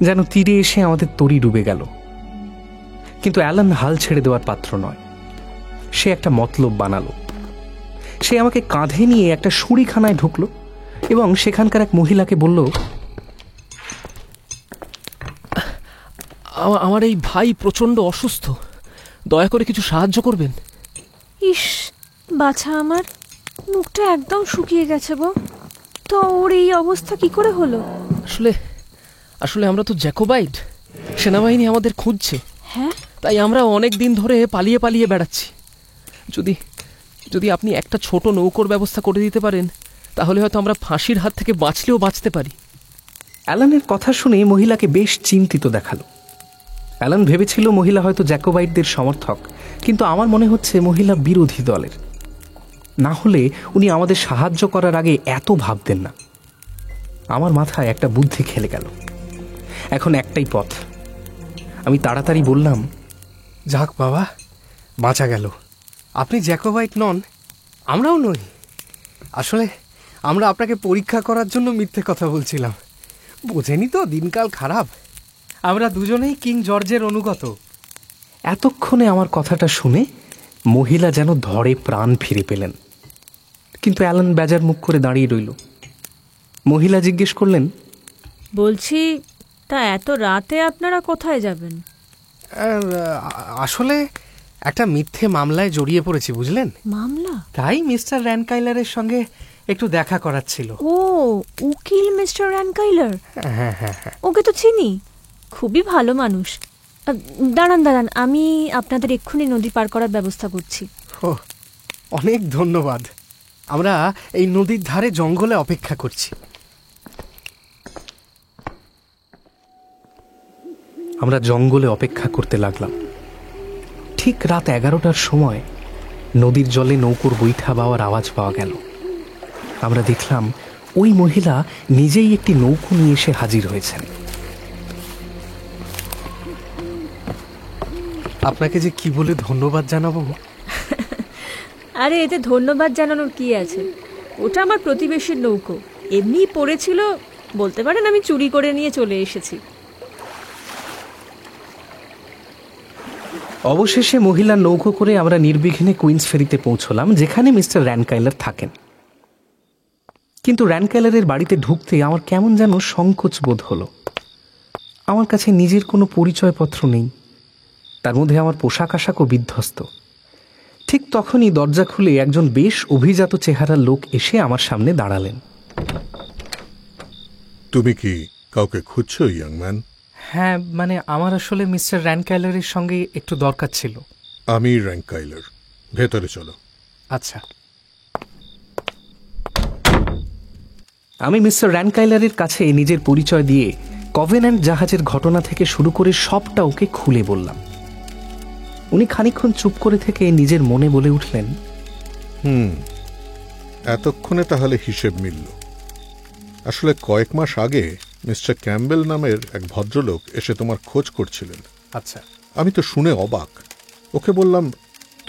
Speaker 2: যেন তীরে এসে আমাদের তরি ডুবে গেল। কিন্তু অ্যালান হাল ছেড়ে দেওয়ার পাত্র নয়। সে একটা মতলব বানালো। সে আমাকে কাঁধে নিয়ে একটা শুঁড়িখানায় ঢুকলো এবং সেখানকার এক মহিলাকে বলল,
Speaker 13: আমার এই ভাই প্রচণ্ড অসুস্থ, দয়া করে কিছু সাহায্য করবেন।
Speaker 11: ইস, বাছা আমার, মুখটা একদম শুকিয়ে গেছে গো। তো ওর এই অবস্থা কি করে হলো?
Speaker 13: আসলে আমরা তো জ্যাকোবাইট, সেনাবাহিনী আমাদের খুঁজছে।
Speaker 11: হ্যাঁ,
Speaker 13: তাই আমরা অনেক দিন ধরে পালিয়ে পালিয়ে বেড়াচ্ছি। যদি আপনি একটা ছোট নৌকোর ব্যবস্থা করে দিতে পারেন, তাহলে হয়তো আমরা ফাঁসির হাত থেকে বাঁচলেও বাঁচতে পারি।
Speaker 2: অ্যালানের কথা শুনে মহিলাকে বেশ চিন্তিত দেখালো। অ্যালান ভেবেছিল মহিলা হয়তো জ্যাকোবাইটদের সমর্থক, কিন্তু আমার মনে হচ্ছে মহিলা বিরোধী দলের। না হলে উনি আমাদের সাহায্য করার আগে এত ভাবতেন না। আমার মাথায় একটা বুদ্ধি খেলে গেল। এখন একটাই পথ। আমি তাড়াতাড়ি বললাম,
Speaker 3: যাক বাবা, বাঁচা গেল। আপনি জ্যাকোবাইট নন, আমরাও নই। আসলে আমরা আপনাকে পরীক্ষা করার জন্য মিথ্যে কথা বলছিলাম। বোঝেনি তো, দিনকাল খারাপ। আমরা দুজনেই কিং জর্জের অনুগত।
Speaker 2: এতক্ষণে আমার কথাটা শুনে মহিলা যেন ধরে প্রাণ ফিরে পেলেন, কিন্তু অ্যালান বেজার মুখ করে দাঁড়িয়ে রইল। মহিলা জিজ্ঞেস করলেন,
Speaker 11: বলছি, তা এত রাতে আপনারা কোথায় যাবেন?
Speaker 3: আসলে একটা মিথ্যে মামলায় জড়িয়ে পড়েছি, বুঝলেন।
Speaker 11: মামলা?
Speaker 3: তাই মিস্টার র্যানকাইলারের সঙ্গে একটু দেখা করার ছিল।
Speaker 11: ও, উকিল মিস্টার র্যানকাইলার?
Speaker 3: হ্যাঁ হ্যাঁ হ্যাঁ,
Speaker 11: ওকে তো চিনি, খুবই ভালো মানুষ। দাঁড়ান, আমি আপনাদের এক্ষুনি নদী পার করার ব্যবস্থা করছি।
Speaker 3: ও, অনেক ধন্যবাদ। আমরা এই নদীর ধারে জঙ্গলে অপেক্ষা করছি।
Speaker 2: আমরা জঙ্গলে অপেক্ষা করতে লাগলাম। ঠিক রাত 11টার সময় নদীর জলে নৌকোর বৈঠা বাওয়ার আওয়াজ পাওয়া গেল। আমরা দেখলাম ওই মহিলা নিজেই একটি নৌকো নিয়ে এসে হাজির হয়েছেন।
Speaker 3: আপনাকে যে কি বলে ধন্যবাদ জানাবো।
Speaker 11: আরে এতে ধন্যবাদ জানানোর কি আছে? ওটা আমার প্রতিবেশীর নৌকো, এমনি পড়েছিল, বলতে পারেন আমি চুরি করে নিয়ে চলে এসেছি।
Speaker 2: অবশেষে মহিলার নৌকো করে আমরা নির্বিঘ্নে কুইন্স ফেরিতে পৌঁছলাম, যেখানে মিস্টার র্যানকাইলার থাকেন। কিন্তু র্যানকাইলারের বাড়িতে ঢুকতে আমার কেমন যেন সংকোচ বোধ হলো। আমার কাছে নিজের কোনো পরিচয়পত্র নেই, তার মধ্যে আমার পোশাক আশাকও বিধ্বস্ত। ঠিক তখনই দরজা খুলে একজন বেশ অভিজাত চেহারার লোক এসে আমার সামনে দাঁড়ালেন।
Speaker 14: তুমি কি কাউকে খুঁজছো ইয়াং ম্যান?
Speaker 3: হ্যাঁ, মানে আমার আসলে মিস্টার র্যানকাইলারের সঙ্গে একটু দরকার ছিল।
Speaker 14: আমি র্যানকাইলার, ভেতরে চলো।
Speaker 3: আচ্ছা।
Speaker 2: আমি মিস্টার র্যানকাইলারের কাছে নিজের পরিচয় দিয়ে কভেন্যান্ট জাহাজের ঘটনা থেকে শুরু করে সবটা ওকে খুলে বললাম। উনি খানিকক্ষণ চুপ করে থেকে নিজের মনে বলে উঠলেন,
Speaker 14: এতক্ষণে তাহলে হিসেব মিলল। আসলে কয়েক মাস আগে মিস্টার ক্যাম্বেল নামের এক ভদ্রলোক এসে তোমার খোঁজ করছিলেন।
Speaker 3: আচ্ছা।
Speaker 14: আমি তো শুনে অবাক। ওকে বললাম,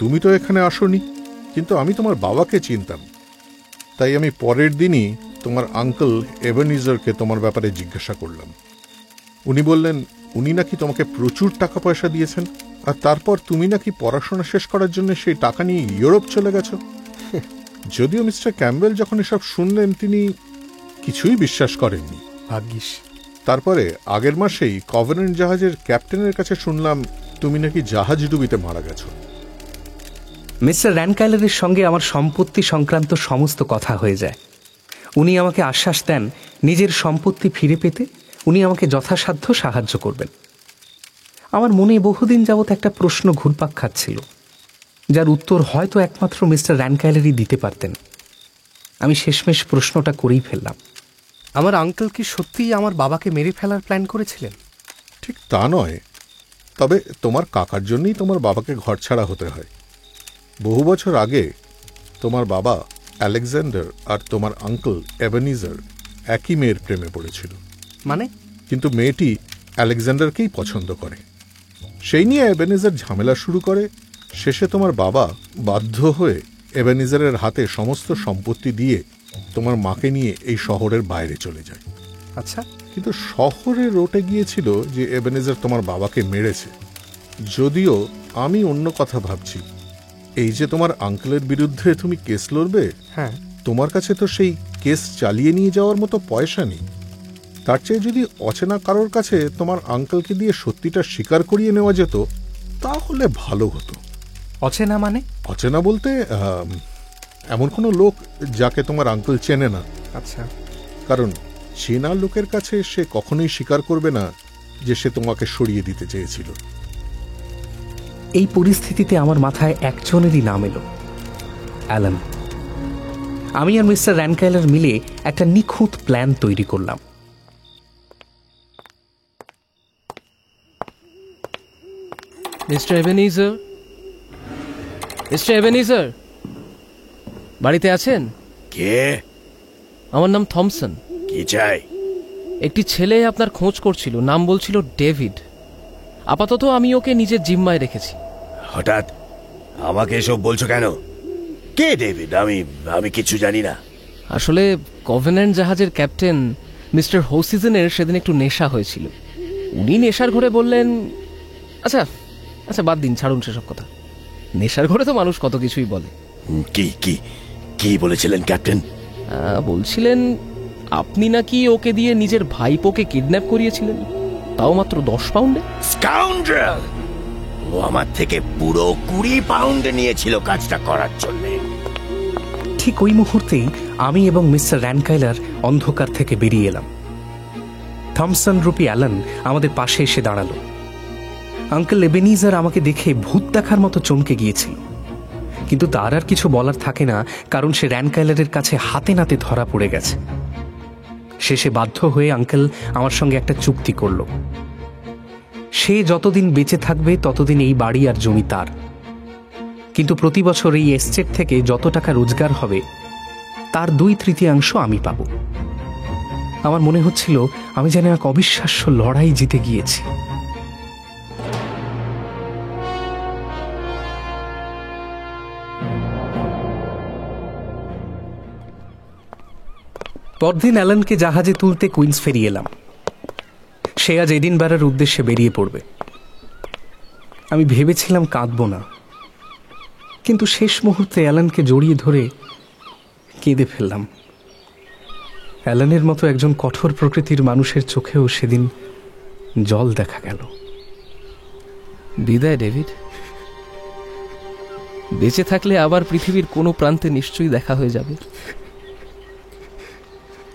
Speaker 14: তুমি তো এখানে আসোনি, কিন্তু আমি তোমার বাবাকে চিনতাম। তাই আমি পরের দিনই তোমার আঙ্কেল এবেনিজারকে তোমার ব্যাপারে জিজ্ঞাসা করলাম। উনি বললেন উনি নাকি তোমাকে প্রচুর টাকা পয়সা দিয়েছেন, আর তারপর তুমি নাকি পড়াশোনা শেষ করার জন্য সেই টাকা নিয়ে ইউরোপ চলে গেছো। যদিও মিস্টার ক্যাম্বেল যখন এসব শুনলেন তিনি কিছুই বিশ্বাস করেননি।
Speaker 3: ভাগ্যিস।
Speaker 14: তারপরে আগের মাসেই কভেন্যান্ট জাহাজের ক্যাপ্টেনের কাছে শুনলাম তুমি নাকি জাহাজ ডুবিতে মারা গেছো।
Speaker 2: মিস্টার র্যানকাইলারের সঙ্গে আমার সম্পত্তি সংক্রান্ত সমস্ত কথা হয়ে যায়। উনি আমাকে আশ্বাস দেন নিজের সম্পত্তি ফিরে পেতে উনি আমাকে যথাসাধ্য সাহায্য করবেন। আমার মনে বহুদিন যাবৎ একটা প্রশ্ন ঘুরপাক খাচ্ছিল, যার উত্তর হয়তো একমাত্র মিস্টার র্যানকাইলারই দিতে পারতেন। আমি শেষমেশ প্রশ্নটা করেই ফেললাম।
Speaker 3: আমার আঙ্কেল কি সত্যিই আমার বাবাকে মেরে ফেলার প্ল্যান করেছিলেন?
Speaker 14: ঠিক তা নয়, তবে তোমার কাকার জন্যই তোমার বাবাকে ঘরছাড়া হতে হয়। বহু বছর আগে তোমার বাবা আলেকজান্ডার আর তোমার আঙ্কেল এবেনিজার একই মেয়ের প্রেমে পড়েছিল।
Speaker 3: মানে?
Speaker 14: কিন্তু মেয়েটি আলেকজান্ডারকেই পছন্দ করে। সেই নিয়ে এবেনিজার ঝামেলা শুরু করে। শেষে তোমার বাবা বাধ্য হয়ে এবেনিজারের হাতে সমস্ত সম্পত্তি দিয়ে তোমার মাকে নিয়ে এই শহরের বাইরে চলে যায়।
Speaker 3: আচ্ছা।
Speaker 14: কিন্তু শহরে রটে গিয়েছিল যে এবেনিজার তোমার বাবাকে মেরেছে। যদিও আমি অন্য কথা ভাবছি। এই যে তোমার আঙ্কেলের বিরুদ্ধে তুমি কেস লড়বে,
Speaker 3: হ্যাঁ,
Speaker 14: তোমার কাছে তো সেই কেস চালিয়ে নিয়ে যাওয়ার মতো পয়সা নেই। তার চেয়ে যদি অচেনা কারোর কাছে তোমার আঙ্কেলকে দিয়ে সত্যিটা স্বীকার করিয়ে নেওয়া যেত তাহলে ভালো হতো।
Speaker 3: অচেনা মানে?
Speaker 14: অচেনা বলতে এমন কোনো লোক যাকে তোমার আঙ্কেল চেনে না।
Speaker 3: আচ্ছা।
Speaker 14: কারণ চেনা লোকের কাছে সে কখনোই স্বীকার করবে না যে সে তোমাকে সরিয়ে দিতে চেয়েছিল।
Speaker 2: এই পরিস্থিতিতে আমার মাথায় একজনেরই নাম এলো, অ্যালান। আমি আর মিস্টার র্যানকাইলার মিলে একটা নিখুঁত প্ল্যান তৈরি করলাম।
Speaker 13: মিস্টার এবেনিজার, মিস্টার এবেনিজার, বাড়িতে আছেন?
Speaker 10: কে?
Speaker 13: আমার নাম থমসন।
Speaker 10: কি চাই?
Speaker 13: একটি ছেলে আপনার খোঁজ করছিল, নাম বলছিল ডেভিড। আপাতত আমি ওকে নিজের জিম্মায় রেখেছি।
Speaker 10: হঠাৎ আমাকে এসব বলছো কেন? কে ডেভিড? আমি কিছু জানি না।
Speaker 13: আসলে কভেন্যান্ট জাহাজের ক্যাপ্টেন মিস্টার হোসিজনের সেদিন একটু নেশা হয়েছিল। উনি নেশার ঘরে বললেন, আচ্ছা আচ্ছা বাদ দিন, ছাড়ুন সেসব কথা। নেশার ঘরে তো মানুষ কত কিছুই বলে।
Speaker 10: কি কি কি বলেছিলেন ক্যাপ্টেন?
Speaker 13: বলছিলেন আপনি নাকি ওকে দিয়ে নিজের ভাইপোকে কিডন্যাপ করিয়েছিলেন, তাও মাত্র 10 পাউন্ডে।
Speaker 10: স্কাউন্ড্রেল! ও আমার থেকে পুরো 20 পাউন্ড নিয়েছিল কাজটা করার জন্য।
Speaker 2: ঠিক ওই মুহূর্তেই আমি এবং মিস্টার র্যানকাইলার অন্ধকার থেকে বেরিয়ে এলাম। থমসন রূপী অ্যালান আমাদের পাশে এসে দাঁড়ালো। আঙ্কেল এবেনিজার আমাকে দেখে ভূত দেখার মতো চমকে গিয়েছিল, কিন্তু তার আর কিছু বলার থাকে না, কারণ সে র্যানকাইলারের কাছে হাতে নাতে ধরা পড়ে গেছে। শেষে বাধ্য হয়ে আঙ্কেল আমার সঙ্গে একটা চুক্তি করল। সে যতদিন বেঁচে থাকবে ততদিন এই বাড়ি আর জমি তার, কিন্তু প্রতি বছর এই এস্টেট থেকে যত টাকা রোজগার হবে তার 2/3 আমি পাব। আমার মনে হচ্ছিল আমি যেন এক অবিশ্বাস্য লড়াই জিতে গিয়েছি। পরদিন অ্যালানকে জাহাজে তুলতে কুইন্স ফেরি এলাম। সে আজ এডিনবারার উদ্দেশ্যে বেরিয়ে পড়বে। আমি ভেবেছিলাম কাঁদব না, কিন্তু শেষ মুহূর্তে অ্যালানকে জড়িয়ে ধরে কেঁদে ফেললাম। অ্যালানের মতো একজন কঠোর প্রকৃতির মানুষের চোখেও সেদিন জল দেখা গেল।
Speaker 13: বিদায় ডেভিড। বেঁচে থাকলে আবার পৃথিবীর কোনো প্রান্তে নিশ্চয়ই দেখা হয়ে যাবে।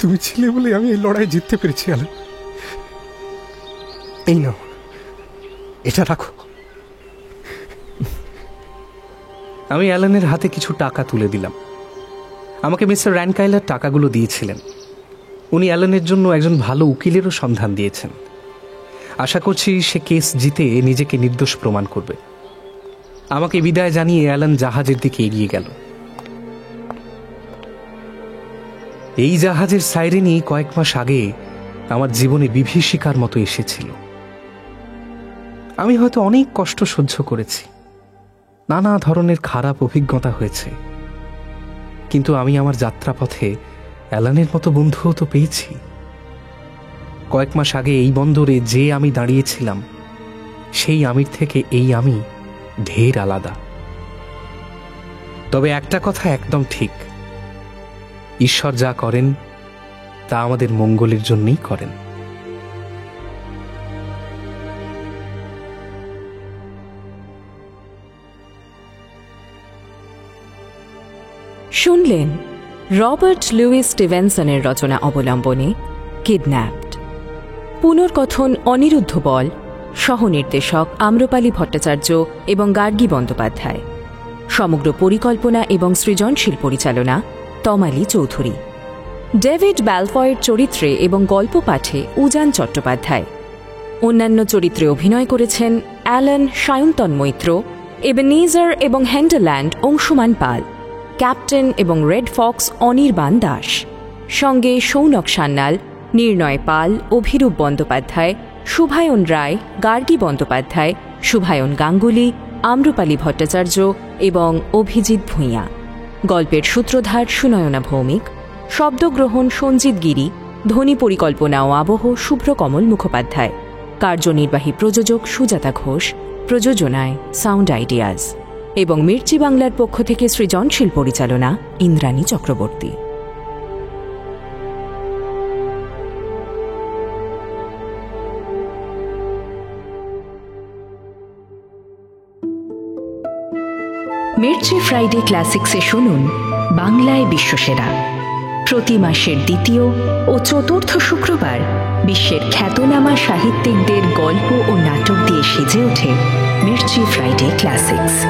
Speaker 3: তুমি ছিলে বলে আমি এই লড়াই জিততে পেরেছি অ্যালান। এই নাও, এটা রাখো।
Speaker 2: আমি অ্যালানের হাতে কিছু টাকা তুলে দিলাম। আমাকে মিস্টার র্যানকাইলার টাকাগুলো দিয়েছিলেন। উনি অ্যালানের জন্য একজন ভালো উকিলেরও সন্ধান দিয়েছেন। আশা করছি সে কেস জিতে নিজেকে নির্দোষ প্রমাণ করবে। আমাকে বিদায় জানিয়ে অ্যালান জাহাজের দিকে এগিয়ে গেল। এই জাহাজের সাইরেনই কয়েক মাস আগে আমার জীবনে বিভীষিকার মতো এসেছিল। আমি হয়তো অনেক কষ্ট সহ্য করেছি, নানা ধরনের খারাপ অভিজ্ঞতা হয়েছে, কিন্তু আমি আমার যাত্রাপথে অ্যালানের মতো বন্ধুও তো পেয়েছি। কয়েক মাস আগে এই বন্দরে যে আমি দাঁড়িয়েছিলাম, সেই আমির থেকে এই আমি ঢের আলাদা। তবে একটা কথা একদম ঠিক, ঈশ্বর যা করেন তা আমাদের মঙ্গলের জন্যই করেন।
Speaker 5: শুনলেন রবার্ট লুইস স্টিভেনসনের রচনা অবলম্বনে কিডন্যাপড। পুনর্কথন অনিরুদ্ধ বল, সহ-নির্দেশক আম্রপালি ভট্টাচার্য এবং গার্গী বন্দ্যোপাধ্যায়। সমগ্র পরিকল্পনা এবং সৃজনশীল পরিচালনা তমালী চৌধুরী। ডেভিড ব্যালফয়ের চরিত্রে এবং গল্প পাঠে উজান চট্টোপাধ্যায়। অন্যান্য চরিত্রে অভিনয় করেছেন অ্যালান সায়ন্তন মৈত্র, এবেনেজার এবং হেন্ডারল্যান্ড অংশুমান পাল, ক্যাপ্টেন এবং রেড ফক্স অনির্বাণ দাস। সঙ্গে সৌনক সান্যাল, নির্ণয় পাল, অভিরূপ বন্দ্যোপাধ্যায়, শুভায়ন রায়, গার্গী বন্দ্যোপাধ্যায়, শুভায়ন গাঙ্গুলি, আম্রপালি ভট্টাচার্য এবং অভিজিৎ ভূঁইয়া। গল্পের সূত্রধার সুনয়না ভৌমিক, শব্দগ্রহণ সঞ্জিত গিরি, ধ্বনি পরিকল্পনা ও আবহ শুভ্রকমল মুখোপাধ্যায়। কার্যনির্বাহী প্রযোজক সুজাতা ঘোষ, প্রযোজনায় সাউন্ড আইডিয়াজ এবং মির্চি বাংলার পক্ষ থেকে সৃজনশীল পরিচালনা ইন্দ্রাণী চক্রবর্তী। মির্চি ফ্রাইডে ক্লাসিক্সে শুনুন বাংলায় বিশ্বসেরা। প্রতি মাসের দ্বিতীয় ও চতুর্থ শুক্রবার বিশ্বের খ্যাতনামা সাহিত্যিকদের গল্প ও নাটক দিয়ে সেজে ওঠে মির্চি ফ্রাইডে ক্লাসিক্স।